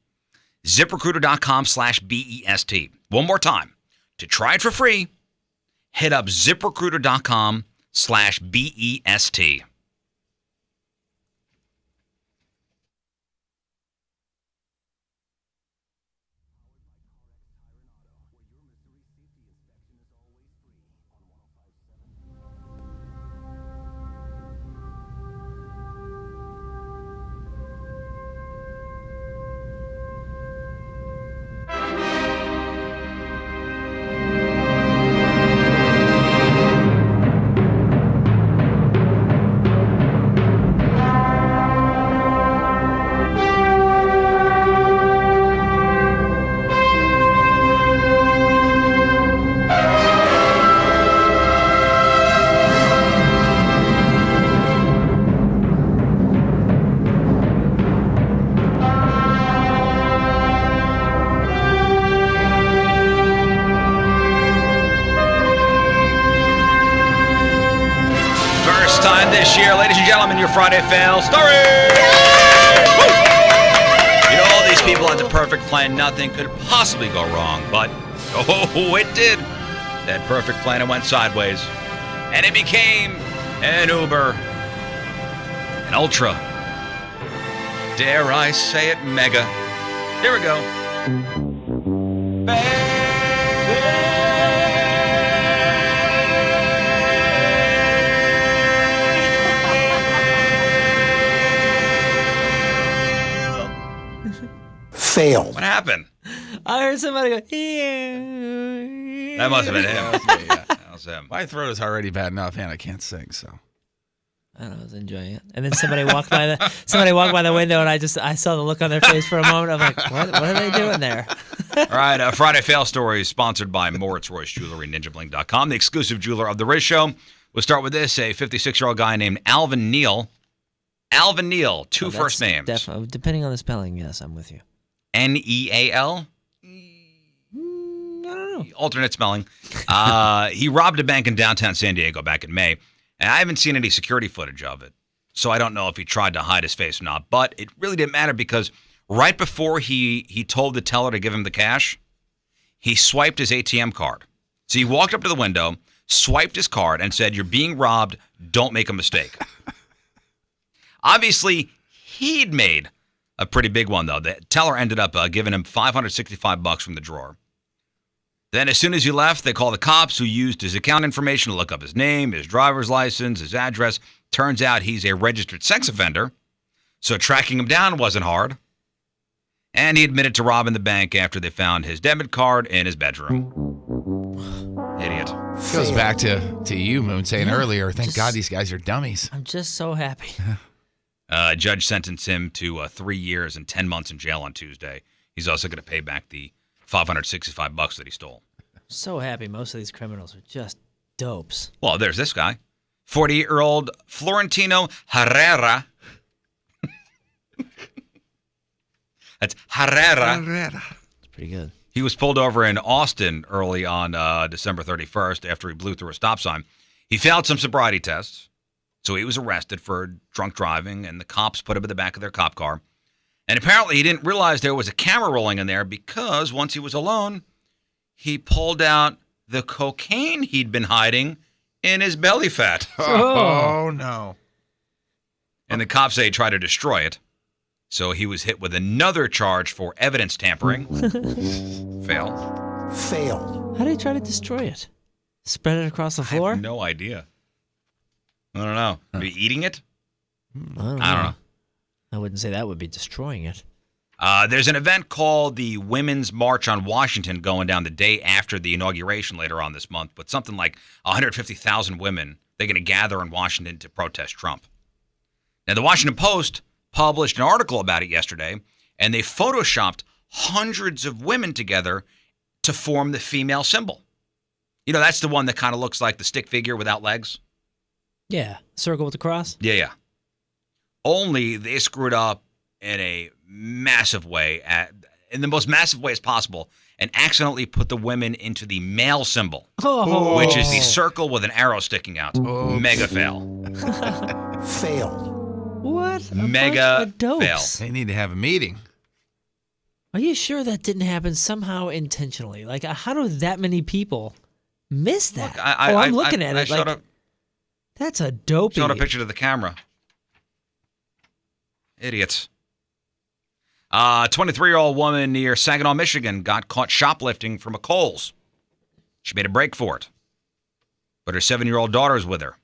ZipRecruiter.com/BEST. One more time. To try it for free, hit up ZipRecruiter.com/BEST. This year, ladies and gentlemen, your Friday Fail Story! You know, all these people had the perfect plan. Nothing could possibly go wrong, but it did. That perfect plan, it went sideways. And it became an Uber, an Ultra, dare I say it, mega. Here we go. Failed. What happened? I heard somebody go, That must have been him. That was him. My throat is already bad enough, and I can't sing, so. I don't know, I was enjoying it. And then somebody walked by the window, and I saw the look on their face for a moment. I'm like, what are they doing there? All right, Friday Fail Story is sponsored by Moritz Royce Jewelry, NinjaBling.com, the exclusive jeweler of the Riz Show. We'll start with this, a 56-year-old guy named Alvin Neal. Alvin Neal, two first names. Definitely, depending on the spelling, yes, I'm with you. Neal? I don't know. Alternate spelling. He robbed a bank in downtown San Diego back in May, and I haven't seen any security footage of it, so I don't know if he tried to hide his face or not, but it really didn't matter because right before he told the teller to give him the cash, he swiped his ATM card. So he walked up to the window, swiped his card, and said, "You're being robbed. Don't make a mistake." Obviously, he'd made a pretty big one, though. The teller ended up giving him $565 from the drawer. Then as soon as he left, they called the cops, who used his account information to look up his name, his driver's license, his address. Turns out he's a registered sex offender, so tracking him down wasn't hard. And he admitted to robbing the bank after they found his debit card in his bedroom. Idiot. Goes back to you, Moon, saying earlier, thank God these guys are dummies. I'm just so happy. A judge sentenced him to 3 years and 10 months in jail on Tuesday. He's also going to pay back the $565 that he stole. So happy. Most of these criminals are just dopes. Well, there's this guy, 48-year-old Florentino Herrera. That's Herrera. It's pretty good. He was pulled over in Austin early on December 31st after he blew through a stop sign. He failed some sobriety tests, so he was arrested for drunk driving, and the cops put him in the back of their cop car. And apparently he didn't realize there was a camera rolling in there because once he was alone, he pulled out the cocaine he'd been hiding in his belly fat. Oh, no. And the cops say he tried to destroy it. So he was hit with another charge for evidence tampering. Fail. How did he try to destroy it? Spread it across the floor? I have no idea. I don't know. Maybe eating it? I don't know. I wouldn't say that would be destroying it. There's an event called the Women's March on Washington going down the day after the inauguration later on this month, but something like 150,000 women, they're going to gather in Washington to protest Trump. Now, the Washington Post published an article about it yesterday, and they photoshopped hundreds of women together to form the female symbol. You know, that's the one that kind of looks like the stick figure without legs. Yeah, circle with the cross. Yeah. Only they screwed up in a massive way, in the most massive way as possible, and accidentally put the women into the male symbol, which is the circle with an arrow sticking out. Mega fail. What? Mega fail. They need to have a meeting. Are you sure that didn't happen somehow intentionally? Like, how do that many people miss that? Look, I'm looking at it. Showed That's a dopey. Showed a picture to the camera. Idiots. 23-year-old woman near Saginaw, Michigan got caught shoplifting from a Kohl's. She made a break for it. But her 7-year-old daughter's with her.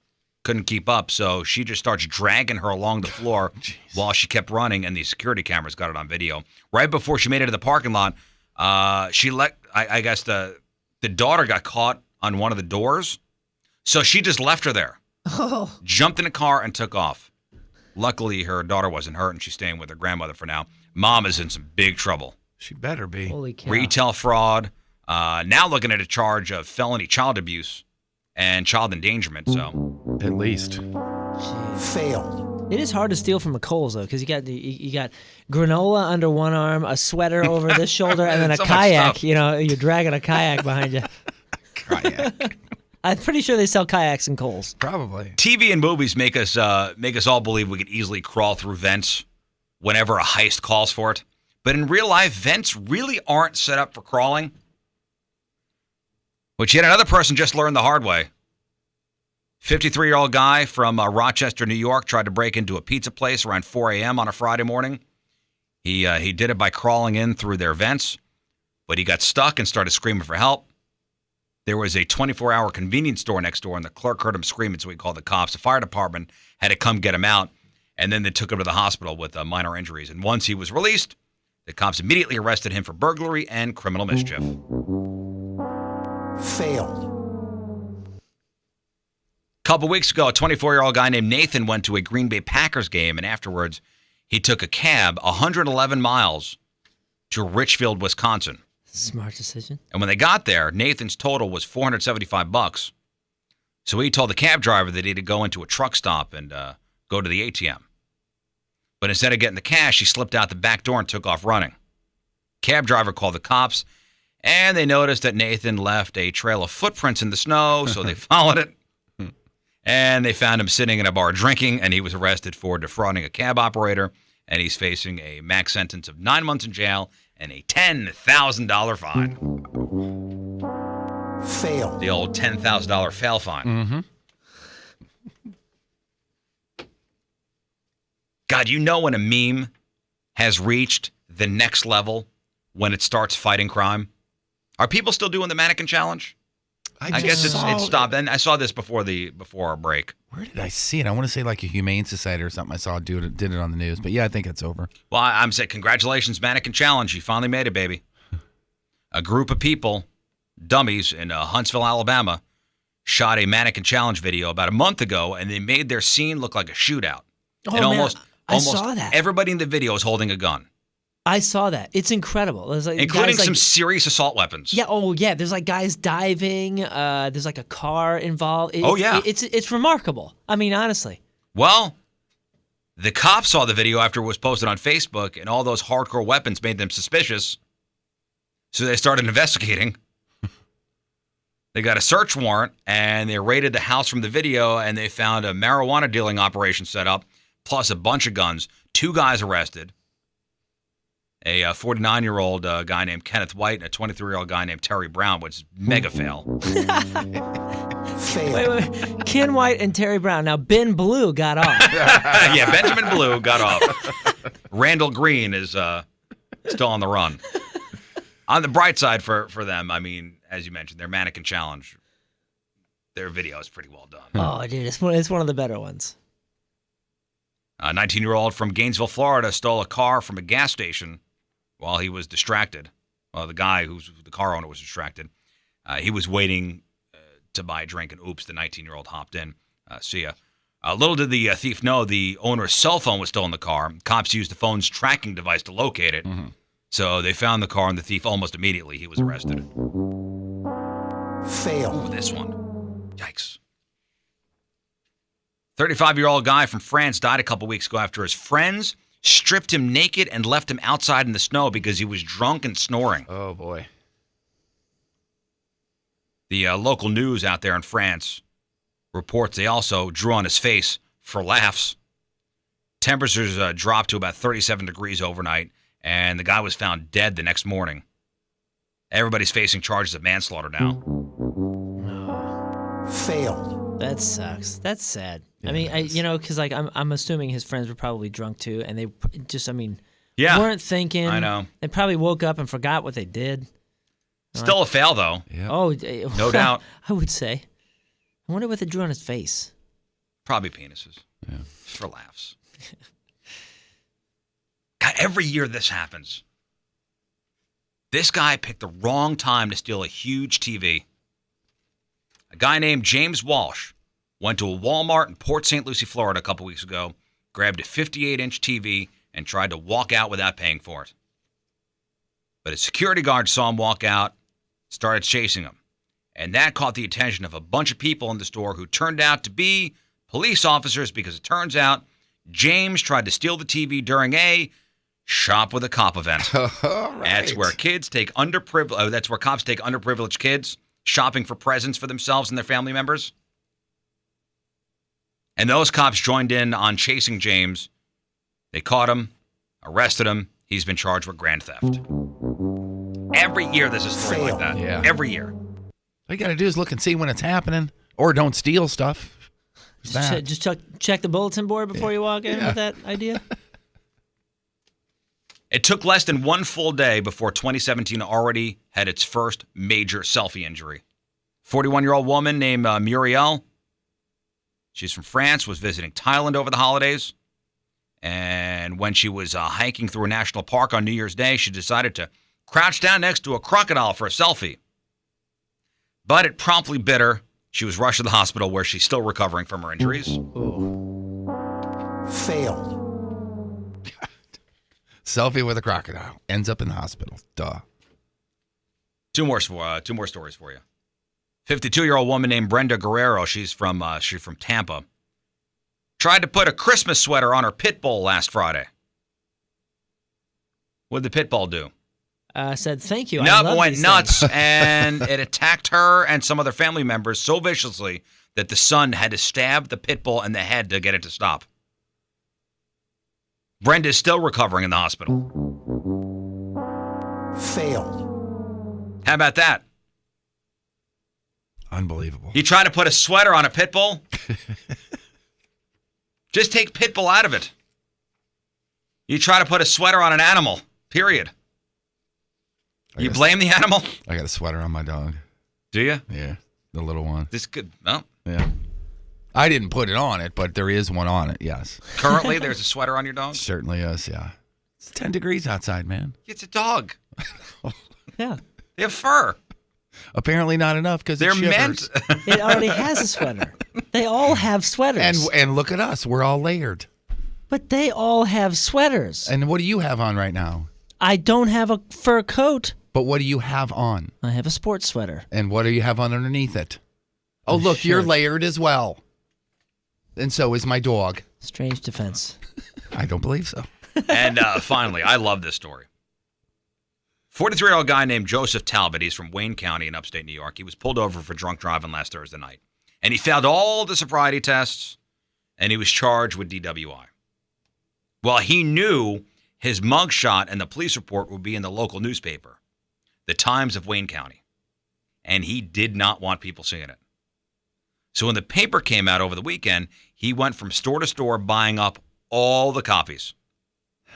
Couldn't keep up, so she just starts dragging her along the floor while she kept running, and the security cameras got it on video. Right before she made it to the parking lot, I guess the daughter got caught on one of the doors, so she just left her there. Jumped in a car and took off. Luckily, her daughter wasn't hurt, and she's staying with her grandmother for now. Mom is in some big trouble. She better be. Holy cow. Retail fraud. Now looking at a charge of felony child abuse and child endangerment. So at least. Fail. It is hard to steal from a Kohl's, though, because you got granola under one arm, a sweater over this shoulder, and then a So much kayak. stuff. You know, you're dragging a kayak behind you. Kayak. I'm pretty sure they sell kayaks in Kohl's. Probably. TV and movies make us all believe we could easily crawl through vents whenever a heist calls for it. But in real life, vents really aren't set up for crawling. Which yet another person just learned the hard way. 53-year-old guy from Rochester, New York, tried to break into a pizza place around 4 a.m. on a Friday morning. He did it by crawling in through their vents, but he got stuck and started screaming for help. There was a 24-hour convenience store next door, and the clerk heard him screaming, so he called the cops. The fire department had to come get him out, and then they took him to the hospital with minor injuries. And once he was released, the cops immediately arrested him for burglary and criminal mischief. Failed. A couple weeks ago, a 24-year-old guy named Nathan went to a Green Bay Packers game, and afterwards, he took a cab 111 miles to Richfield, Wisconsin. Smart decision. And when they got there, Nathan's total was $475. So he told the cab driver that he had to go into a truck stop and go to the ATM. But instead of getting the cash, he slipped out the back door and took off running. Cab driver called the cops, and they noticed that Nathan left a trail of footprints in the snow, so they followed it. And they found him sitting in a bar drinking, and he was arrested for defrauding a cab operator, and he's facing a max sentence of 9 months in jail and a $10,000 fine. Fail. The old $10,000 fail fine. Mm-hmm. God, you know when a meme has reached the next level when it starts fighting crime? Are people still doing the mannequin challenge? I guess it stopped. And I saw this before our break. Where did I see it? I want to say like a Humane Society or something. I saw did it on the news. But yeah, I think it's over. Well, I'm saying congratulations, mannequin challenge. You finally made it, baby. A group of people, dummies in Huntsville, Alabama, shot a mannequin challenge video about a month ago, and they made their scene look like a shootout. Oh, and man, I saw that. Everybody in the video is holding a gun. I saw that. It's incredible. There's like including guys some serious assault weapons. Yeah. Oh, yeah. There's like guys diving. There's like a car involved. It's remarkable. I mean, honestly. Well, the cops saw the video after it was posted on Facebook, and all those hardcore weapons made them suspicious. So they started investigating. They got a search warrant, and they raided the house from the video, and they found a marijuana dealing operation set up, plus a bunch of guns. 2 guys arrested. A 49-year-old guy named Kenneth White and a 23-year-old guy named Terry Brown, which is mega fail. Wait. Ken White and Terry Brown. Now, Ben Blue got off. Yeah, Benjamin Blue got off. Randall Green is still on the run. On the bright side for them, I mean, as you mentioned, their mannequin challenge, their video is pretty well done. Oh, dude, it's one of the better ones. A 19-year-old from Gainesville, Florida, stole a car from a gas station while he was distracted. Well, the guy the car owner was distracted. He was waiting to buy a drink, and oops, the 19-year-old hopped in. See ya. Little did the thief know the owner's cell phone was still in the car. Cops used the phone's tracking device to locate it. Mm-hmm. So they found the car and the thief almost immediately. He was arrested. Fail. Ooh, this one. Yikes. 35-year-old guy from France died a couple weeks ago after his friends stripped him naked and left him outside in the snow because he was drunk and snoring. Oh, boy. The local news out there in France reports they also drew on his face for laughs. Temperatures dropped to about 37 degrees overnight, and the guy was found dead the next morning. Everybody's facing charges of manslaughter now. Failed. That sucks. That's sad. Yeah, I mean, because like I'm assuming his friends were probably drunk too, and they just, weren't thinking. I know. They probably woke up and forgot what they did. Still a fail, though. Yeah. Oh, no doubt. I would say. I wonder what they drew on his face. Probably penises. Yeah. For laughs. God, every year this happens. This guy picked the wrong time to steal a huge TV. A guy named James Walsh went to a Walmart in Port St. Lucie, Florida a couple weeks ago, grabbed a 58-inch TV, and tried to walk out without paying for it. But a security guard saw him walk out, started chasing him. And that caught the attention of a bunch of people in the store who turned out to be police officers because it turns out James tried to steal the TV during a Shop with a Cop event. Right. That's where cops take underprivileged kids shopping for presents for themselves and their family members. And those cops joined in on chasing James. They caught him, arrested him. He's been charged with grand theft. Every year there's a story like that. Yeah. Every year. All you got to do is look and see when it's happening, or don't steal stuff. Just check the bulletin board before you walk in with that idea. It took less than one full day before 2017 already had its first major selfie injury. 41-year-old woman named Muriel. She's from France, was visiting Thailand over the holidays. And when she was hiking through a national park on New Year's Day, she decided to crouch down next to a crocodile for a selfie. But it promptly bit her. She was rushed to the hospital where she's still recovering from her injuries. Failed. Selfie with a crocodile. Ends up in the hospital. Duh. Two more stories for you. 52-year-old woman named Brenda Guerrero. She's from Tampa. Tried to put a Christmas sweater on her pit bull last Friday. What did the pit bull do? Said thank you. No, it went nuts, and it attacked her and some other family members so viciously that the son had to stab the pit bull in the head to get it to stop. Brenda's still recovering in the hospital. Failed. How about that? Unbelievable. You try to put a sweater on a pit bull? Just take pit bull out of it. You try to put a sweater on an animal, period. You blame the animal? I got a sweater on my dog. Do you? Yeah, the little one. This could, well. Yeah. I didn't put it on it, but there is one on it, yes. Currently, there's a sweater on your dog? Certainly is, yeah. It's 10 degrees outside, man. It's a dog. Yeah. They have fur. Apparently not enough because they're meant. It already has a sweater. They all have sweaters. And look at us. We're all layered. But they all have sweaters. And what do you have on right now? I don't have a fur coat. But what do you have on? I have a sports sweater. And what do you have on underneath it? Oh, look, shirt. You're layered as well. And so is my dog. Strange defense. I don't believe so. And finally, I love this story. 43-year-old guy named Joseph Talbot. He's from Wayne County in upstate New York. He was pulled over for drunk driving last Thursday night. And he failed all the sobriety tests, and he was charged with DWI. Well, he knew his mugshot and the police report would be in the local newspaper, the Times of Wayne County. And he did not want people seeing it. So when the paper came out over the weekend, he went from store to store buying up all the copies.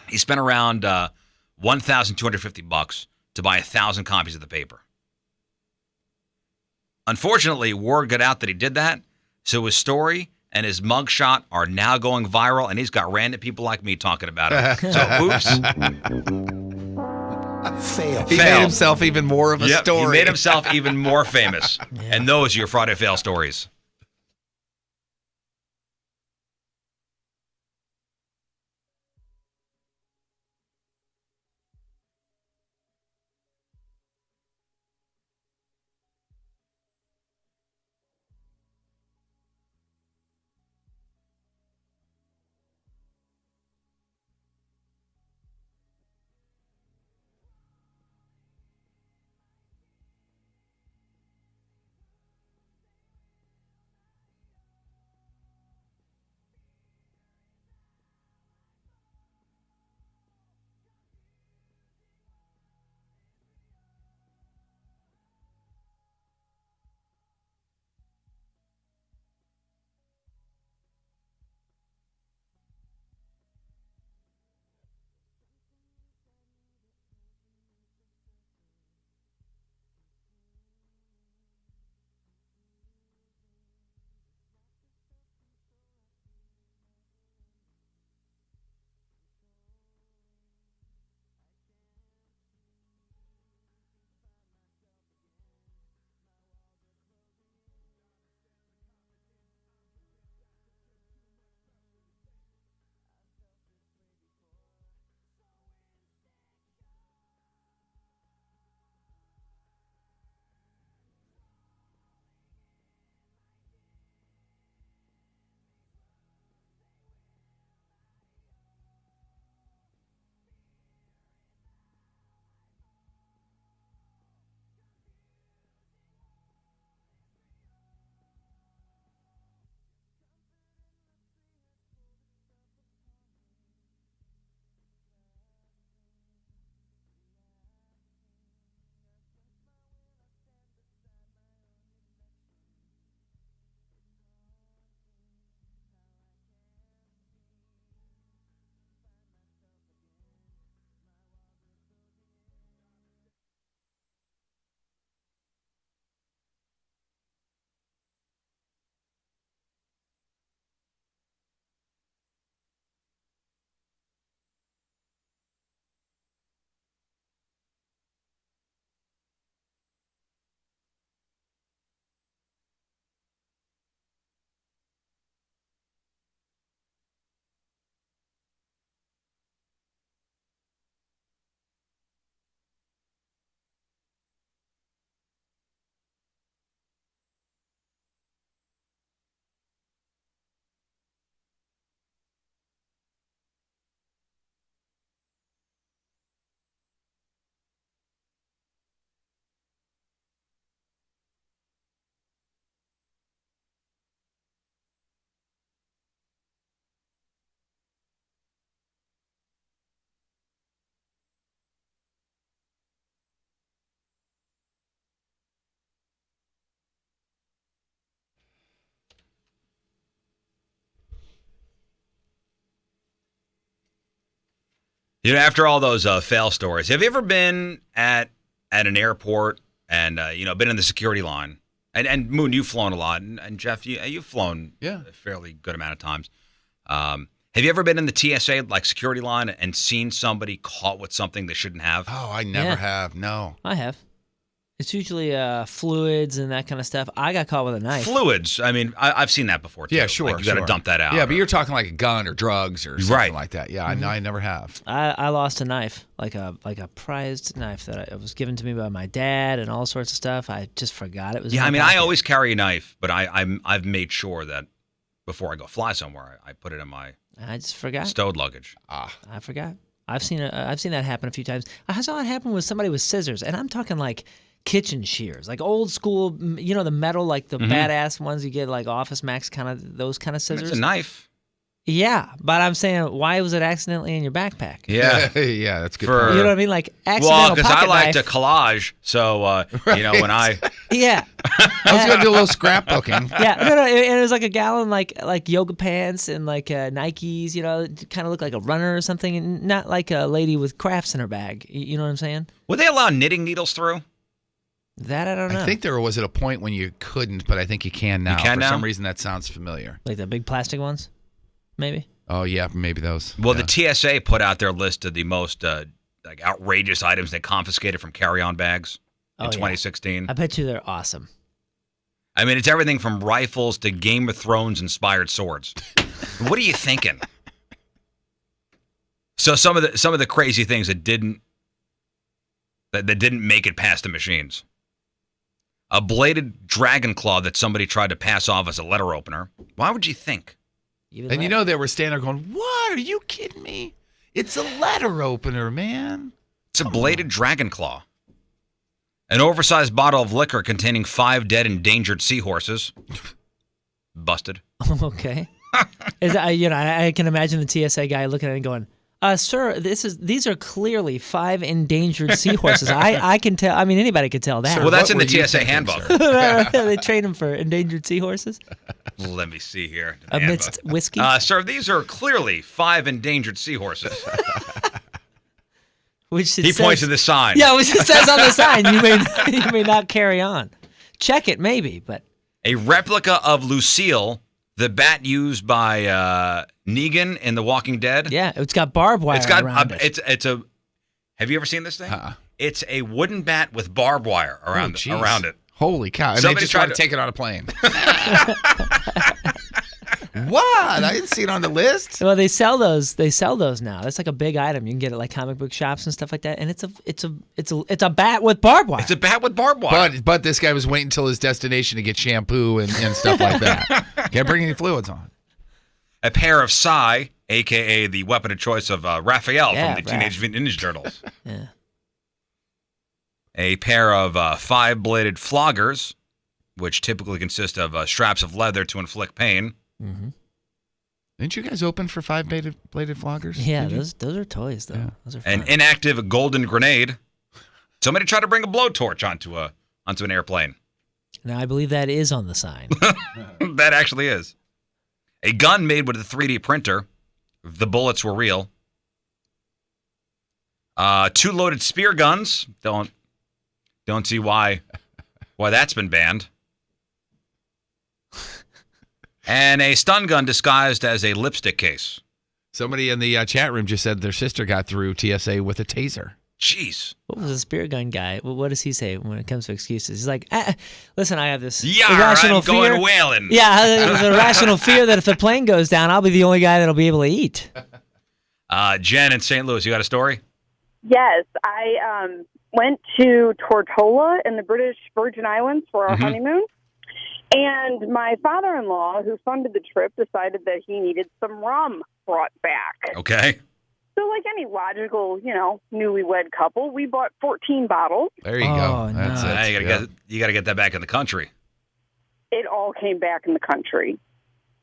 He spent around $1,250 to buy 1,000 copies of the paper. Unfortunately, word got out that he did that, so his story and his mugshot are now going viral, and he's got random people like me talking about it. So, oops. Fail. He made himself even more of a story. He made himself even more famous. And those are your Friday fail stories. You know, after all those fail stories, have you ever been at an airport and been in the security line? And Moon, you've flown a lot, and Jeff, you've flown a fairly good amount of times. Have you ever been in the TSA security line and seen somebody caught with something they shouldn't have? Oh, I never have. No, I have. It's usually fluids and that kind of stuff. I got caught with a knife. Fluids. I mean, I've seen that before, too. Yeah, sure. You got to dump that out. Yeah, but you're talking like a gun or drugs or something like that. Yeah, I never have. I lost a knife, like a prized knife that it was given to me by my dad and all sorts of stuff. I just forgot it was. Yeah, I mean, I always carry a knife, but I've made sure that before I go fly somewhere, I put it in my. I just forgot. Stowed luggage. I forgot. I've seen that happen a few times. I saw it happen with somebody with scissors, and I'm talking like kitchen shears, like old school, the metal, like the badass ones you get like Office Max kind of, those kind of scissors. It's a knife. Yeah, but I'm saying, why was it accidentally in your backpack? Yeah, that's good. You know what I mean? Like accidental because I pocket like knife. to collage, so when I Yeah. I was going to do a little scrapbooking. Yeah, no, and it was like a gal in like yoga pants and like Nikes, you know, kind of looked like a runner or something, and not like a lady with crafts in her bag. You know what I'm saying? Would they allow knitting needles through? That I don't know. I think there was at a point when you couldn't, but I think you can now. You can For now? some reason, that sounds familiar. Like the big plastic ones, maybe. Oh yeah, maybe those. Well, yeah. the TSA put out their list of the most like outrageous items they confiscated from carry-on bags in 2016. I bet you they're awesome. I mean, it's everything from rifles to Game of Thrones inspired swords. What are you thinking? So some of the crazy things that didn't make it past the machines. A bladed dragon claw that somebody tried to pass off as a letter opener. Why would you think? And you know they were standing there going, "What? Are you kidding me? It's a letter opener, man." It's a bladed dragon claw. An oversized bottle of liquor containing 5 dead endangered seahorses. Busted. Okay. I can imagine the TSA guy looking at it and going, "Sir, these are clearly 5 endangered seahorses. I can tell. I mean, anybody could tell that." Sir, well, that's in the TSA handbook. They train them for endangered seahorses. Let me see here. Amidst whiskey. Sir, these are clearly 5 endangered seahorses. Which he points to the sign. Yeah, which it says on the sign. You may not carry on. Check it, maybe, but a replica of Lucille, the bat used by Negan in The Walking Dead. Yeah, it's got barbed wire. It's got around it. It's a. Have you ever seen this thing? It's a wooden bat with barbed wire around it. Holy cow! And Somebody they just tried tried to take it on a plane. What? I didn't see it on the list. Well, they sell those. They sell those now. That's like a big item. You can get it like comic book shops and stuff like that. And it's a bat with barbed wire. It's a bat with barbed wire. But this guy was waiting until his destination to get shampoo and stuff like that. Can't bring any fluids on. A pair of Psy, a.k.a. the weapon of choice of Raphael from the Teenage Mutant Ninja Turtles. Yeah. A pair of 5-bladed floggers, which typically consist of straps of leather to inflict pain. Mm-hmm. Didn't you guys open for 5-bladed floggers? Yeah, those are toys though. Yeah. Those are fun. An inactive golden grenade. Somebody tried to bring a blowtorch onto an airplane. Now I believe that is on the sign. That actually is. A gun made with a 3D printer. The bullets were real. 2 loaded spear guns. Don't see why that's been banned. And a stun gun disguised as a lipstick case. Somebody in the chat room just said their sister got through TSA with a taser. Jeez. What was the spear gun guy? What does he say when it comes to excuses? He's like, listen, I have this I'm irrational fear. going whaling. Yeah, there's an irrational fear that if the plane goes down, I'll be the only guy that'll be able to eat. Jen in St. Louis, you got a story? Yes, I went to Tortola in the British Virgin Islands for our honeymoon. And my father-in-law, who funded the trip, decided that he needed some rum brought back. Okay. So like any logical, newlywed couple, we bought 14 bottles. There you go. That's it. You got to get that back in the country. It all came back in the country.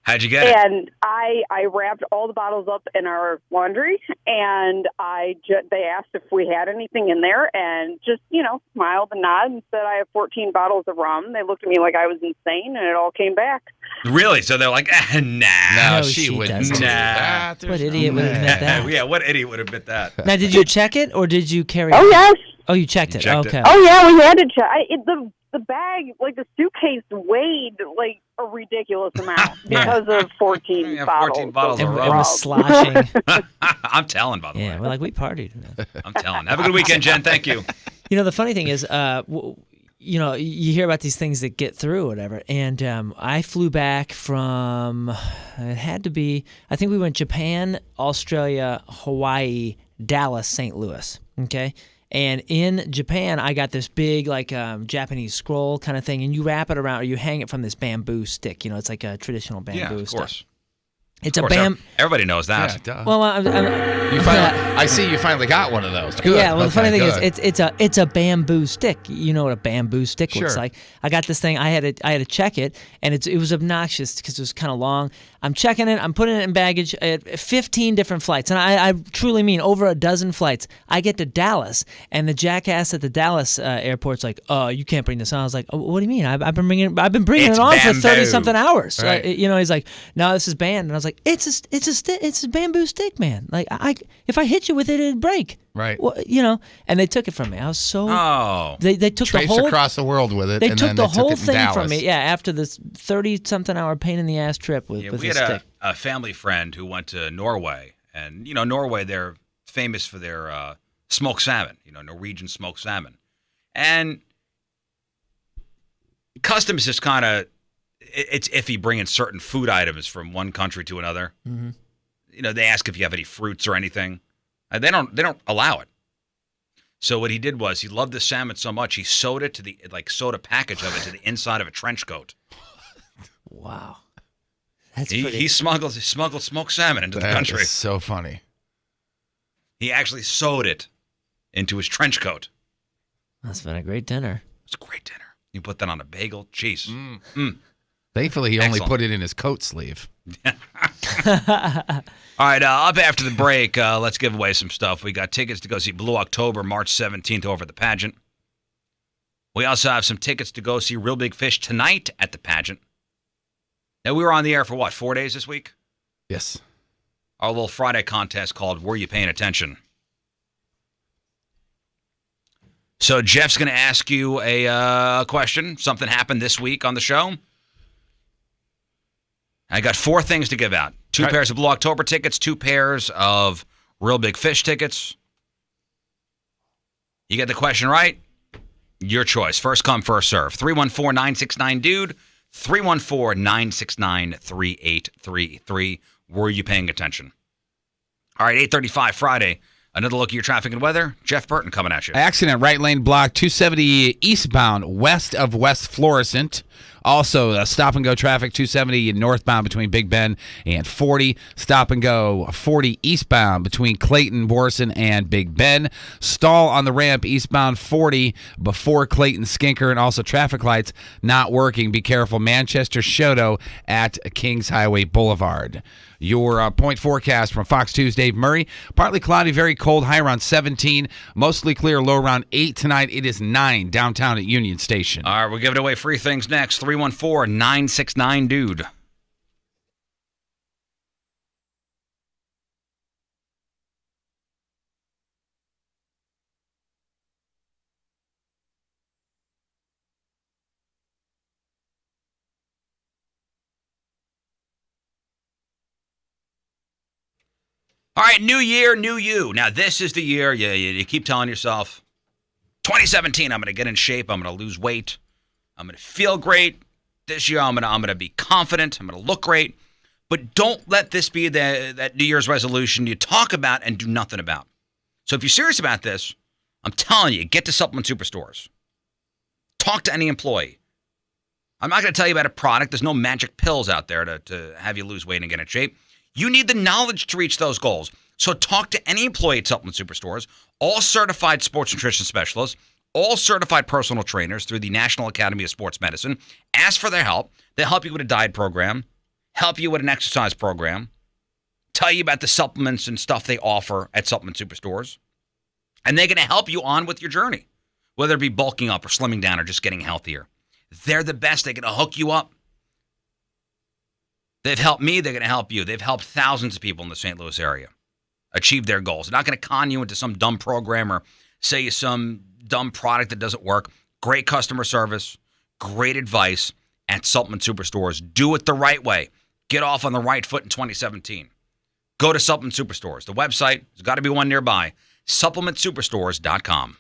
How'd you get it? And I wrapped all the bottles up in our laundry, and they asked if we had anything in there, and just, smiled and nodded and said, I have 14 bottles of rum. They looked at me like I was insane, and it all came back. Really? So they're like, nah. No, she wouldn't. Nah. What idiot would admit that? Yeah, what idiot would admit that? Now, did you check it, or did you carry it? Oh, yes. Oh, you checked it. Okay. Oh, yeah, we had to check. The bag, like the suitcase, weighed like a ridiculous amount because of 14 bottles. 14 bottles of It rum. was sloshing. I'm telling, by the way. Yeah, we're like, we partied. I'm telling. Have a good weekend, Jen. Thank you. The funny thing is, you hear about these things that get through or whatever. And I flew back from, it had to be, I think we went Japan, Australia, Hawaii, Dallas, St. Louis. Okay. And in Japan, I got this big, Japanese scroll kind of thing, and you wrap it around, or you hang it from this bamboo stick. It's like a traditional bamboo of course. stick. It's of course. Everybody knows that. Yeah, well, I see you finally got one of those. Good. Yeah, well, the funny thing good. is, it's a bamboo stick. You know what a bamboo stick looks Sure. like. I got this thing. I had to check it, and it was obnoxious because it was kind of long. I'm checking it. I'm putting it in baggage at 15 different flights, and I truly mean over a dozen flights. I get to Dallas, and the jackass at the Dallas airport's like, "Oh, you can't bring this on." I was like, "Oh, what do you mean? I've been bringing it on for 30-something hours." Right. He's like, "No, this is banned," and I was like, "It's a bamboo stick, man. Like, if I hit you with it, it'd break." Right. Well, and they took it from me. I was so. Oh. They took Traced the whole across the world with it. They and took then the they whole took it in thing Dallas. from me. Yeah, after this 30-something hour pain in the ass trip with We his had stick. a family friend who went to Norway, and Norway, they're famous for their smoked salmon. Norwegian smoked salmon, and customs is kind of it's iffy bringing certain food items from one country to another. Mm-hmm. They ask if you have any fruits or anything. They don't allow it. So what he did was he loved the salmon so much he sewed it to sewed a package of it to the inside of a trench coat. Wow. That's He smuggled smoked salmon into the country. That is so funny. He actually sewed it into his trench coat. That's been a great dinner. It's a great dinner. You put that on a bagel, cheese. Thankfully, he only Excellent. put it in his coat sleeve. All right, up after the break, let's give away some stuff. We got tickets to go see Blue October, March 17th over at the pageant. We also have some tickets to go see Real Big Fish tonight at the pageant. Now, we were on the air for 4 days this week? Yes. Our little Friday contest called Were You Paying Attention? So Jeff's going to ask you a question. Something happened this week on the show. I got 4 things to give out. 2 pairs of Blue October tickets, 2 pairs of Real Big Fish tickets. You get the question right, your choice. First come, first serve. 314-969-DUDE, 314-969-3833. Were you paying attention? All right, 8:35 Friday. Another look at your traffic and weather. Jeff Burton coming at you. Accident, right lane block, 270 eastbound, west of West Florissant. Also, stop and go traffic, 270 northbound between Big Bend and 40. Stop and go 40 eastbound between Clayton, Borson, and Big Bend. Stall on the ramp eastbound 40 before Clayton, Skinker, and also traffic lights not working. Be careful. Manchester Shoto at Kings Highway Boulevard. Your point forecast from Fox 2's Dave Murray. Partly cloudy, very cold, high around 17. Mostly clear, low around 8 tonight. It is 9 downtown at Union Station. All right, we're giving away free things next. 314-969-DUDE. All right, new year, new you. Now, this is the year you keep telling yourself, 2017, I'm going to get in shape. I'm going to lose weight. I'm going to feel great. This year, I'm going to be confident. I'm going to look great. But don't let this be that New Year's resolution you talk about and do nothing about. So if you're serious about this, I'm telling you, get to Supplement Superstores. Talk to any employee. I'm not going to tell you about a product. There's no magic pills out there to have you lose weight and get in shape. You need the knowledge to reach those goals. So talk to any employee at Supplement Superstores, all certified sports nutrition specialists, all certified personal trainers through the National Academy of Sports Medicine. Ask for their help. They'll help you with a diet program, help you with an exercise program, tell you about the supplements and stuff they offer at Supplement Superstores. And they're going to help you on with your journey, whether it be bulking up or slimming down or just getting healthier. They're the best. They're going to hook you up. They've helped me. They're going to help you. They've helped thousands of people in the St. Louis area achieve their goals. They're not going to con you into some dumb program or say you some dumb product that doesn't work. Great customer service, great advice at Supplement Superstores. Do it the right way. Get off on the right foot in 2017. Go to Supplement Superstores. The website, there's got to be one nearby, supplementsuperstores.com.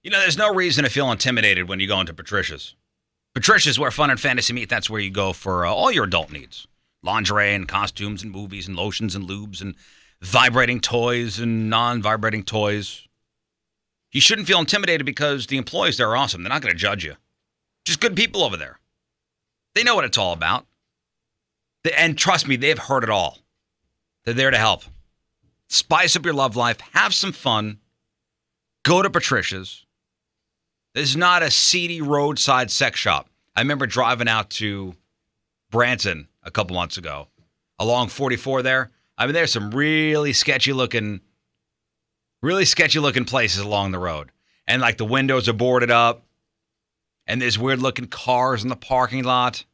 You know, there's no reason to feel intimidated when you go into Patricia's. Patricia's where fun and fantasy meet. That's where you go for all your adult needs. Lingerie and costumes and movies and lotions and lubes and vibrating toys and non-vibrating toys. You shouldn't feel intimidated because the employees there are awesome. They're not going to judge you. Just good people over there. They know what it's all about. And trust me, they've heard it all. They're there to help. Spice up your love life. Have some fun. Go to Patricia's. This is not a seedy roadside sex shop. I remember driving out to Branson a couple months ago along 44 there. I mean, there's some really sketchy looking places along the road. And like the windows are boarded up and there's weird looking cars in the parking lot.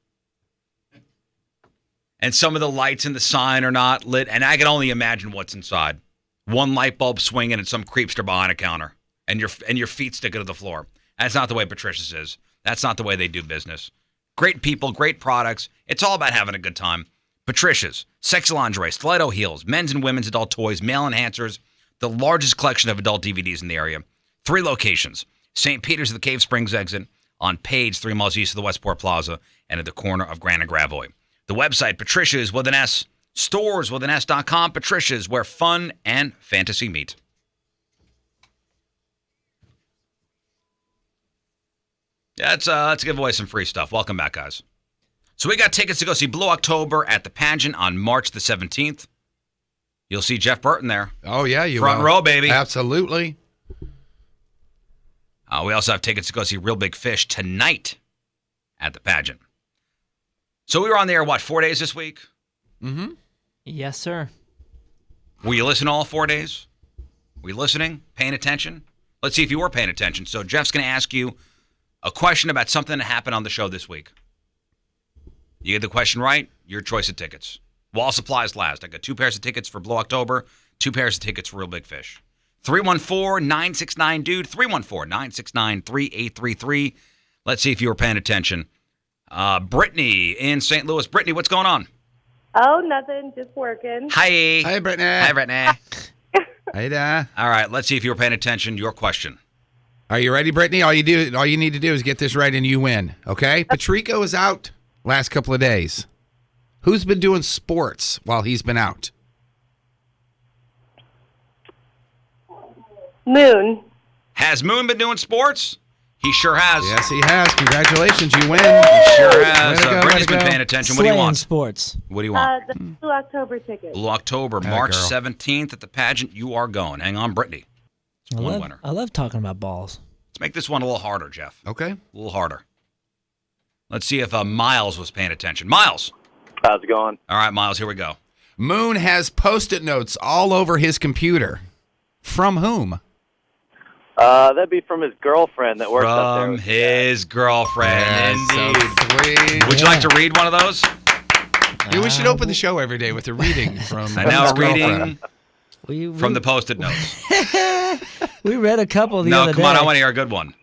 And some of the lights in the sign are not lit. And I can only imagine what's inside. One light bulb swinging and some creepster behind a counter. And your feet sticking to the floor. That's not the way Patricia's is. That's not the way they do business. Great people, great products. It's all about having a good time. Patricia's, sexy lingerie, stiletto heels, men's and women's adult toys, male enhancers, the largest collection of adult DVDs in the area. 3 locations. St. Peter's at the Cave Springs exit, on Page, 3 miles east of the Westport Plaza, and at the corner of Grand and Gravois. The website, Patricia's with an S, stores with an S.com. Patricia's, where fun and fantasy meet. Yeah, let's give away some free stuff. Welcome back, guys. So we got tickets to go see Blue October at the pageant on March the 17th. You'll see Jeff Burton there. Oh, yeah, you Front will. row, baby. Absolutely. We also have tickets to go see Real Big Fish tonight at the pageant. So we were on the air, 4 days this week? Mm-hmm. Yes, sir. Were you listening all 4 days? Were you listening? Paying attention? Let's see if you were paying attention. So Jeff's going to ask you a question about something that happened on the show this week. You get the question right, your choice of tickets. While supplies last. I got 2 pairs of tickets for Blue October, 2 pairs of tickets for Real Big Fish. 314-969-DUDE, 314-969-3833. Let's see if you were paying attention. Brittany in St. Louis. Brittany, what's going on? Oh, nothing. Just working. Hi. Hi, Brittany. Hi, Brittany. Hey there. All right, let's see if you were paying attention. Your question. Are you ready, Brittany? All you need to do is get this right and you win. Okay? Patrico is out last couple of days. Who's been doing sports while he's been out? Moon. Has Moon been doing sports? He sure has. Yes, he has. Congratulations, you win. He sure has. Way to go, Brittany's way to been go. paying attention. What do you want? Sports. What do you want? The Blue October ticket. Blue October, March 17th at the pageant. You are going. Hang on, Brittany. It's one winner. I love talking about balls. Let's make this one a little harder, Jeff. Okay. A little harder. Let's see if Miles was paying attention. Miles. How's it going? All right, Miles, here we go. Moon has Post-it notes all over his computer. From whom? That'd be from his girlfriend that works up there. From his girlfriend, indeed. So sweet. Would you like to read one of those? Yeah, we should open the show every day with a reading from I know, his a reading We from the Post-it notes. we read a couple the No, other come day. on, I want to hear a good one.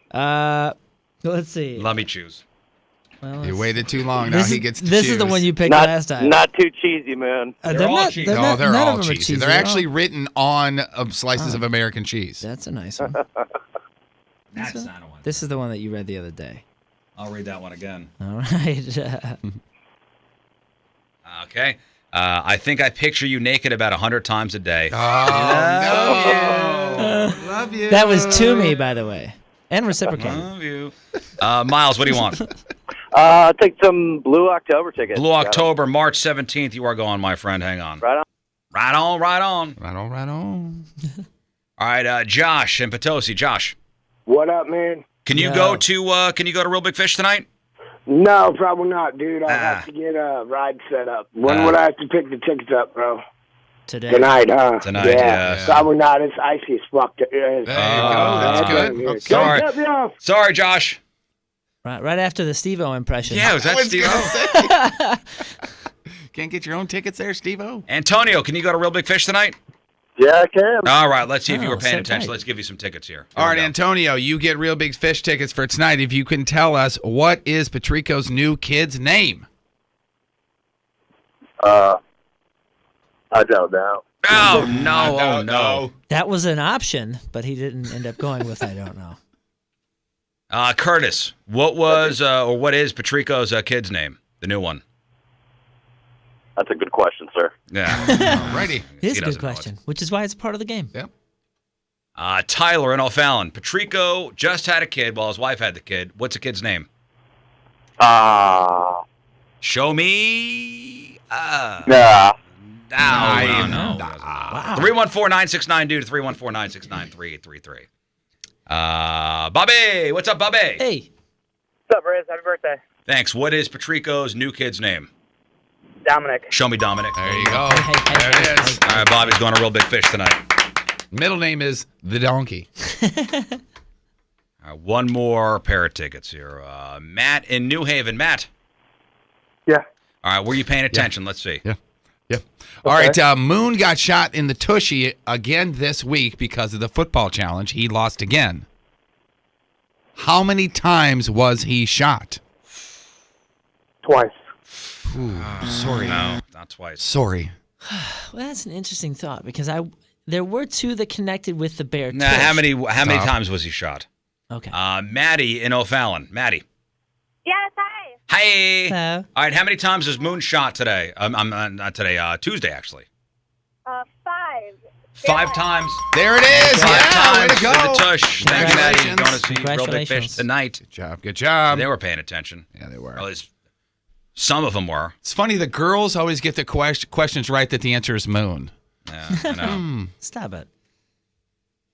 Let's see. Let me choose. Well, You waited too long. Now he gets to This choose. is the one you picked last time. Not too cheesy, Moon. They're all cheesy. No, they're none all of them are cheesy. They're at all. actually written on slices of American cheese. That's a nice one. That's not one. This is the one that you read the other day. I'll read that one again. All right. Okay. I think I picture you naked about 100 times a day. Oh, love you. Love you. That was to me, by the way. And reciprocated. Love you. Miles, what do you want? Take some Blue October tickets. Blue October, March 17th. You are going, my friend. Hang on. Right on. Right on, right on. Right on, right on. All right, Josh in Potosi. Josh, What up, man? can you go to Real Big Fish tonight? No, probably not, dude. I'll have to get a ride set up. When would I have to pick the tickets up, bro? Today. Tonight, huh? Tonight, yeah. Probably not. It's icy as fuck. There you go. That's good. Okay. Sorry. Sorry, Josh. Right after the Steve-O impression. Yeah, was that Steve-O? Can't get your own tickets there, Steve-O? Antonio, can you go to Real Big Fish tonight? Yeah, I can. All right, let's see if you were paying so attention. tight. Let's give you some tickets here. All right, Antonio, you get Real Big Fish tickets for tonight. If you can tell us, what is Patrico's new kid's name? I don't know. Oh, no, oh, no. That was an option, but he didn't end up going with I don't know. Curtis, what was or what is Patrico's kid's name? The new one. That's a good question, sir. Yeah. Righty. It is a good question, which is why it's part of the game. Yep. Tyler in O'Fallon. Patrico just had a kid while his wife had the kid. What's the kid's name? Show me. Nah. No. 314-969-DUDE, 314-969-3833. Bobby, what's up, Bobby? Hey. What's up, Riz? Happy birthday. Thanks. What is Patrico's new kid's name? Dominic. Show me Dominic. There you go. There it is. All right, Bobby's going to Real Big Fish tonight. Middle name is the donkey. All right, one more pair of tickets here. Matt in New Haven. Matt. Yeah. All right, were you paying attention? Let's see. Yeah. All right, Moon got shot in the tushy again this week because of the football challenge. He lost again. How many times was he shot? Twice. Ooh, sorry. No, not twice. Sorry. Well, that's an interesting thought because there were two that connected with the bear. Now, how many times was he shot? Okay. Maddie in O'Fallon. Maddie. Yes, hi. Hey. Hello. All right, how many times was Moon shot today? Not today. Tuesday, actually. 5. 5 times. There it is. Five Yeah, times way to go. in the tush. Thank you, Maddie. Going to see Real Big Fish Congratulations. tonight. Good job. Good job. They were paying attention. Yeah, they were. Or at least some of them were. It's funny, the girls always get the questions right that the answer is Moon. Yeah, I know. Stop it.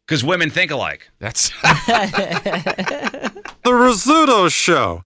Because women think alike. That's The Rizzuto Show.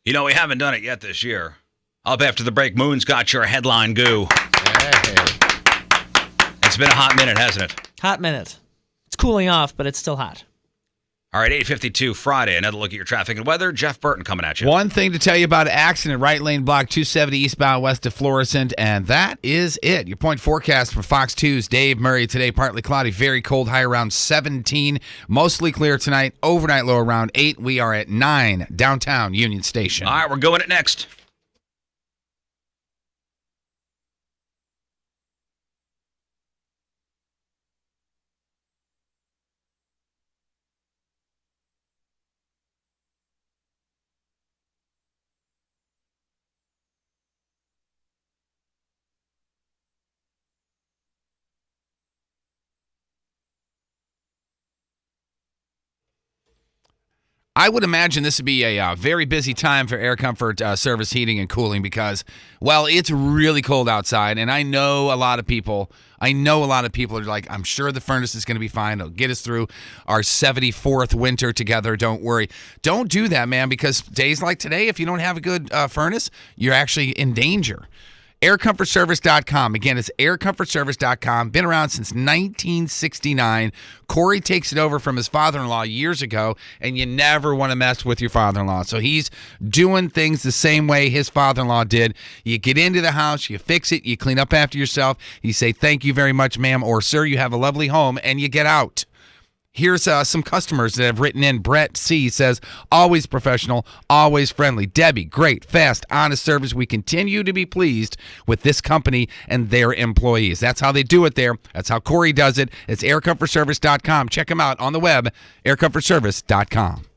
You know, we haven't done it yet this year. Up after the break, Moon's got your headline goo. Hey. It's been a hot minute, hasn't it? Hot minute. It's cooling off, but it's still hot. All right, 8:52 Friday. Another look at your traffic and weather. Jeff Burton coming at you. One thing to tell you about an accident, right lane block 270 eastbound west of Florissant, and that is it. Your point forecast for Fox 2's Dave Murray today. Partly cloudy, very cold, high around 17. Mostly clear tonight, overnight low around 8. We are at 9 downtown Union Station. All right, we're going it next. I would imagine this would be a very busy time for Air Comfort Service Heating and Cooling because, well, it's really cold outside, and I know a lot of people are like, I'm sure the furnace is going to be fine. It'll get us through our 74th winter together. Don't worry. Don't do that, man, because days like today, if you don't have a good furnace, you're actually in danger. AirComfortService.com. Again, it's AirComfortService.com. Been around since 1969. Corey takes it over from his father-in-law years ago, and you never want to mess with your father-in-law. So he's doing things the same way his father-in-law did. You get into the house, you fix it, you clean up after yourself, you say, thank you very much, ma'am, or sir, you have a lovely home, and you get out. Here's some customers that have written in. Brett C. says, always professional, always friendly. Debbie, great, fast, honest service. We continue to be pleased with this company and their employees. That's how they do it there. That's how Corey does it. It's aircomfortservice.com. Check them out on the web, aircomfortservice.com.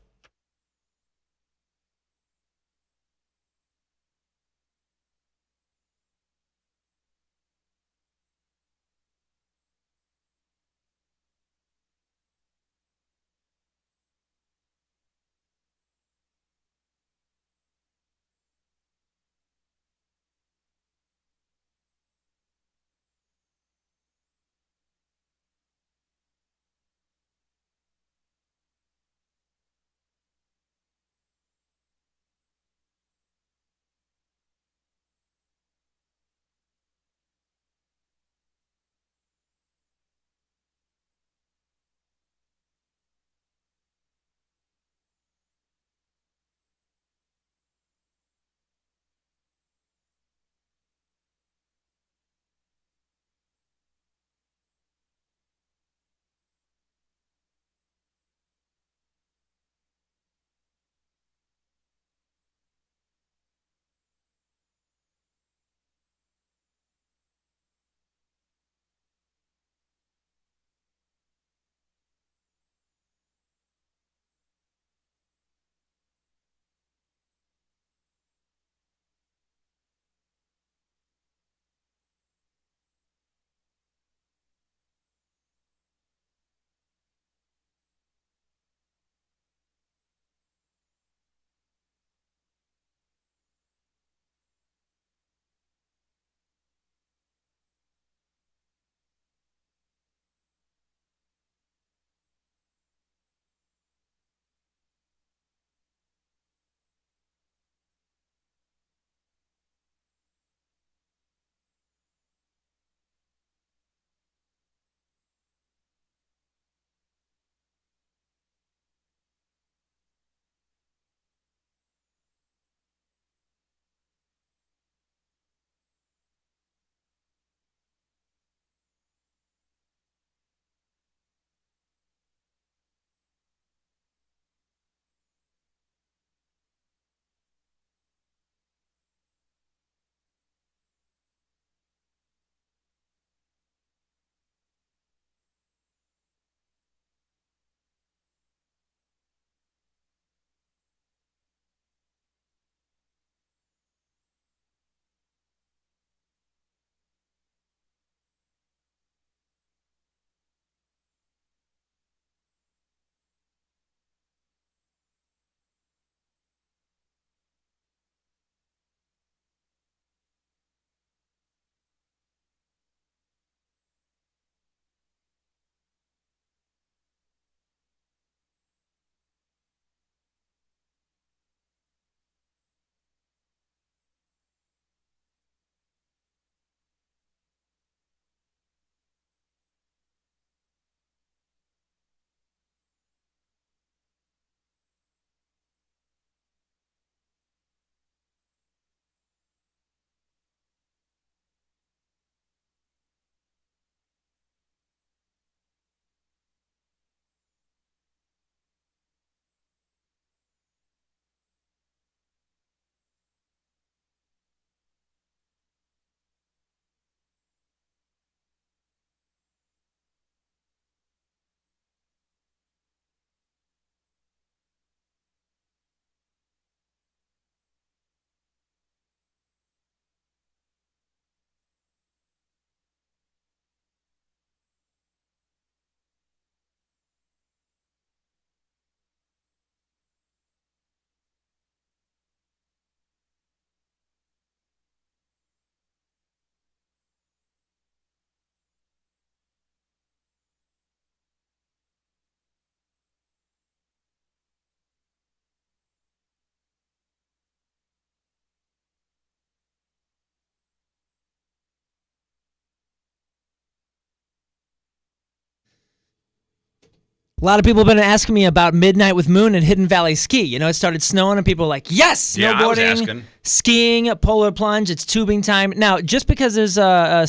A lot of people have been asking me about Midnight with Moon and Hidden Valley Ski. You know, it started snowing and people were like, yes, Yeah, I was snowboarding, asking. skiing, polar plunge, it's tubing time. Now, just because there's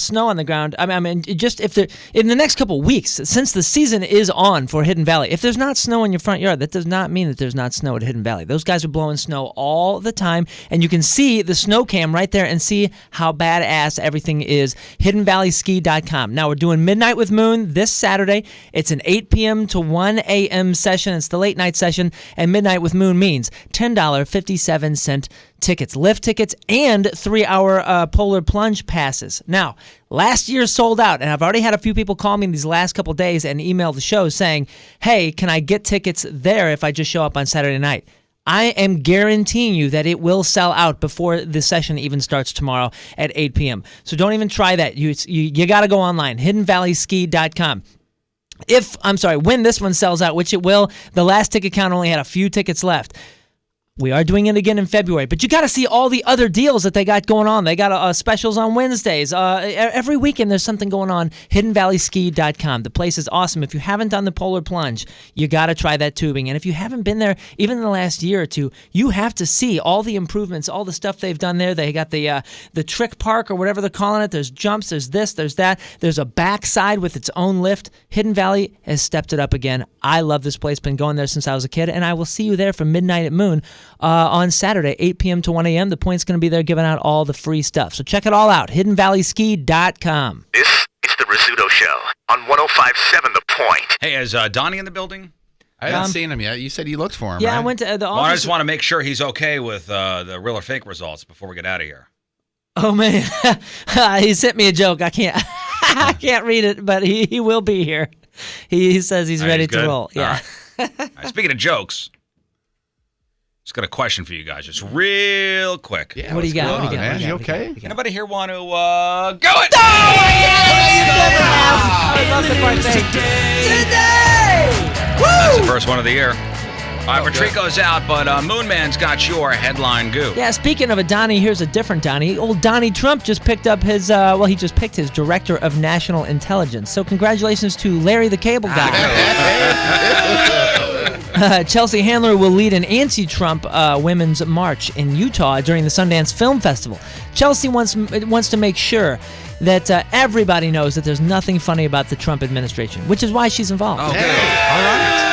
snow on the ground, I mean, just if there, in the next couple of weeks, since the season is on for Hidden Valley, if there's not snow in your front yard, that does not mean that there's not snow at Hidden Valley. Those guys are blowing snow all the time, and you can see the snow cam right there and see how badass everything is. HiddenValleySki.com. Now, we're doing Midnight with Moon this Saturday. It's an 8 p.m. to 1 a.m. session. It's the late night session, and Midnight with Moon means $10.57 tickets, lift tickets, and 3-hour polar plunge passes. Now, last year sold out, and I've already had a few people call me these last couple days and email the show saying, hey, can I get tickets there if I just show up on Saturday night? I am guaranteeing you that it will sell out before the session even starts tomorrow at 8 p.m. So don't even try that. You got to go online, hiddenvalleyski.com. When this one sells out, which it will, the last ticket count only had a few tickets left. We are doing it again in February, but you got to see all the other deals that they got going on. They got specials on Wednesdays. Every weekend there's something going on. HiddenValleySki.com. The place is awesome. If you haven't done the polar plunge, you got to try that tubing. And if you haven't been there, even in the last year or two, you have to see all the improvements, all the stuff they've done there. They got the trick park or whatever they're calling it. There's jumps. There's this. There's that. There's a backside with its own lift. Hidden Valley has stepped it up again. I love this place. Been going there since I was a kid, and I will see you there for Midnight at Moon. On Saturday, 8 p.m. to 1 a.m. The Point's going to be there giving out all the free stuff. So check it all out, hiddenvalleyski.com. This is the Rizzuto Show on 105.7 The Point. Hey, is Donnie in the building? I haven't seen him yet. You said you looked for him, Yeah, right? I went to the Well, office. I just want to make sure he's okay with the real or fake results before we get out of here. Oh, man. He sent me a joke. I can't I can't read it, but he will be here. He says he's ready to roll. Yeah. All right, speaking of jokes, just got a question for you guys, just real quick. Yeah, What do you got? What do you got? Man, What do you you got? okay? Anybody here want to go it? I love the birthday. That's the first one of the year. All right, Patrick goes out, but Moon Man's got your headline goo. Yeah, speaking of a Donnie, here's a different Donnie. Old Donnie Trump just picked up his, he just picked his Director of National Intelligence. So congratulations to Larry the Cable Guy. Chelsea Handler will lead an anti-Trump women's march in Utah during the Sundance Film Festival. Chelsea wants to make sure that everybody knows that there's nothing funny about the Trump administration, which is why she's involved. Okay. All right.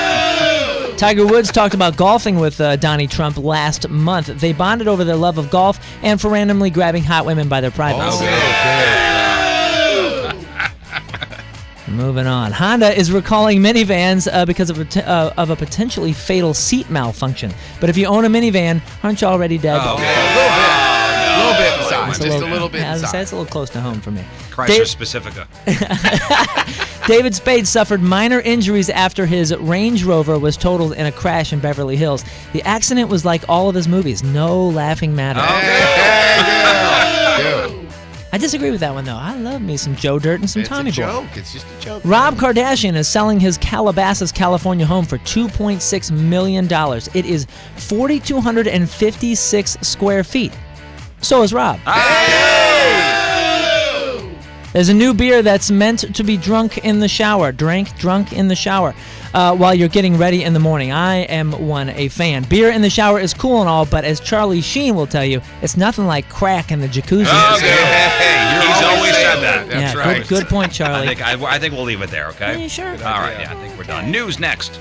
Tiger Woods talked about golfing with Donnie Trump last month. They bonded over their love of golf and for randomly grabbing hot women by their privates. Moving on. Honda is recalling minivans because of a potentially fatal seat malfunction. But if you own a minivan, aren't you already dead? A little bit inside. Just a little bit inside. It's a little close to home for me. Chrysler Pacifica. David Spade suffered minor injuries after his Range Rover was totaled in a crash in Beverly Hills. The accident was like all of his movies. No laughing matter. I disagree with that one, though. I love me some Joe Dirt and some Tommy Boy. It's just a joke. Rob Kardashian is selling his Calabasas, California home for $2.6 million. It is 4,256 square feet. So is Rob. There's a new beer that's meant to be drunk in the shower. Drunk in the shower while you're getting ready in the morning. I am a fan. Beer in the shower is cool and all, but as Charlie Sheen will tell you, it's nothing like crack in the jacuzzi. He's always said that. That's right. Good point, Charlie. I think we'll leave it there, okay? Are you sure? All right, yeah, I think we're done. News next.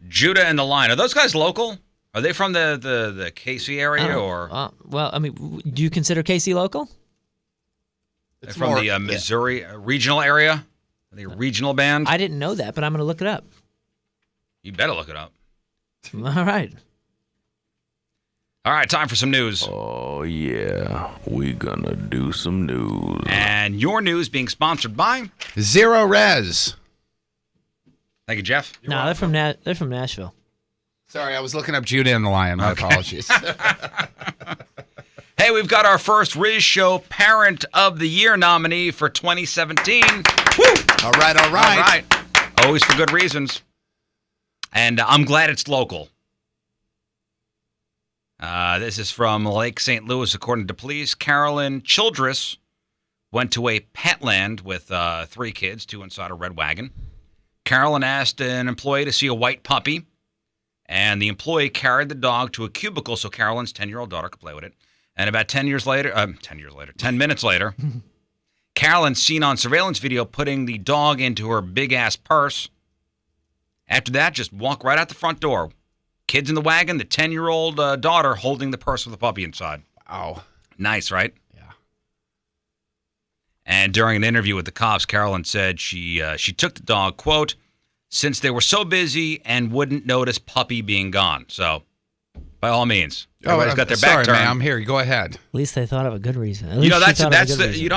Judah and the Lion. Are those guys local? Are they from the KC area or? Well, I mean, do you consider KC local? They're from the Missouri regional area? Are they a regional band? I didn't know that, but I'm going to look it up. You better look it up. All right. All right, time for some news. Oh, yeah. We gonna do some news. And your news being sponsored by Zero Res. Thank you, Jeff. No, they're from Nashville. Sorry, I was looking up Judah and the Lion. My apologies. Hey, we've got our first Riz Show Parent of the Year nominee for 2017. Woo! All right. Always for good reasons. And I'm glad it's local. This is from Lake St. Louis, according to police. Carolyn Childress went to a Petland with 3 kids, 2 inside a red wagon. Carolyn asked an employee to see a white puppy, and the employee carried the dog to a cubicle so Carolyn's 10-year-old daughter could play with it. And about 10 minutes later, Carolyn's seen on surveillance video putting the dog into her big-ass purse. After that, just walk right out the front door. Kids in the wagon, the 10-year-old daughter holding the purse with the puppy inside. Wow. Nice, right? Yeah. And during an interview with the cops, Carolyn said she took the dog, quote, since they were so busy and wouldn't notice puppy being gone. So, by all means, everybody's got their back turned. Sorry, ma'am. Here, go ahead. At least they thought of a good reason. You don't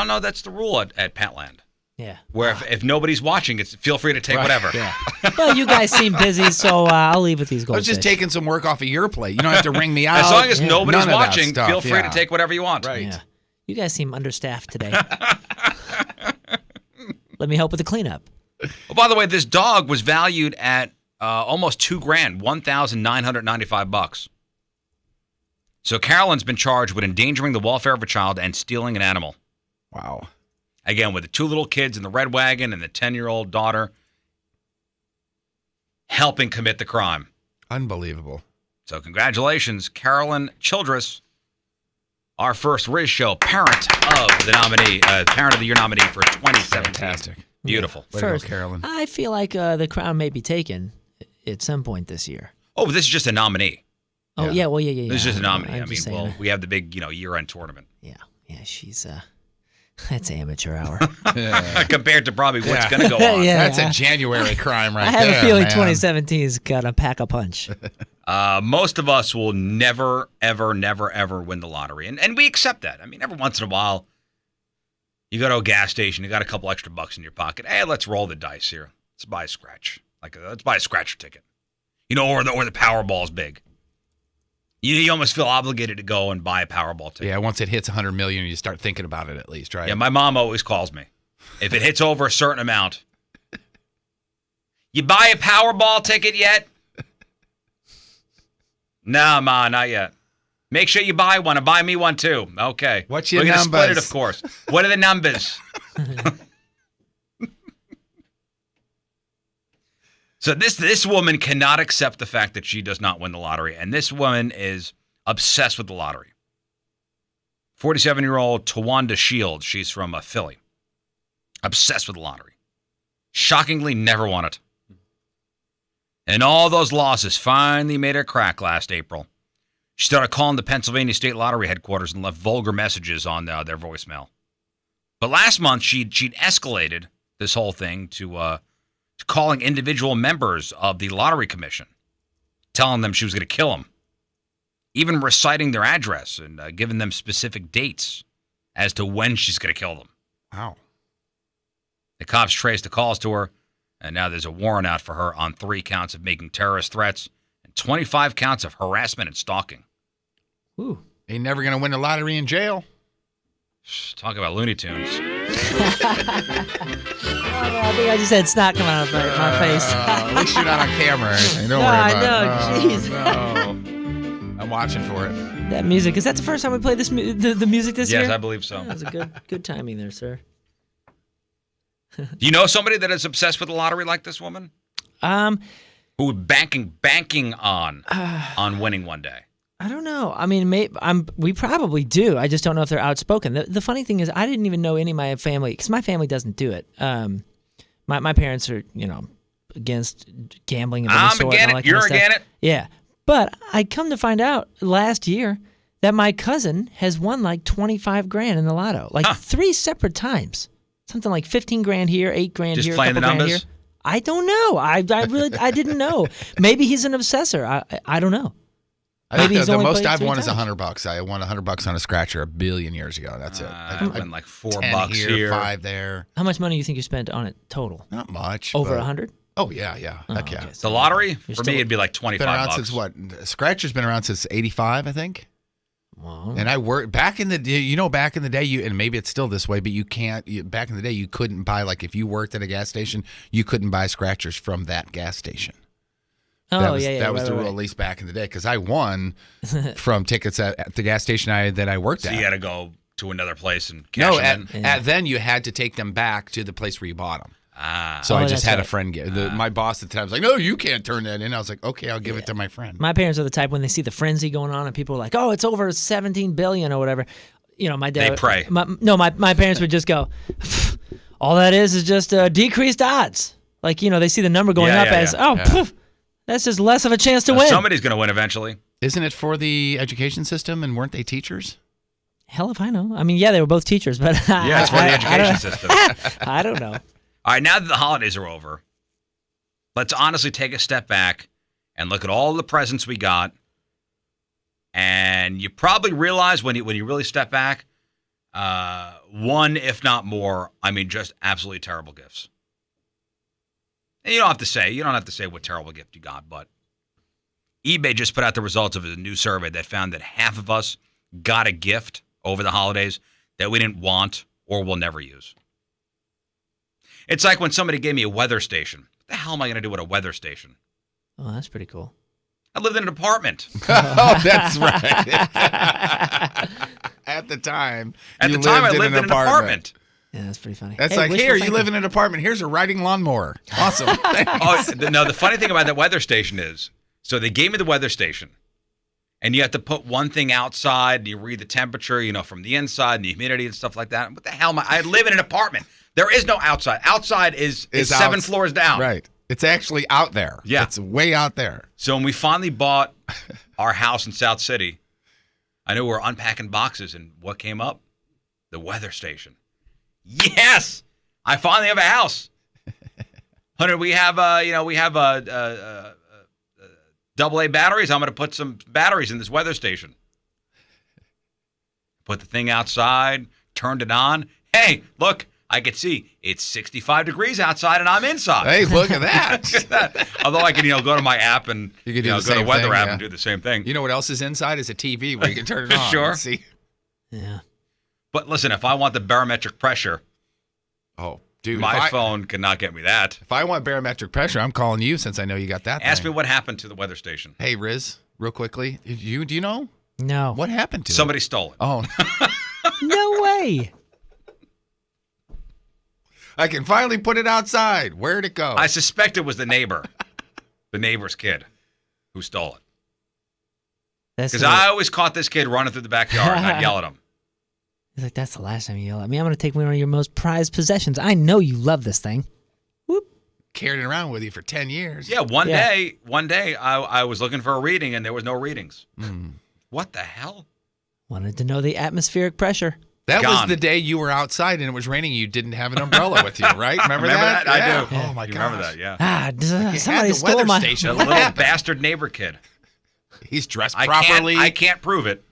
know that's the rule at Petland. Yeah. Where if nobody's watching, feel free to take whatever. Yeah. Well, you guys seem busy, so I'll leave with these I goldfish. was just taking some work off of your plate. You don't have to ring me out. As long as nobody's None of that watching, stuff, feel free to take whatever you want. Right. Yeah. You guys seem understaffed today. Let me help with the cleanup. Oh, by the way, this dog was valued at almost $2,000, $1,995. So Carolyn's been charged with endangering the welfare of a child and stealing an animal. Wow. Again, with the 2 little kids in the red wagon and the 10-year-old daughter helping commit the crime. Unbelievable. So congratulations, Carolyn Childress, our first Riz Show Parent of the Year nominee for 2017. Fantastic. Beautiful. Way to go, Carolyn. I feel like the crown may be taken at some point this year. Oh, this is just a nominee. Oh, yeah. Well, yeah. This is just a nominee. I'm I mean, just saying. we have the big, year-end tournament. Yeah, she's that's amateur hour. Compared to probably what's going to go on. That's a January crime right there. I have a feeling 2017's got to pack a punch. Most of us will never, ever, never, ever win the lottery. And we accept that. I mean, every once in a while, you go to a gas station, you got a couple extra bucks in your pocket. Hey, let's roll the dice here. Let's buy a scratch. Let's buy a scratcher ticket. Or the Powerball's big. You almost feel obligated to go and buy a Powerball ticket. Yeah, once it hits 100 million, you start thinking about it at least, right? Yeah, my mom always calls me. If it hits over a certain amount, you buy a Powerball ticket yet? No, Ma, not yet. Make sure you buy one and buy me one too. Okay. What's your We're numbers? Split it, of course. What are the numbers? So this woman cannot accept the fact that she does not win the lottery, and this woman is obsessed with the lottery. 47-year-old Tawanda Shields, she's from Philly. Obsessed with the lottery. Shockingly never won it. And all those losses finally made her crack last April. She started calling the Pennsylvania State Lottery headquarters and left vulgar messages on their voicemail. But last month, she'd escalated this whole thing to calling individual members of the Lottery Commission, telling them she was going to kill them, even reciting their address and giving them specific dates as to when she's going to kill them. Wow. The cops traced the calls to her, and now there's a warrant out for her on 3 counts of making terrorist threats and 25 counts of harassment and stalking. Ooh. Ain't never going to win the lottery in jail. Talk about Looney Tunes. I think I just had snot coming out of my face. At least you're not on camera or anything. Don't worry about it. Jeez. No. I'm watching for it. That music. Is that the first time we played the music this year? Yes, I believe so. That was a good timing there, sir. Do you know somebody that is obsessed with the lottery like this woman? Who banking on winning one day? I don't know. I mean, we probably do. I just don't know if they're outspoken. The funny thing is, I didn't even know any of my family, because my family doesn't do it. My parents are, against gambling of any I'm sort. And all against that it. kind You're of stuff. against it. Yeah. But I come to find out last year that my cousin has won like 25 grand in the lotto, like 3 separate times. Something like 15 grand here, 8 grand Just here, playing the couple grand numbers? here. I don't know. I didn't know. Maybe he's an obsessor. I don't know. I think the only most played I've 3 won is times. $100. I won $100 on a scratcher $1 billion years ago. That's it. I've been like $4 10 here. 5 there. How much money do you think you spent on it total? Not much. Over but- 100? Oh yeah. Heck yeah. okay. The lottery You're for still- me it'd be like Been around $25. since what? Scratcher's been around since '85, I think. Wow. And I worked back in the day. Back in the day, and maybe it's still this way, but you can't. Back in the day, you couldn't buy if you worked at a gas station, you couldn't buy scratchers from that gas station. Oh, That was, yeah. That was right, the right, rule, at least back in the day, because I won from tickets at the gas station that I worked So at. you got to go to another place and cash No, them in. at then you had to take them back to the place where you bought them. Ah. So I just that's had a right. friend get my boss at the time was like, "No, you can't turn that in." I was like, "Okay, I'll give it to my friend." My parents are the type when they see the frenzy going on and people are like, "Oh, it's over 17 billion or whatever." My dad. They pray. My parents would just go, "All that is just decreased odds." They see the number going up as, poof, that's just less of a chance to win. Somebody's going to win eventually. Isn't it for the education system? And weren't they teachers? Hell if I know. I mean, yeah, they were both teachers, but Yeah, it's for the education system. I don't know. All right, now that the holidays are over, let's honestly take a step back and look at all the presents we got. And you probably realize when you really step back, one, if not more, just absolutely terrible gifts. And you don't have to say what terrible gift you got, but eBay just put out the results of a new survey that found that half of us got a gift over the holidays that we didn't want or will never use. It's like when somebody gave me a weather station. What the hell am I going to do with a weather station? Oh, that's pretty cool. I lived in an apartment. Oh, that's right. At the time, I lived in an apartment. Yeah, that's pretty funny. That's Hey, here, you thinking. live in an apartment. Here's a riding lawnmower. Awesome. The funny thing about that weather station is, so they gave me the weather station, and you have to put one thing outside, and you read the temperature, from the inside, and the humidity and stuff like that. What the hell I live in an apartment. There is no outside. Outside is 7 floors down. Right. It's actually out there. Yeah. It's way out there. So when we finally bought our house in South City, I knew we were unpacking boxes, and what came up? The weather station. Yes, I finally have a house. Hunter, we have AA batteries. I'm going to put some batteries in this weather station. Put the thing outside, turned it on. Hey, look. I could see it's 65 degrees outside and I'm inside. Hey, look at that. Although I can, go to my app and You can do go the same to weather thing, app yeah. and do the same thing. You know what else is inside? Is a TV where you can turn it on. Sure. And see. Yeah. But listen, if I want the barometric pressure, Oh, dude. my phone cannot get me that. If I want barometric pressure, I'm calling you since I know you got that Ask me thing. what happened to the weather station. Hey, Riz, real quickly. Do you know? No. What happened to Somebody stole it. Oh, No way. I can finally put it outside. Where'd it go? I suspect it was the neighbor's kid who stole it. That's Because I always caught this kid running through the backyard and I'd yell at him. He's like, that's the last time you yell at me. I'm going to take one of your most prized possessions. I know you love this thing. Carried it around with you for 10 years. Yeah, one day I was looking for a reading and there was no readings. What the hell? Wanted to know the atmospheric pressure. That was Gone. the day you were outside and it was raining. You didn't have an umbrella with you, right? Remember that? I Yeah. do. Oh, my You God. remember that, yeah. Somebody the stole weather my... station. That What little happened? bastard neighbor kid. He's dressed properly. I can't prove it.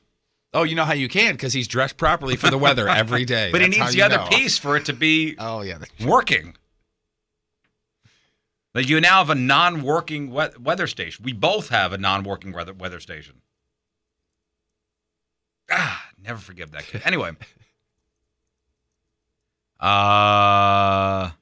Oh, you know how you can because he's dressed properly for the weather every day. But he That's how needs the you other know. piece for it to be Oh, yeah. working. Like you now have a non-working weather station. We both have a non-working weather station. Never forgive that kid. Anyway. Back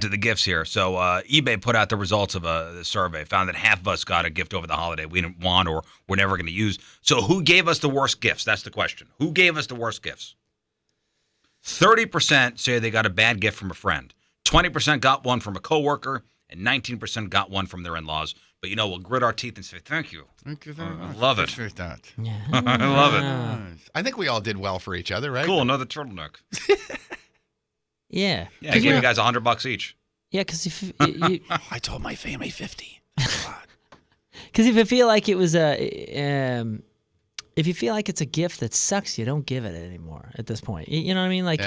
to the gifts here. So eBay put out the results of the survey, found that half of us got a gift over the holiday we didn't want or we're never going to use. So who gave us the worst gifts? That's the question. Who gave us the worst gifts? 30% say they got a bad gift from a friend. 20% got one from a coworker, and 19% got one from their in-laws. But we'll grit our teeth and say, thank you. Thank you very much. I love it. Appreciate that. I love it. I think we all did well for each other, right? Cool, another turtleneck. Yeah. Yeah, I gave you guys $100 each. Yeah, because if I told my family 50. Because if you feel like it was if you feel like it's a gift that sucks, you don't give it anymore at this point. You know what I mean? Like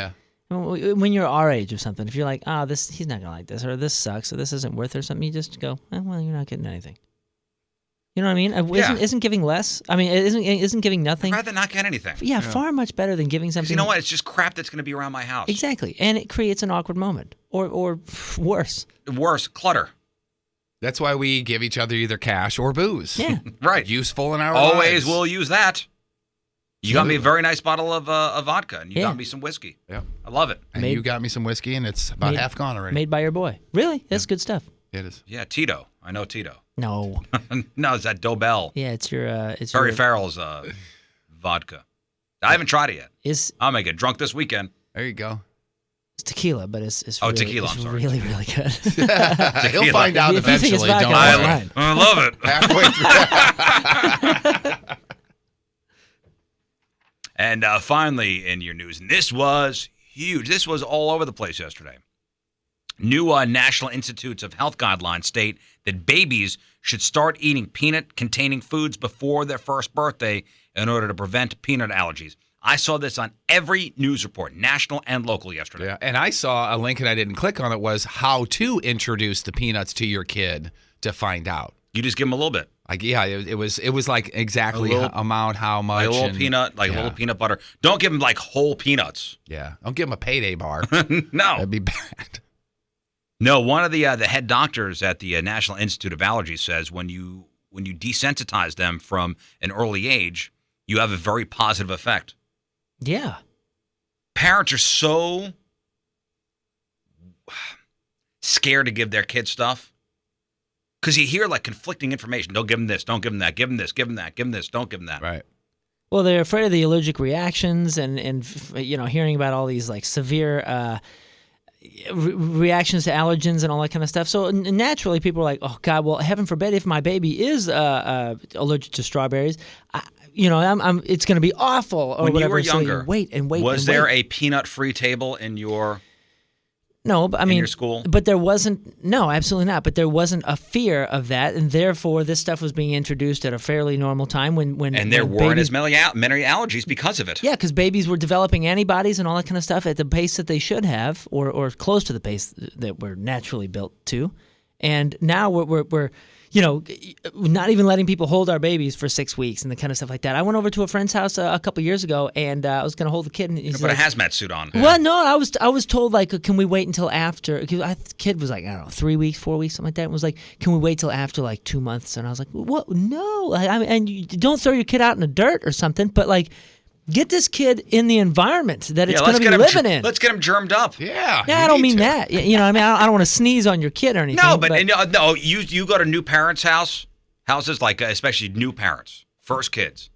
when you're our age or something, if you're like, he's not gonna like this, or this sucks, or this isn't worth it or something, you just go, well, you're not getting anything. You know what I mean? Isn't giving less? I mean, isn't giving nothing? I'd rather not get anything. Yeah, far much better than giving something. You know what? It's just crap that's going to be around my house. Exactly, and it creates an awkward moment, or worse. Worse, clutter. That's why we give each other either cash or booze. Yeah, right. Useful in our Always lives. will use that. You got me a very nice bottle of vodka, and you got me some whiskey. Yeah, I love it. And you got me some whiskey, and it's about half gone already. Made by your boy. Really? That's good stuff. It is. Yeah, Tito. I know Tito. No. No, it's that Dobell. Yeah, it's your. Perry Farrell's vodka. I haven't tried it yet. I'm gonna get drunk this weekend. There you go. It's tequila, but it's really, tequila. I'm sorry. Really, really good. He'll find out eventually. Don't I love it. Halfway through. And finally, in your news, and this was huge. This was all over the place yesterday. New National Institutes of Health guidelines state that babies should start eating peanut-containing foods before their first birthday in order to prevent peanut allergies. I saw this on every news report, national and local, yesterday. Yeah, and I saw a link, and I didn't click on it, was how to introduce the peanuts to your kid to find out. You just give them a little bit. Like, yeah, it was like exactly amount, how much. Like a little peanut, a little peanut butter. Don't give them like whole peanuts. Yeah, don't give them a payday bar. No. That'd be bad. No, one of the head doctors at the National Institute of Allergy says when you desensitize them from an early age, you have a very positive effect. Yeah. Parents are so scared to give their kids stuff because you hear like conflicting information. Don't give them this. Don't give them that. Give them this. Give them that. Give them this. Don't give them that. Right. Well, they're afraid of the allergic reactions and hearing about all these like severe reactions to allergens and all that kind of stuff. So naturally, people are like, "Oh God, well, heaven forbid if my baby is allergic to strawberries, it's going to be awful." Or when whatever. you were younger, so wait. Was there a peanut-free table in your? No, but I mean, in your school? But there wasn't. No, absolutely not. But there wasn't a fear of that, and therefore this stuff was being introduced at a fairly normal time when and there weren't as many allergies because of it. Yeah, because babies were developing antibodies and all that kind of stuff at the pace that they should have, or close to the pace that we're naturally built to. And now we're not even letting people hold our babies for 6 weeks and the kind of stuff like that. I went over to a friend's house a couple years ago, and I was going to hold the kid. And he's put a hazmat suit on. Well, no, I was told, like, can we wait until after? Because the kid was like, I don't know, 3 weeks, 4 weeks, something like that. And was like, can we wait till after like 2 months? And I was like, what? No. I mean, and you don't throw your kid out in the dirt or something, but like, get this kid in the environment that it's going to be living in. Let's get him germed up. Yeah. Yeah, I don't mean that. You know what I mean? I don't want to sneeze on your kid or anything. No, but no, you go to new parents' houses like especially new parents, first kids.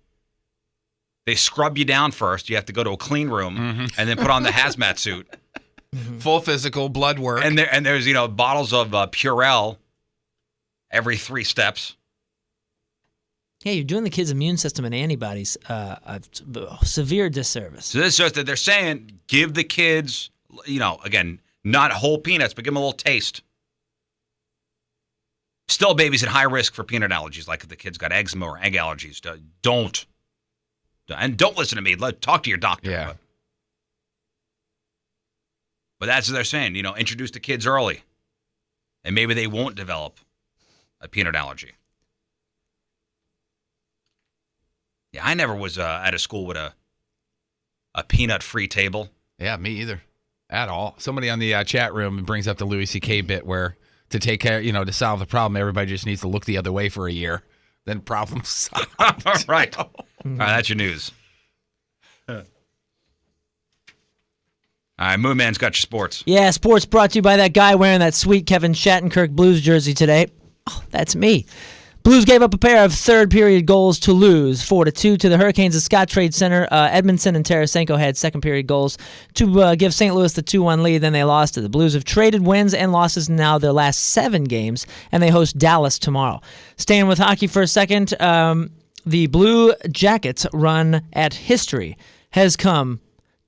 They scrub you down first. You have to go to a clean room and then put on the hazmat suit. Full physical blood work. And there's bottles of Purell every 3 steps. Yeah, you're doing the kid's immune system and antibodies a severe disservice. So this is that they're saying give the kids, again, not whole peanuts, but give them a little taste. Still, babies at high risk for peanut allergies, like if the kid's got eczema or egg allergies. Don't listen to me. Talk to your doctor. Yeah. But that's what they're saying. Introduce the kids early, and maybe they won't develop a peanut allergy. Yeah, I never was at a school with a peanut-free table. Yeah, me either. At all. Somebody on the chat room brings up the Louis C.K. bit where to take care, to solve the problem, everybody just needs to look the other way for a year. Then problem solved. Right. All right, that's your news. All right, Moon Man's got your sports. Yeah, sports brought to you by that guy wearing that sweet Kevin Shattenkirk Blues jersey today. Oh, that's me. Blues gave up a pair of third-period goals to lose 4-2 to the Hurricanes at Scott Trade Center. Edmondson and Tarasenko had second-period goals to give St. Louis the 2-1 lead. Then they lost to the Blues. Have traded wins and losses now their last 7 games, and they host Dallas tomorrow. Staying with hockey for a second, the Blue Jackets' run at history has come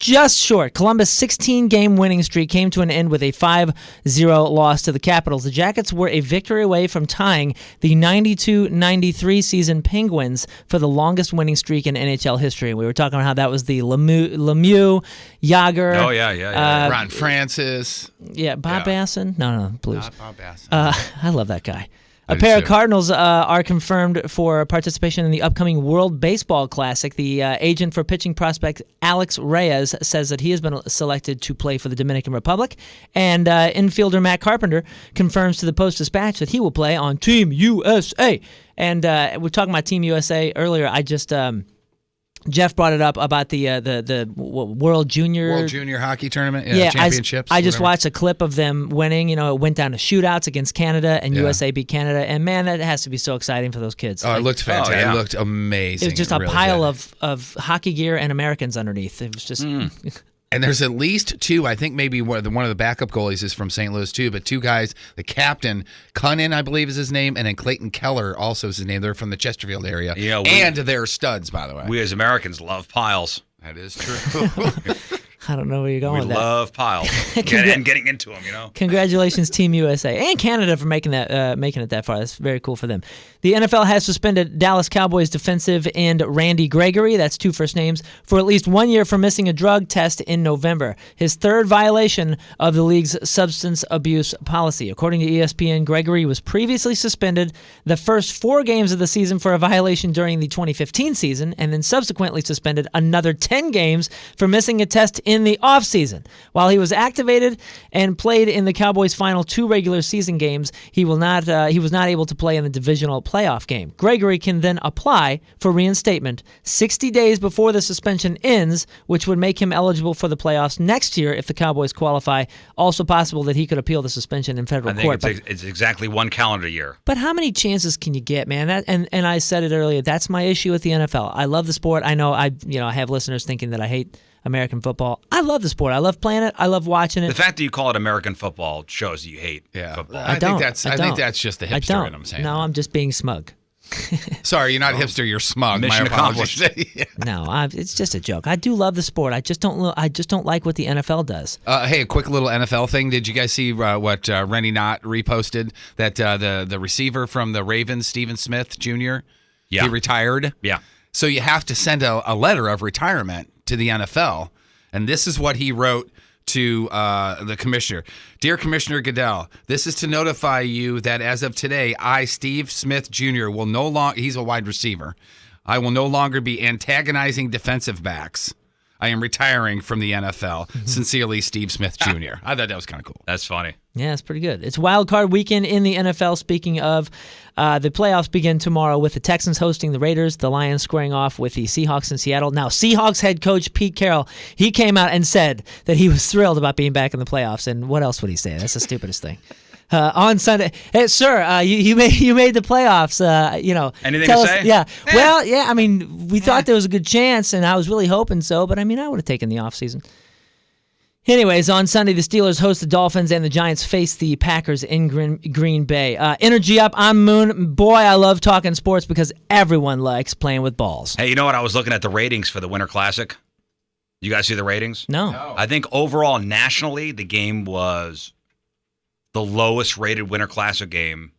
Just short. Columbus' 16-game winning streak came to an end with a 5-0 loss to the Capitals. The Jackets were a victory away from tying the 92-93 season Penguins for the longest winning streak in NHL history. We were talking about how that was the Lemieux, Yager. Oh, yeah. Ron Francis. Yeah, Bob Basson. No, Blues. Not Bob Basson. I love that guy. I A do pair of too. Cardinals are confirmed for participation in the upcoming World Baseball Classic. The agent for pitching prospect Alex Reyes says that he has been selected to play for the Dominican Republic. And infielder Matt Carpenter confirms to the Post-Dispatch that he will play on Team USA. And we're talking about Team USA earlier. I just... Jeff brought it up about the World Junior Hockey Tournament, championships. I just whatever. watched a clip of them winning. You know, it went down to shootouts against Canada, and USA beat Canada. And man, that has to be so exciting for those kids. Oh, it looked fantastic. yeah. It looked amazing. It was just a really pile did. of hockey gear and Americans underneath. It was just. And there's at least two. I think maybe one of the backup goalies is from St. Louis too. But two guys, the captain Cunnin, I believe is his name, and then Clayton Keller also is his name. They're from the Chesterfield area. Yeah, and they're studs, by the way. We as Americans love piles. That is true. I don't know where you're going We with that. love piles. And getting into them, you know. Congratulations, Team USA and Canada for making it that far. That's very cool for them. The NFL has suspended Dallas Cowboys defensive end Randy Gregory, that's two first names, for at least 1 year for missing a drug test in November. His third violation of the league's substance abuse policy. According to ESPN, Gregory was previously suspended the first 4 games of the season for a violation during the 2015 season, and then subsequently suspended another 10 games for missing a test in the offseason. While he was activated and played in the Cowboys' final 2 regular season games, he was not able to play in the divisional playoff game. Gregory can then apply for reinstatement 60 days before the suspension ends, which would make him eligible for the playoffs next year if the Cowboys qualify. Also possible that he could appeal the suspension in federal court. It's exactly 1 calendar year. But how many chances can you get, man? And I said it earlier. That's my issue with the NFL. I love the sport. I know I have listeners thinking that I hate American football. I love the sport. I love playing it. I love watching it. The fact that you call it American football shows that you hate football. I think that's just the hipster in I'm saying. No, I'm just being smug. Sorry, you're not hipster. You're smug. Mission My apologies. No, it's just a joke. I do love the sport. I just don't like what the NFL does. Hey, a quick little NFL thing. Did you guys see what Rennie Knott reposted? That the receiver from the Ravens, Stephen Smith Jr. Yeah, he retired. Yeah. So you have to send a letter of retirement to the NFL, and this is what he wrote to the commissioner. Dear Commissioner Goodell, this is to notify you that as of today, I, Steve Smith Jr., will no longer, he's a wide receiver, I will no longer be antagonizing defensive backs. I am retiring from the NFL. Sincerely, Steve Smith Jr. I thought that was kind of cool. That's funny. Yeah, it's pretty good. It's wild card weekend in the NFL. Speaking of, the playoffs begin tomorrow with the Texans hosting the Raiders, the Lions squaring off with the Seahawks in Seattle. Now, Seahawks head coach Pete Carroll, he came out and said that he was thrilled about being back in the playoffs. And what else would he say? That's the stupidest thing. On Sunday, hey, sir, you made the playoffs. Anything tell to us, say? Yeah. Well, yeah. I mean, we thought there was a good chance, and I was really hoping so. But I mean, I would have taken the offseason. Anyways, on Sunday, the Steelers host the Dolphins, and the Giants face the Packers in Green Bay. Energy up. I'm Moon. Boy, I love talking sports because everyone likes playing with balls. Hey, you know what? I was looking at the ratings for the Winter Classic. You guys see the ratings? No. I think overall, nationally, the game was the lowest rated Winter Classic game,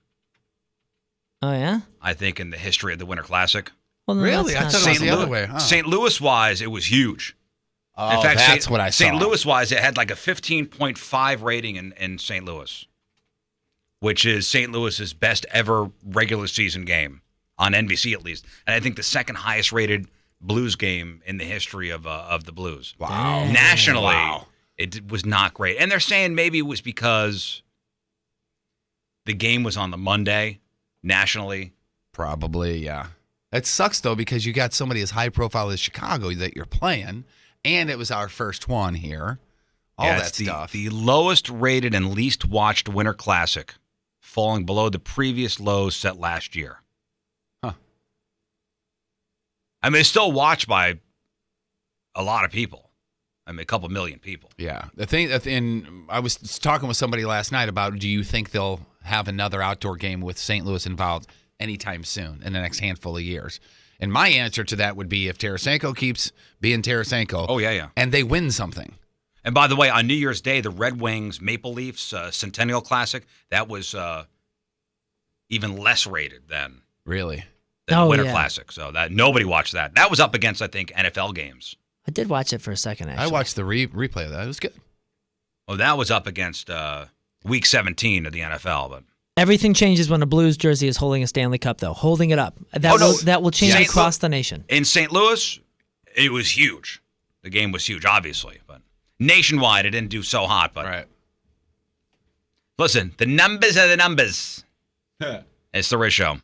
Oh, yeah? I think, in the history of the Winter Classic. Well, Really? I thought it was the other way. Huh. St. Louis-wise, it was huge. Oh, In fact, that's what I saw. St. Louis-wise, it had like a 15.5 rating in St. Louis, which is St. Louis's best ever regular season game, on NBC at least. And I think the second highest rated Blues game in the history of the Blues. Wow. Nationally, it was not great. And they're saying maybe it was because the game was on the Monday nationally. Probably, yeah. It sucks, though, because you got somebody as high profile as Chicago that you're playing, and it was our first one here. All that stuff. The lowest rated and least watched Winter Classic, falling below the previous lows set last year. Huh. I mean, it's still watched by a lot of people. I mean, a couple million people. Yeah. The thing, and I was talking with somebody last night about, do you think they'll have another outdoor game with St. Louis involved anytime soon in the next handful of years? And my answer to that would be if Tarasenko keeps being Tarasenko. Oh, yeah. And they win something. And by the way, on New Year's Day, the Red Wings Maple Leafs Centennial Classic, that was even less rated than the Winter Classic. So that nobody watched that. That was up against, I think, NFL games. I did watch it for a second, actually. I watched the replay of that. It was good. Well, that was up against Week 17 of the NFL. But everything changes when a Blues jersey is holding a Stanley Cup, though. Holding it up. That will change across the nation. In St. Louis, it was huge. The game was huge, obviously. But nationwide, it didn't do so hot. But listen, the numbers are the numbers. It's the Riz Show.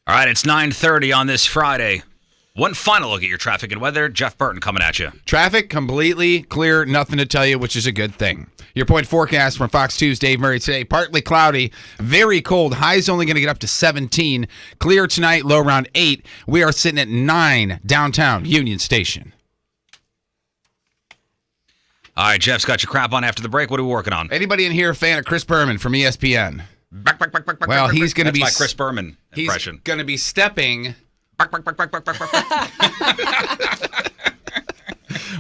All right, it's 9:30 on this Friday. One final look at your traffic and weather. Jeff Burton coming at you. Traffic completely clear, nothing to tell you, which is a good thing. Your point forecast from Fox 2's Dave Murray today. Partly cloudy, very cold. High's only going to get up to 17. Clear tonight, low around 8. We are sitting at 9 downtown Union Station. All right, Jeff's got your crap on after the break. What are we working on? Anybody in here a fan of Chris Berman from ESPN? Well, he's going to be... That's my Chris Berman impression. He's going to be stepping...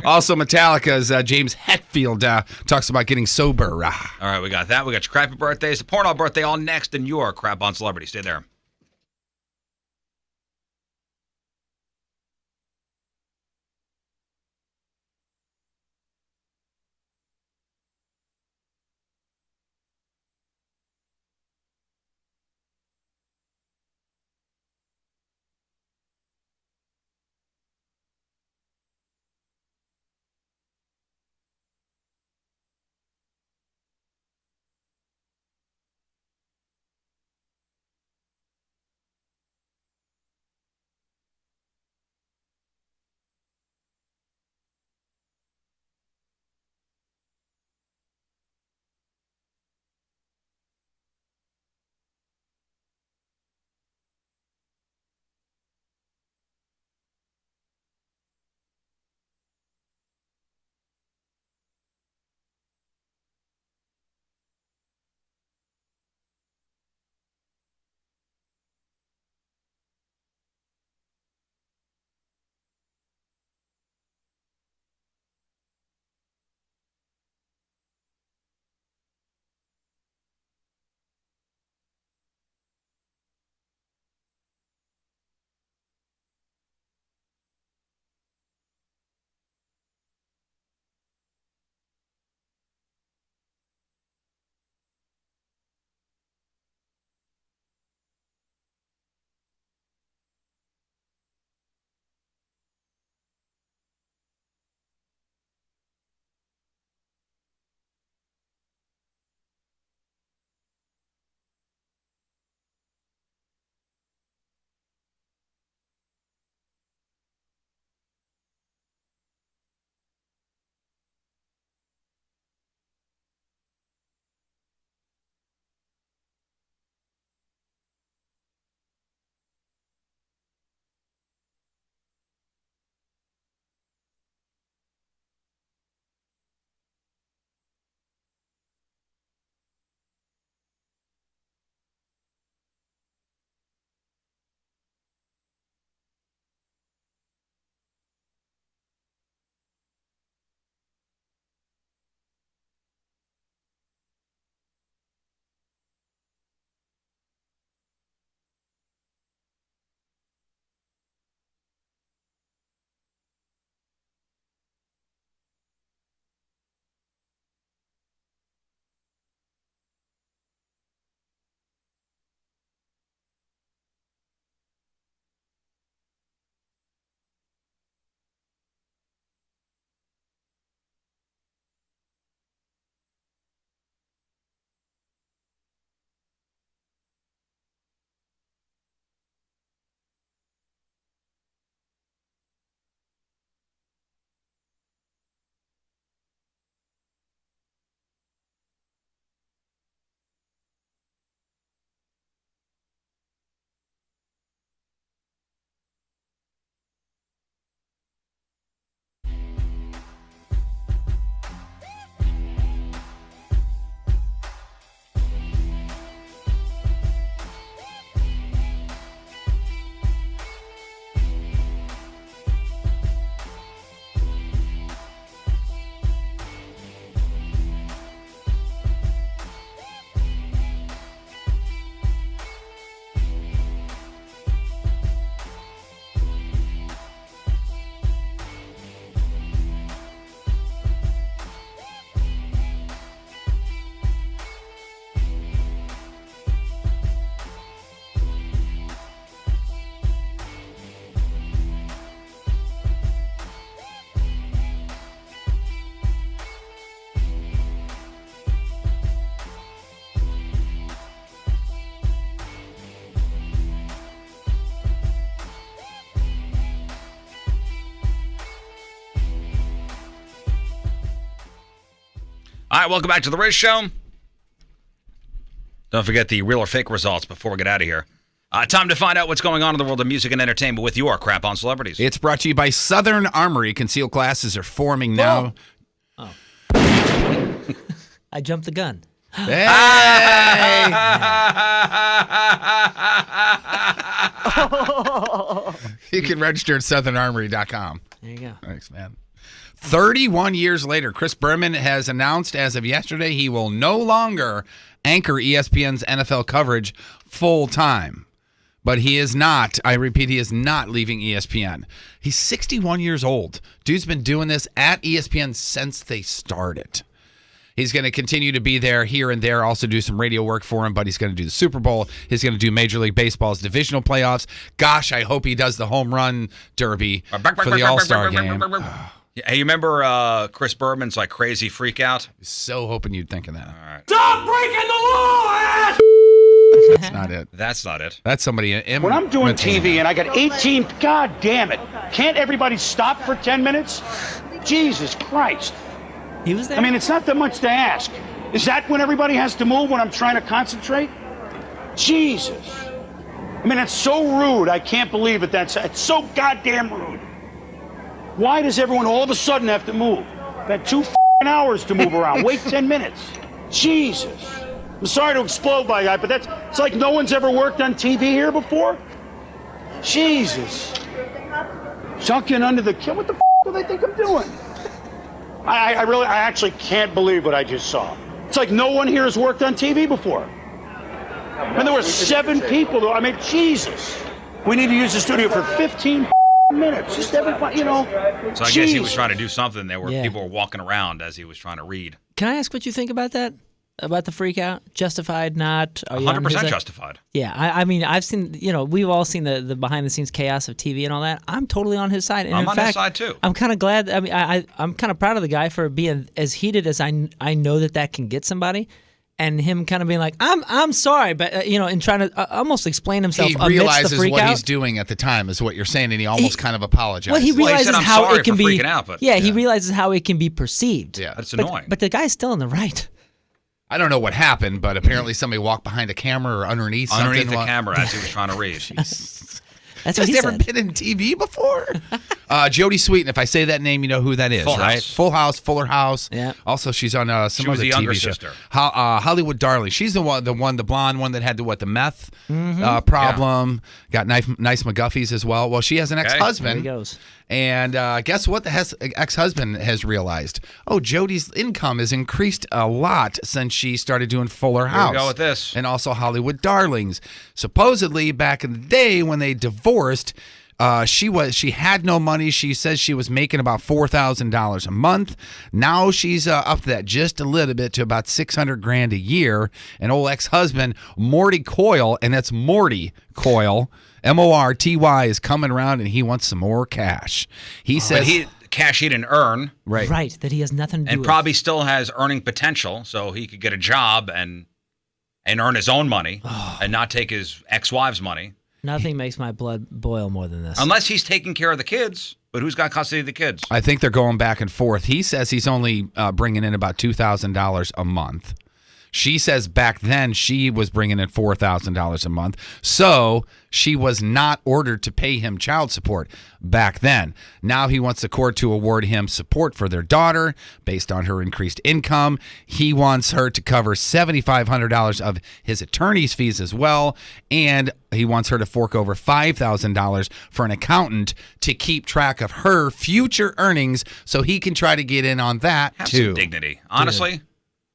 Also, Metallica's James Hetfield talks about getting sober. All right, we got that. We got your crappy birthdays, the porno birthday, all next in your Crap on Celebrity. Stay there. All right, welcome back to the Riz Show. Don't forget the real or fake results before we get out of here. Time to find out what's going on in the world of music and entertainment with your Crap on Celebrities. It's brought to you by Southern Armory. Concealed classes are forming now. Oh. I jumped the gun. Hey! You can register at southernarmory.com. There you go. Thanks, man. 31 years later, Chris Berman has announced as of yesterday he will no longer anchor ESPN's NFL coverage full time. But he is not, I repeat, he is not leaving ESPN. He's 61 years old. Dude's been doing this at ESPN since they started. He's going to continue to be there here and there, also do some radio work for him, but he's going to do the Super Bowl. He's going to do Major League Baseball's divisional playoffs. Gosh, I hope he does the home run derby for the All-Star game. Hey, you remember Chris Berman's like crazy freak out? So hoping you'd think of that. All right. Stop breaking the law, ass! That's not it. That's not it. That's somebody. When I'm doing TV and I got 18, God damn it. Can't everybody stop for 10 minutes? Jesus Christ. He was there? I mean, it's not that much to ask. Is that when everybody has to move when I'm trying to concentrate? Jesus. I mean, it's so rude. I can't believe it. It's so goddamn rude. Why does everyone all of a sudden have to move? I've had 2 hours to move around. Wait 10 minutes. Jesus. I'm sorry to explode by that, but it's like no one's ever worked on TV here before. Jesus. Sunken under the kill. What the do they think I'm doing? I actually can't believe what I just saw. It's like no one here has worked on TV before. And there were 7 people. I mean, Jesus. We need to use the studio for 15 minutes. Just everybody, So I guess he was trying to do something there where people were walking around as he was trying to read. Can I ask what you think about that? About the freak out? Justified, not? 100% justified. Yeah, I mean, I've seen, we've all seen the behind-the-scenes chaos of TV and all that. I'm totally on his side. And I'm in on fact, his side, too. I'm kind of glad. I mean, I'm kind of proud of the guy for being as heated as I know that can get somebody. And him kind of being like, I'm sorry, but, and trying to almost explain himself he amidst realizes the freak what out. he's doing at the time is what you're saying, and he almost kind of apologizes. Well, he realizes said, "I'm how sorry it can for be. freaking out, but, he realizes how it can be perceived. Yeah, that's annoying. But the guy's still in the right. I don't know what happened, but apparently somebody walked behind a camera or underneath something. Underneath the camera as he was trying to read. That's what Has he never said. been in TV before? Jodie Sweetin, if I say that name, you know who that is, Full right? House. Full House, Fuller House. Yeah. Also, she's on some She was other the younger TV show. sister. Hollywood Darling. She's the blonde one that had the meth problem. Got nice McGuffies as well. Well, she has an ex-husband. There he goes. And guess what? The ex-husband has realized. Oh, Jodie's income has increased a lot since she started doing Fuller House. Here we go with this. And also Hollywood Darlings. Supposedly, back in the day when they divorced, she had no money. She says she was making about $4,000 a month. Now she's up that just a little bit to about $600,000 a year. And old ex-husband Morty Coyle, and that's Morty Coyle, Morty, is coming around and he wants some more cash. He says cash he didn't earn. Right, that he has nothing to do and with. probably still has earning potential, so he could get a job and earn his own money and not take his ex-wife's money. Nothing makes my blood boil more than this. Unless he's taking care of the kids. But who's got custody of the kids? I think they're going back and forth. He says he's only bringing in about $2,000 a month. She says back then she was bringing in $4,000 a month. So she was not ordered to pay him child support back then. Now he wants the court to award him support for their daughter based on her increased income. He wants her to cover $7,500 of his attorney's fees as well. And he wants her to fork over $5,000 for an accountant to keep track of her future earnings so he can try to get in on that Have too. some dignity. Honestly.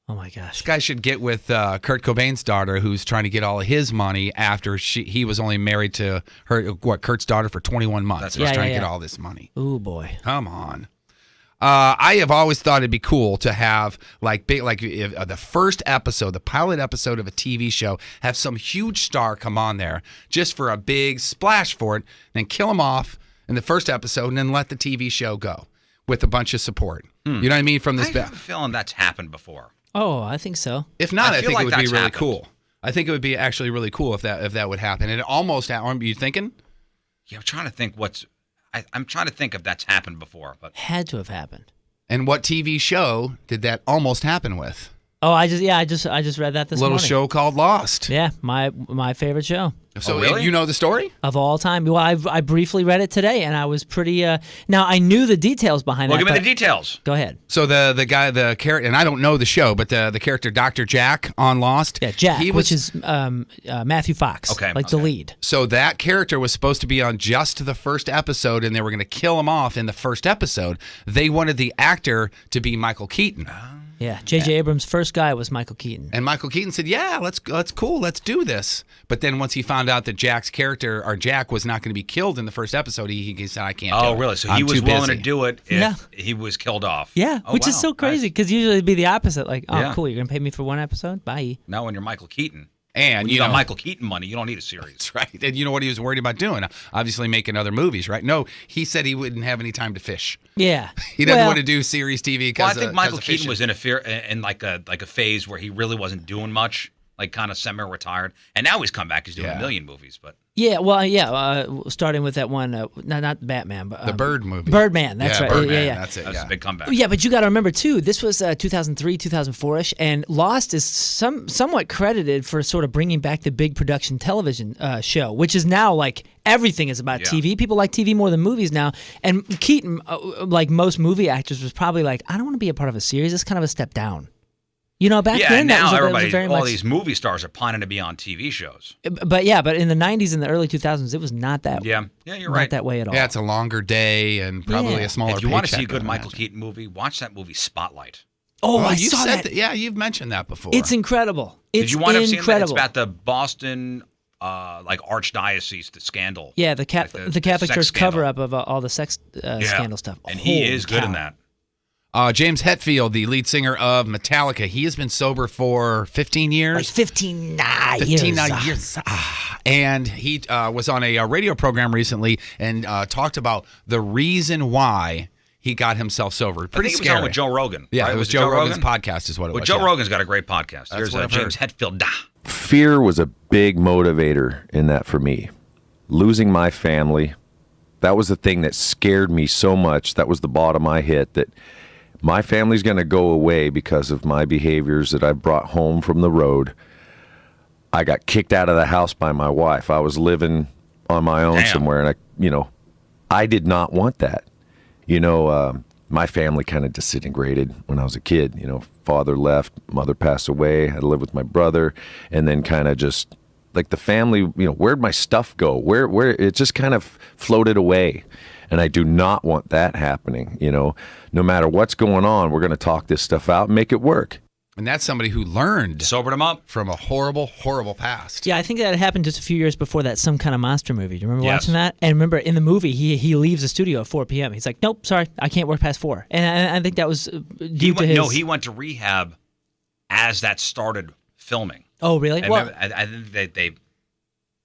Oh my gosh. This guy should get with Kurt Cobain's daughter, who's trying to get all of his money after he was only married to Kurt's daughter for 21 months. That's He's right. trying to Yeah. get all this money. Ooh boy. Come on. I have always thought it'd be cool to have the first episode, the pilot episode of a TV show, have some huge star come on there just for a big splash for it, then kill him off in the first episode, and then let the TV show go with a bunch of support. You know what I mean? From this, I have a feeling that's happened before. Oh, I think so. if not, I feel think like it would be that's really happened. cool. I think it would be actually really cool if that would happen. And it almost happened. Are you thinking? Yeah, I'm trying to think I'm trying to think if that's happened before. But Had to have happened. And what TV show did that almost happen with? Oh, I just read that this Little morning. show called Lost. Yeah, my favorite show. So really? you know the story? Of all time. Well, I briefly read it today, and I was pretty. Now I knew the details behind Well, that. give me the details. Go ahead. So the character, and I don't know the show, but the character Dr. Jack on Lost. Yeah, Jack, which is Matthew Fox. Okay, the lead. So that character was supposed to be on just the first episode, and they were going to kill him off in the first episode. They wanted the actor to be Michael Keaton. Yeah, J.J. Abrams' first guy was Michael Keaton. And Michael Keaton said, "Yeah, let's cool, let's do this." But then once he found out that Jack was not going to be killed in the first episode, he said, "I can't." Oh, do it. really? So I'm he was too willing busy." to do it if he was killed off. Yeah, which is wow. so crazy because usually it'd be the opposite. Like, oh, Yeah. cool, you're gonna pay me for one episode? Bye. Now when you're Michael Keaton, And when you got Michael Keaton money, you don't need a series. That's right. And you know what he was worried about doing? Obviously making other movies, right? No, he said he wouldn't have any time to fish. Yeah, He doesn't want to do series TV. Well, I think Michael Keaton was in like a phase where he really wasn't doing much, like kind of semi-retired, and now he's come back. He's doing a million movies, but. Yeah, well, starting with that one, not Batman, but the Bird movie. Birdman, that's right. Birdman, yeah, that's it. That's a big comeback. Yeah, but you got to remember too, this was 2003, 2004ish, and Lost is somewhat credited for sort of bringing back the big production television show, which is now like everything is about TV. People like TV more than movies now, and Keaton, like most movie actors, was probably like, I don't want to be a part of a series. It's kind of a step down. You know, back then, now that was everybody, very all much, these movie stars are planning to be on TV shows. But in the 90s and the early 2000s, it was not that. Yeah, you're not right. that way at all. Yeah, it's a longer day and probably a smaller. If you want to paycheck, see a good I Michael imagine. Keaton movie, watch that movie Spotlight. Oh, I you saw said that. Yeah, you've mentioned that before. It's incredible. Did you wind up seeing that? It's incredible. about the Boston, like archdiocese, the scandal. Yeah, the the Catholic sex Church scandal. cover-up of all the sex scandal stuff. And he Holy is good cow. in that. James Hetfield, the lead singer of Metallica, he has been sober for 15 years. Like 15 years. 15 years. And he was on a radio program recently and talked about the reason why he got himself sober. Pretty I think scary. it was on with Joe Rogan. Yeah, right? it was Joe Rogan's podcast is what it was. Joe yeah. Rogan's got a great podcast. That's Here's what I've James heard. Hetfield. Fear was a big motivator in that for me. Losing my family, that was the thing that scared me so much. That was the bottom I hit, that my family's going to go away because of my behaviors that I brought home from the road. I got kicked out of the house by my wife. I was living on my own somewhere, and I did not want that. My family kind of disintegrated when I was a kid. Father left, mother passed away. I lived with my brother, and then kind of just like the family. Where'd my stuff go? Where it just kind of floated away, and I do not want that happening. No matter what's going on, we're going to talk this stuff out and make it work. And that's somebody who learned sobered him up from a horrible, horrible past. Yeah, I think that happened just a few years before that Some Kind of Monster movie. Do you remember watching that? And remember, in the movie, he leaves the studio at 4 p.m. He's like, nope, sorry, I can't work past 4. And I think that was due to his... No, he went to rehab as that started filming. Oh, really? I think they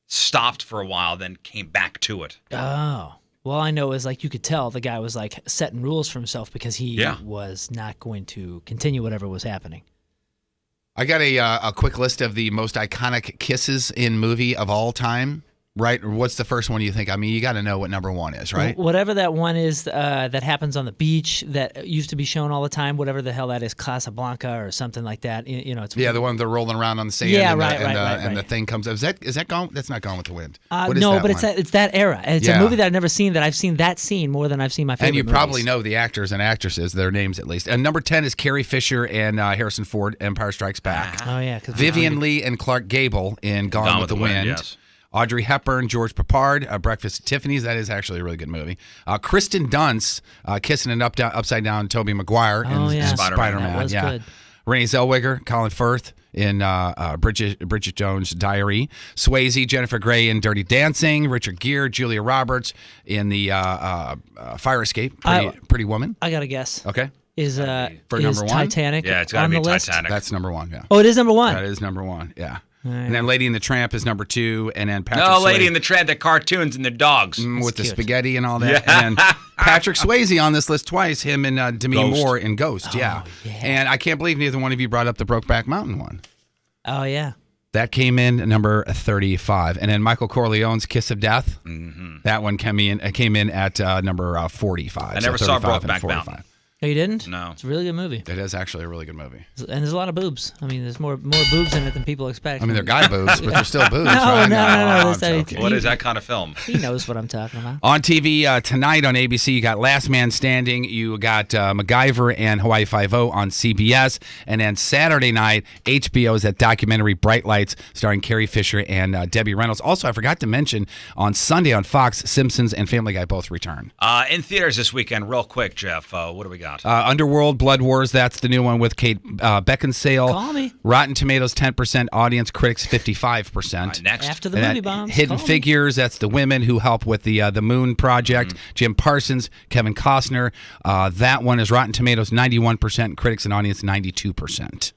stopped for a while, then came back to it. Oh. Well, I know is like you could tell the guy was like setting rules for himself because he was not going to continue whatever was happening. I got a quick list of the most iconic kisses in movie of all time. Right? What's the first one you think? I mean, you got to know what number one is, right? Whatever that one is that happens on the beach that used to be shown all the time, whatever the hell that is, Casablanca or something like that. It's the one they're rolling around on the sand. Yeah, and right. the thing comes up. Is that Gone? That's not Gone with the Wind. No, but it's that era. And it's a movie that I've never seen. That I've seen that scene more than I've seen my favorite. And you movies. probably know the actors and actresses, their names at least. And number 10 is Carrie Fisher and Harrison Ford, Empire Strikes Back. Oh yeah, Vivian Leigh and Clark Gable in Gone with the Wind. Yes. Audrey Hepburn, George Papard, Breakfast at Tiffany's. That is actually a really good movie. Kristen Dunst kissing an upside down Tobey Maguire in Spider-Man. That was good. Renee Zellweger, Colin Firth in Bridget Jones' Diary. Swayze, Jennifer Grey in Dirty Dancing. Richard Gere, Julia Roberts in the Fire Escape. Pretty Woman. I got to guess. Okay. Is number one? Titanic? Yeah, it's got to on be the list? Titanic. That's number one. Yeah. Oh, it is number one. That is number one. Yeah. Right. And then Lady and the Tramp is number 2, and then Patrick Lady Swayze and the Tramp, the cartoons and the dogs. with the cute. spaghetti and all that. And then Patrick Swayze on this list twice, him and Demi Ghost. Moore in Ghost. Yeah. And I can't believe neither one of you brought up the Brokeback Mountain one. Oh yeah. That came in number 35. And then Michael Corleone's Kiss of Death. Mm-hmm. That one came in at number 45. I never saw Brokeback Mountain. Oh, you didn't? No. It's a really good movie. That is actually a really good movie. And there's a lot of boobs. I mean, there's more boobs in it than people expect. I mean, they're guy boobs, but they're still boobs, no, right? No. I'm joking. What is that kind of film? He knows what I'm talking about. On TV tonight on ABC, you got Last Man Standing. You got MacGyver and Hawaii Five-0 on CBS. And then Saturday night, HBO's that documentary Bright Lights starring Carrie Fisher and Debbie Reynolds. Also, I forgot to mention, on Sunday on Fox, Simpsons and Family Guy both return. In theaters this weekend, real quick, Jeff, what do we got? Underworld Blood Wars, that's the new one with Kate Beckinsale. Call me. Rotten Tomatoes 10%, audience critics 55%. Right, next. After the movie bombs. Hidden Figures, that's the women who help with the Moon Project. Jim Parsons, Kevin Costner. That one is Rotten Tomatoes 91%, critics and audience 92%.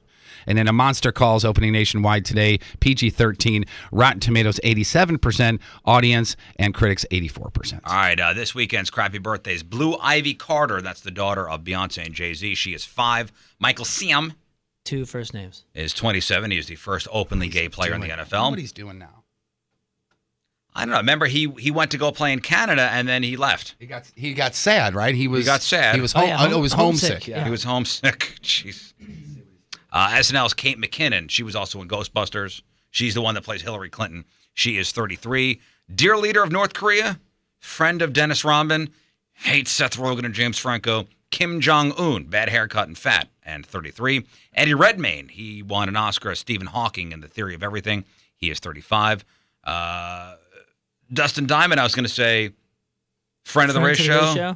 And then A Monster Calls opening nationwide today, PG-13, Rotten Tomatoes 87%, audience and critics 84%. All right, this weekend's crappy birthdays. Blue Ivy Carter, that's the daughter of Beyonce and Jay-Z. She is 5. Michael Siam. 2 first names. Is 27. He is the first openly gay player in the NFL. What he's doing now. I don't know. Remember, he went to go play in Canada, and then he left. He got sad, right? He got sad. He was homesick. Yeah. He was homesick. Jeez. SNL's Kate McKinnon. She was also in Ghostbusters. She's the one that plays Hillary Clinton. She is 33. Dear leader of North Korea, friend of Dennis Rodman, hates Seth Rogen and James Franco, Kim Jong-un, bad haircut and fat, and 33. Eddie Redmayne. He won an Oscar as Stephen Hawking in The Theory of Everything. He is 35. Dustin Diamond, I was going to say, friend of the Riz Show.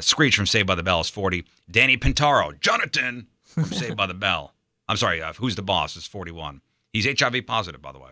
Screech from Saved by the Bell is 40. Danny Pintaro, Jonathan from Saved by the Bell. I'm sorry, Who's the Boss is 41. He's HIV positive, by the way.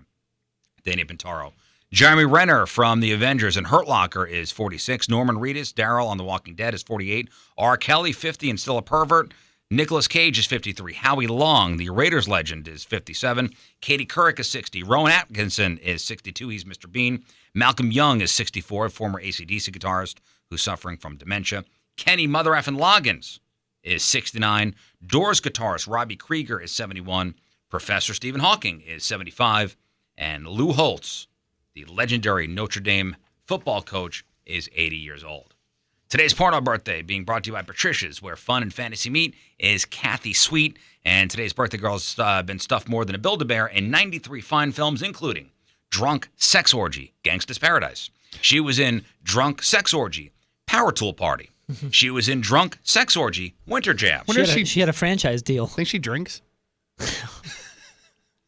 Danny Pintaro. Jeremy Renner from The Avengers and Hurt Locker is 46. Norman Reedus, Daryl on The Walking Dead is 48. R. Kelly, 50 and still a pervert. Nicolas Cage is 53. Howie Long, the Raiders legend, is 57. Katie Couric is 60. Rowan Atkinson is 62. He's Mr. Bean. Malcolm Young is 64, former AC/DC guitarist who's suffering from dementia. Kenny Mother Effin' Loggins is 69. Doors guitarist Robbie Krieger is 71. Professor Stephen Hawking is 75. And Lou Holtz, the legendary Notre Dame football coach, is 80 years old. Today's porno birthday, being brought to you by Patricia's, where fun and fantasy meet, is Kathy Sweet. And today's birthday girl's been stuffed more than a Build-A-Bear in 93 fine films, including Drunk Sex Orgy, Gangsta's Paradise. She was in Drunk Sex Orgy, Power Tool Party. She was in Drunk Sex Orgy, Winter Jam. She had a franchise deal. Think she drinks?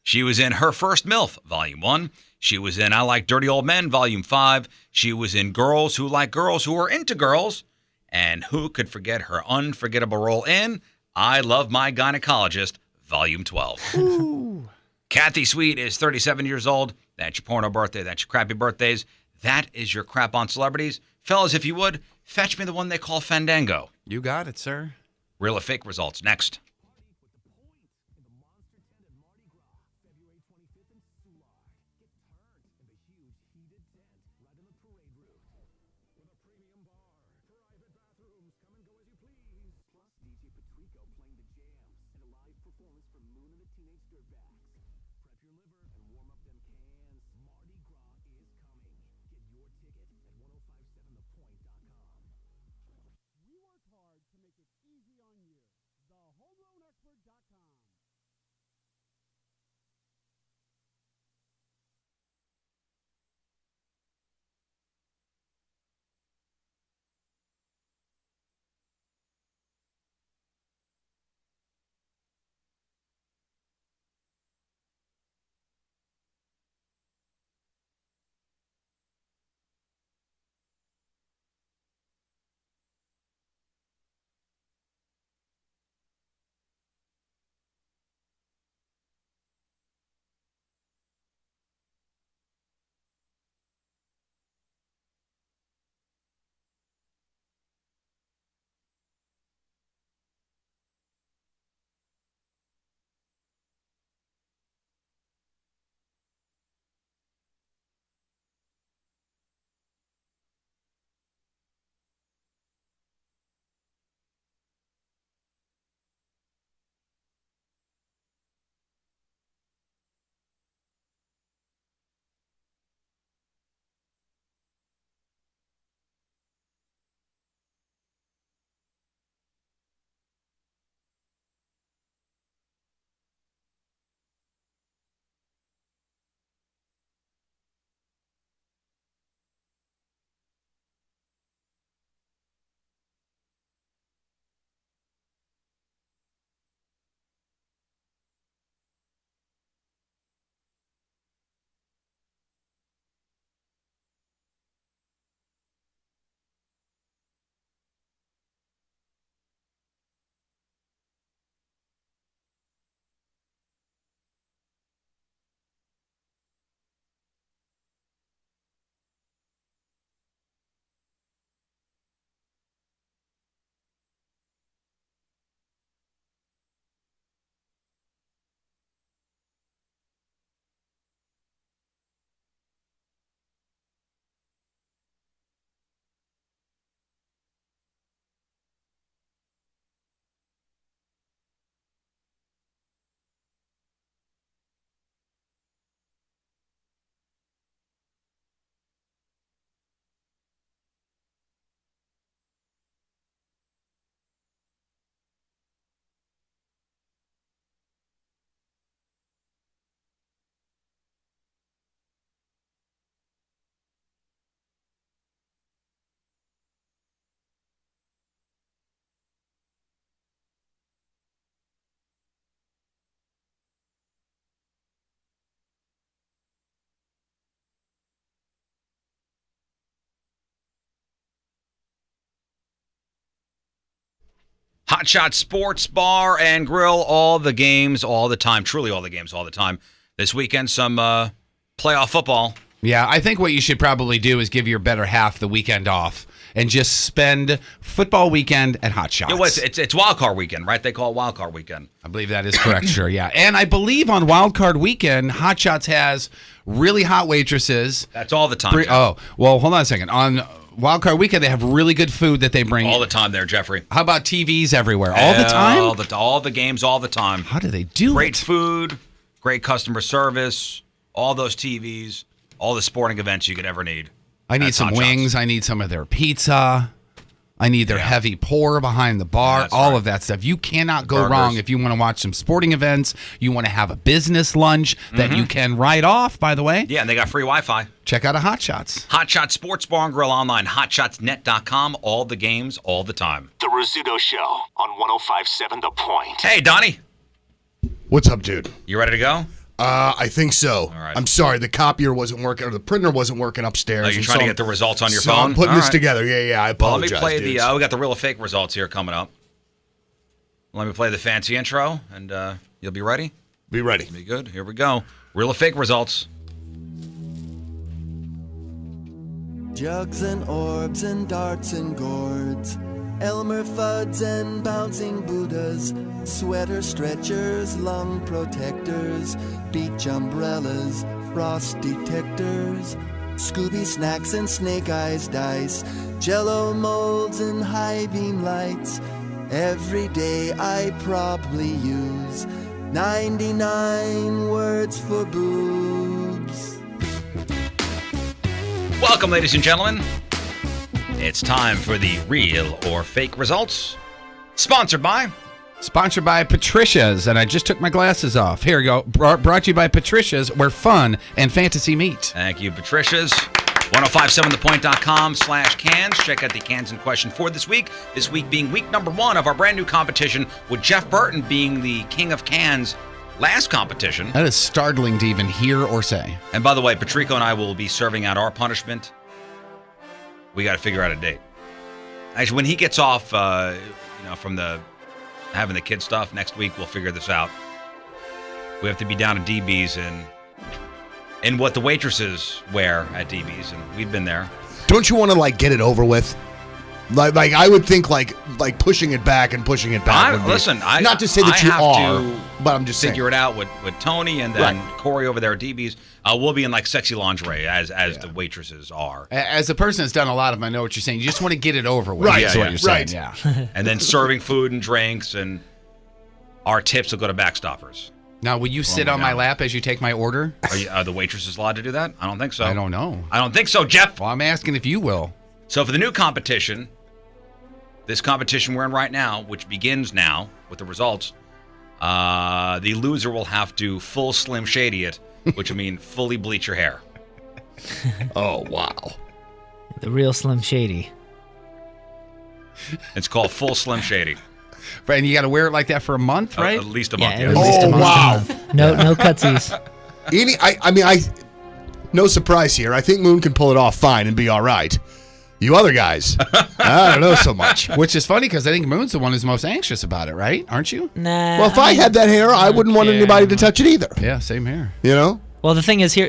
She was in Her First MILF, Volume 1. She was in I Like Dirty Old Men, Volume 5. She was in Girls Who Like Girls Who Are Into Girls. And who could forget her unforgettable role in I Love My Gynecologist, Volume 12. Ooh. Kathy Sweet is 37 years old. That's your porno birthday. That's your crappy birthdays. That is your crap on celebrities. Fellas, if you would, fetch me the one they call Fandango. You got it, sir. Real or fake results next. Hot Shot Sports Bar and Grill, all the games, all the time. Truly all the games, all the time. This weekend, some playoff football. Yeah, I think what you should probably do is give your better half the weekend off and just spend football weekend at Hot Shots. It's Wild Card Weekend, right? They call it Wild Card Weekend. I believe that is correct, sure, yeah. And I believe on Wild Card Weekend, Hot Shots has really hot waitresses. That's all the time. Oh, well, hold on a second. On Wild Card Weekend, they have really good food that they bring. All the time there, Jeffrey. How about TVs everywhere? All the time? All the games, all the time. How do they do Great it? food, great customer service, all those TVs, all the sporting events you could ever need. I need That's some Hot wings. Shots. I need some of their pizza. I need their heavy pour behind the bar, all of that stuff. You cannot go wrong if you want to watch some sporting events, you want to have a business lunch that you can write off, by the way. Yeah, and they got free Wi-Fi. Check out a Hot Shots. Hot Shots Sports Bar and Grill online, hotshotsnet.com, all the games, all the time. The Rizzuto Show on 105.7 The Point. Hey, Donnie. What's up, dude? You ready to go? I think so. All right. I'm sorry, the copier wasn't working, or the printer wasn't working upstairs. Oh, you're trying to get the results on your phone? I'm putting All this right. together. Yeah, I apologize, Well, let me play dudes. we got the real or fake results here coming up. Let me play the fancy intro, and you'll be ready? Be ready. Be good. Here we go. Real or fake results. Jugs and orbs and darts and gourds, Elmer Fuds and bouncing Buddhas, sweater stretchers, lung protectors, beach umbrellas, frost detectors, Scooby snacks and snake eyes dice, Jello molds and high beam lights. Every day I probably use 99 words for boobs. Welcome, ladies and gentlemen. It's time for the real or fake results. Sponsored by Patricia's, and I just took my glasses off. Here we go. Brought to you by Patricia's, where fun and fantasy meet. Thank you, Patricia's. 1057thepoint.com/cans. Check out the cans in question for this week. This week being week number 1 of our brand new competition, with Jeff Burton being the king of cans last competition. That is startling to even hear or say. And by the way, Patrico and I will be serving out our punishment. We got to figure out a date. Actually, when he gets off, from having the kid stuff next week, we'll figure this out. We have to be down at DB's and what the waitresses wear at DB's, and we've been there. Don't you want to get it over with? Like I would think like pushing it back and pushing it back. Not to say that you are, but I'm just saying. Figure it out with Tony and then Corey over there at DB's. We'll be in sexy lingerie as the waitresses are. As a person that's done a lot of them, I know what you're saying. You just want to get it over with. Right. That's what you're saying. Right. Yeah. And then serving food and drinks, and our tips will go to Backstoppers. Now, will you sit on my lap as you take my order? Are the waitresses allowed to do that? I don't think so. I don't know. I don't think so, Jeff. Well, I'm asking if you will. So for the new competition, this competition we're in right now, which begins now with the results, the loser will have to full Slim Shady it, which would mean fully bleach your hair. Oh, wow. The real Slim Shady. It's called full Slim Shady. And you got to wear it like that for a month, right? At least a month. Yeah, at least a month. Wow. No cutsies. No surprise here. I think Moon can pull it off fine and be all right. You other guys, I don't know so much. Which is funny because I think Moon's the one who's most anxious about it, right? Aren't you? Nah. Well, if I had that hair, I wouldn't want anybody to touch it either. Yeah, same here. You know? Well, the thing is here,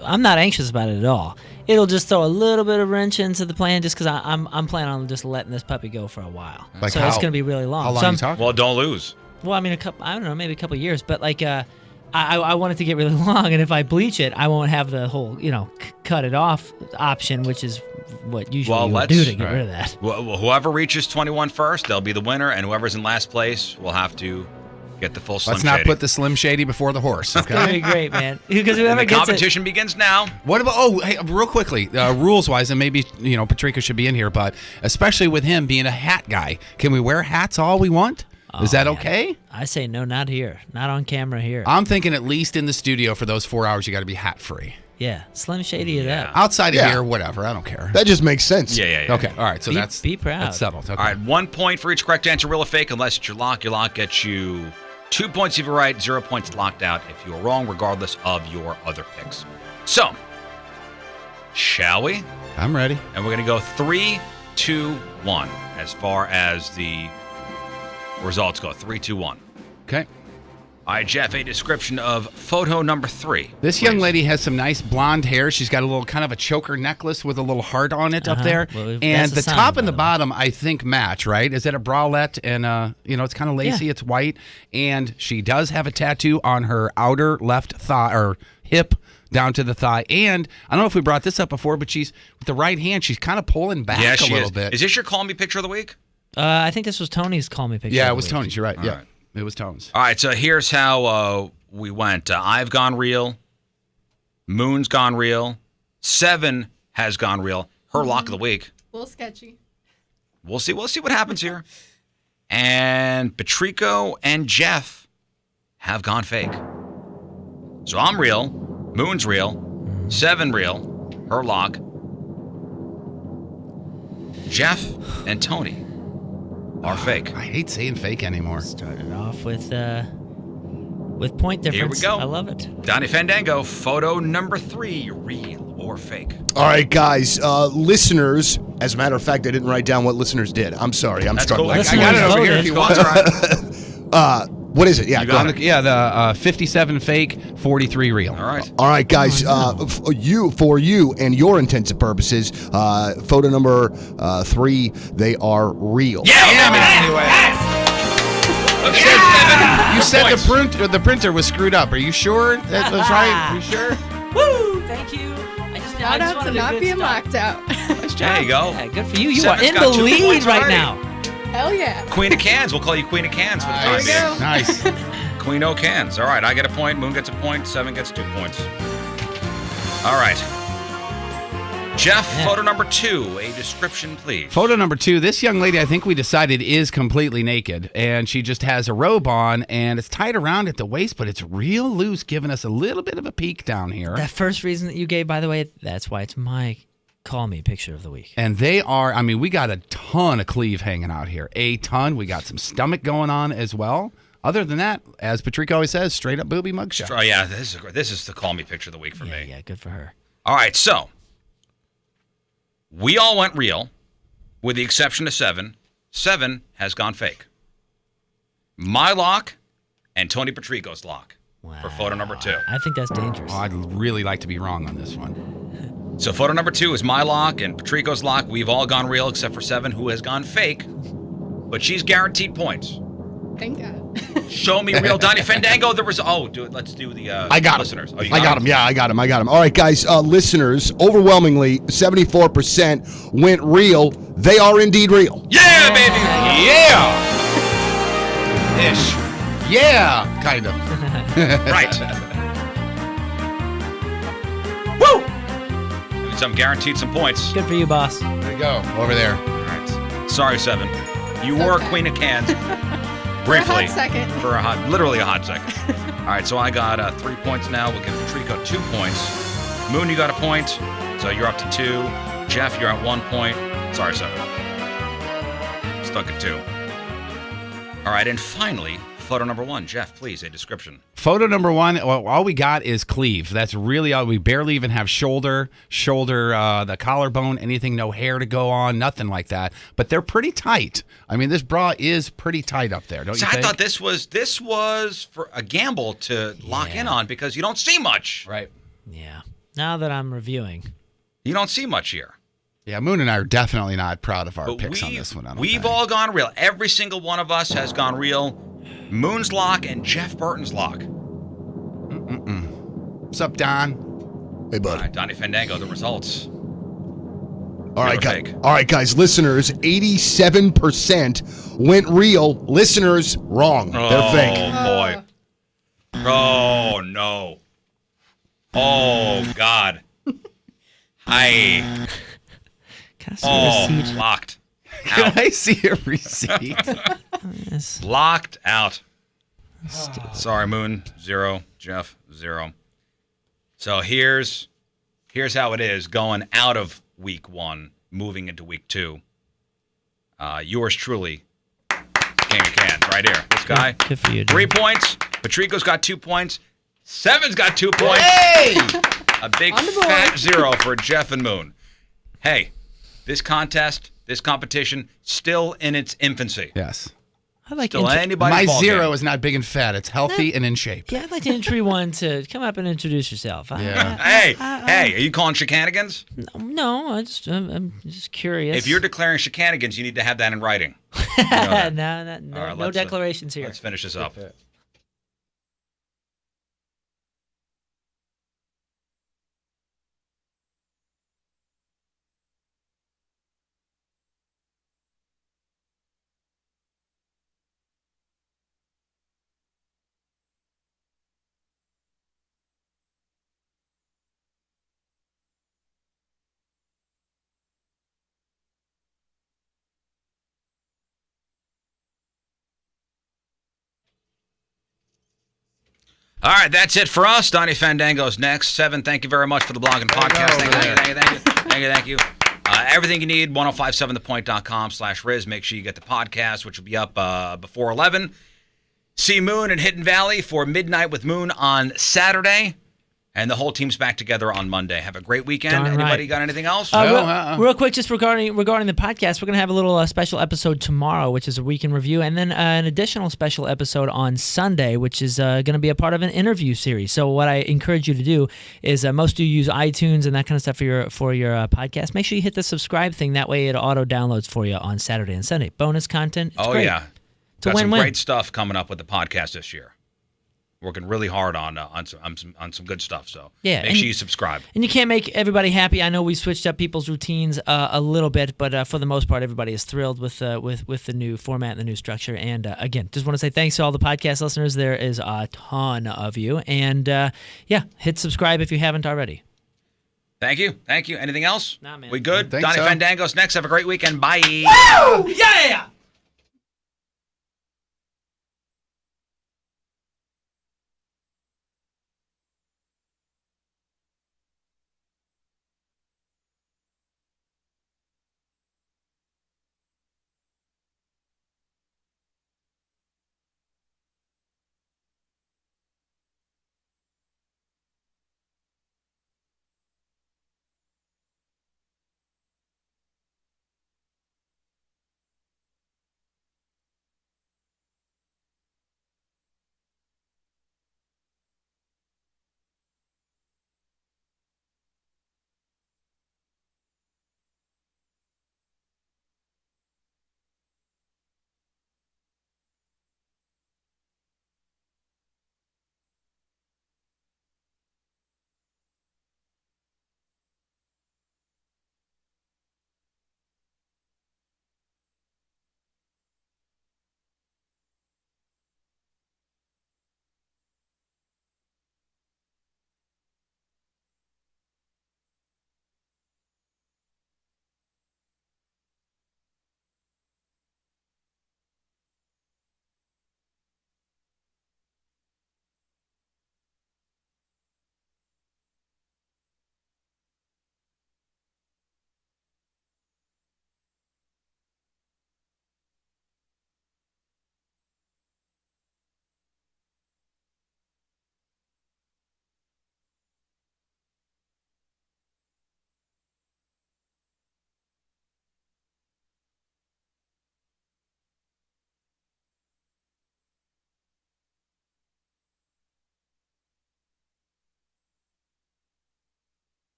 I'm not anxious about it at all. It'll just throw a little bit of wrench into the plan just because I'm planning on just letting this puppy go for a while. Like so it's going to be really long. How long are you talking? Well, don't lose. Well, I mean, maybe a couple years, but I want it to get really long, and if I bleach it, I won't have the whole, cut it off option, which is what usually you would do to get rid of that. Well, whoever reaches 21 first, they'll be the winner, and whoever's in last place will have to get the full Slim Let's Shady. not put the Slim Shady before the horse, okay? It's going to be great, man. Because whoever the gets competition begins now. What about, hey, real quickly, rules-wise, and maybe, Patrico should be in here, but especially with him being a hat guy, can we wear hats all we want? Is that okay? I say no, not here. Not on camera here. I'm thinking at least in the studio for those 4 hours, you got to be hat-free. Yeah, Slim Shady it up. Outside of here, whatever. I don't care. That just makes sense. Yeah. Okay, all right. So be proud. That's settled. Okay. All right, 1 point for each correct answer, real or fake, unless it's your lock. Your lock gets you 2 points if you're right, 0 points locked out if you're wrong, regardless of your other picks. So, shall we? I'm ready. And we're going to go 3, 2, 1 as far as the Results go 3, 2, 1. Okay. All right, Jeff, a description of photo number 3. This young lady has some nice blonde hair. She's got a little kind of a choker necklace with a little heart on it up there. Well, and that's a the sign, top and by the the way. bottom, I think, match, right? Is it a bralette? And, it's kind of lacy. Yeah. It's white. And she does have a tattoo on her outer left thigh or hip down to the thigh. And I don't know if we brought this up before, but she's, with the right hand, she's kind of pulling back a little bit. Is this your Call Me Picture of the Week? I think this was Tony's Call Me Picture. Yeah, of it the was week. Tony's. You're right. All Yeah, right. it was Tony's. All right, so here's how we went. I've gone real. Moon's gone real. 7 has gone real. Her lock of the week. A little sketchy. We'll see what happens here. And Patrico and Jeff have gone fake. So I'm real. Moon's real. 7 real. Her lock. Jeff and Tony are fake. I hate saying fake anymore. Started off with point difference. Here we go. I love it. Donnie Fandango, photo number 3, real or fake? All right, guys, listeners. As a matter of fact, I didn't write down what listeners did. I'm sorry. I'm That's struggling. cool. I got it over here if you want. What is it? Yeah, You go got ahead. it. Yeah, the 57 fake, 43 real. All right. All right, guys. For you and your intents and purposes, photo number 3, they are real. Yeah, man. You said the printer was screwed up. Are you sure that was right? Are you sure? Woo! Thank you. Shout out to not being locked out. There you go. Yeah, good for you. You Seven's are in got the 2 lead points right already. now. Hell yeah. Queen of Cans. We'll call you Queen of Cans for the time There being. we go. Nice. Queen O Cans. All right, I get a point. Moon gets a point. 7 gets 2 points. All right. Jeff, photo number 2. A description, please. Photo number 2. This young lady, I think we decided, is completely naked, and she just has a robe on, and it's tied around at the waist, but it's real loose, giving us a little bit of a peek down here. That first reason that you gave, by the way, that's why it's my Call Me Picture of the Week. And they are, we got a ton of cleave hanging out here. A ton. We got some stomach going on as well. Other than that, as Patrico always says, straight up booby mugshot. Oh, yeah, this is the Call Me Picture of the Week for me. Yeah, good for her. All right, so we all went real, with the exception of 7. 7 has gone fake. My lock and Tony Patrico's lock for photo number 2. I think that's dangerous. Oh, I'd really like to be wrong on this one. So photo number 2 is my lock and Patrico's lock. We've all gone real except for 7, who has gone fake, but she's guaranteed points. Thank God. Show me real Donnie Fandango. Let's do the I got listeners. him. Oh, you I got him. Yeah, I got him. All right, guys, listeners, overwhelmingly, 74% went real. They are indeed real. Yeah, baby. Yeah! Ish. Yeah, kind of. Right. Woo! Means I'm guaranteed some points. Good for you, boss. There you go. Over there. All right. Sorry, 7. You were okay. Queen of Cans. For a Briefly. hot second. Literally a hot second. All right, so I got 3 points now. We'll give Patrico 2 points. Moon, you got a point. So you're up to 2. Jeff, you're at 1 point. Sorry, 7. Stuck at 2. All right, and finally, photo number 1. Jeff, please, a description. Photo number 1, well, all we got is cleave. That's really all. We barely even have shoulder, the collarbone, anything, no hair to go on, nothing like that. But they're pretty tight. This bra is pretty tight up there, don't you think? I thought this was for a gamble to lock in on because you don't see much. Right. Yeah. Now that I'm reviewing. You don't see much here. Yeah, Moon and I are definitely not proud of our picks on this one. We've all gone real. Every single one of us has gone real. Moon's lock and Jeff Burton's lock. What's up, Don? Hey, bud. All right, Donnie Fandango, the results. All right, fake. guys, listeners, 87% went real. Listeners, wrong. They're fake. Oh, boy. Oh, no. Oh, God. Can I see a receipt? Locked. Can I see a receipt? Yes. Locked out. Sorry, Moon, 0. Jeff, 0. So here's how it is going out of week 1, moving into week 2. Yours truly, King of Cans, right here. This guy, Good for you, dude. 3 points. Patrico's got 2 points. 7's got 2 points. Hey! A big fat 0 for Jeff and Moon. Hey, this contest, this competition, still in its infancy. Yes. I'd like Still anybody's My ball zero game. is not big and fat. It's healthy and in shape. Yeah, I'd like to entry one to come up and introduce yourself. Hey, are you calling shenanigans? No, I'm just curious. If you're declaring shenanigans, you need to have that in writing. No declarations here. Let's finish this up. All right, that's it for us. Donnie Fandango's next. 7, thank you very much for the blog and podcast. Thank you. Everything you need, 1057thepoint.com/Riz. Make sure you get the podcast, which will be up before 11. See Moon in Hidden Valley for Midnight with Moon on Saturday. And the whole team's back together on Monday. Have a great weekend. Darn Anybody right. got anything else? Real quick, just regarding the podcast, we're going to have a little special episode tomorrow, which is a week in review, and then an additional special episode on Sunday, which is going to be a part of an interview series. So what I encourage you to do is most of you use iTunes and that kind of stuff for your podcast. Make sure you hit the subscribe thing. That way it auto downloads for you on Saturday and Sunday. Bonus content. It's great. Yeah. It's a got some win-win. great stuff coming up with the podcast this year. Working really hard on some good stuff. So make sure you subscribe. And you can't make everybody happy. I know we switched up people's routines a little bit, but for the most part, everybody is thrilled with the new format and the new structure. And again, just want to say thanks to all the podcast listeners. There is a ton of you, and hit subscribe if you haven't already. Thank you. Anything else? Nah, man. We good? Think Donnie so. Fandango's next. Have a great weekend. Bye. Woo! Yeah!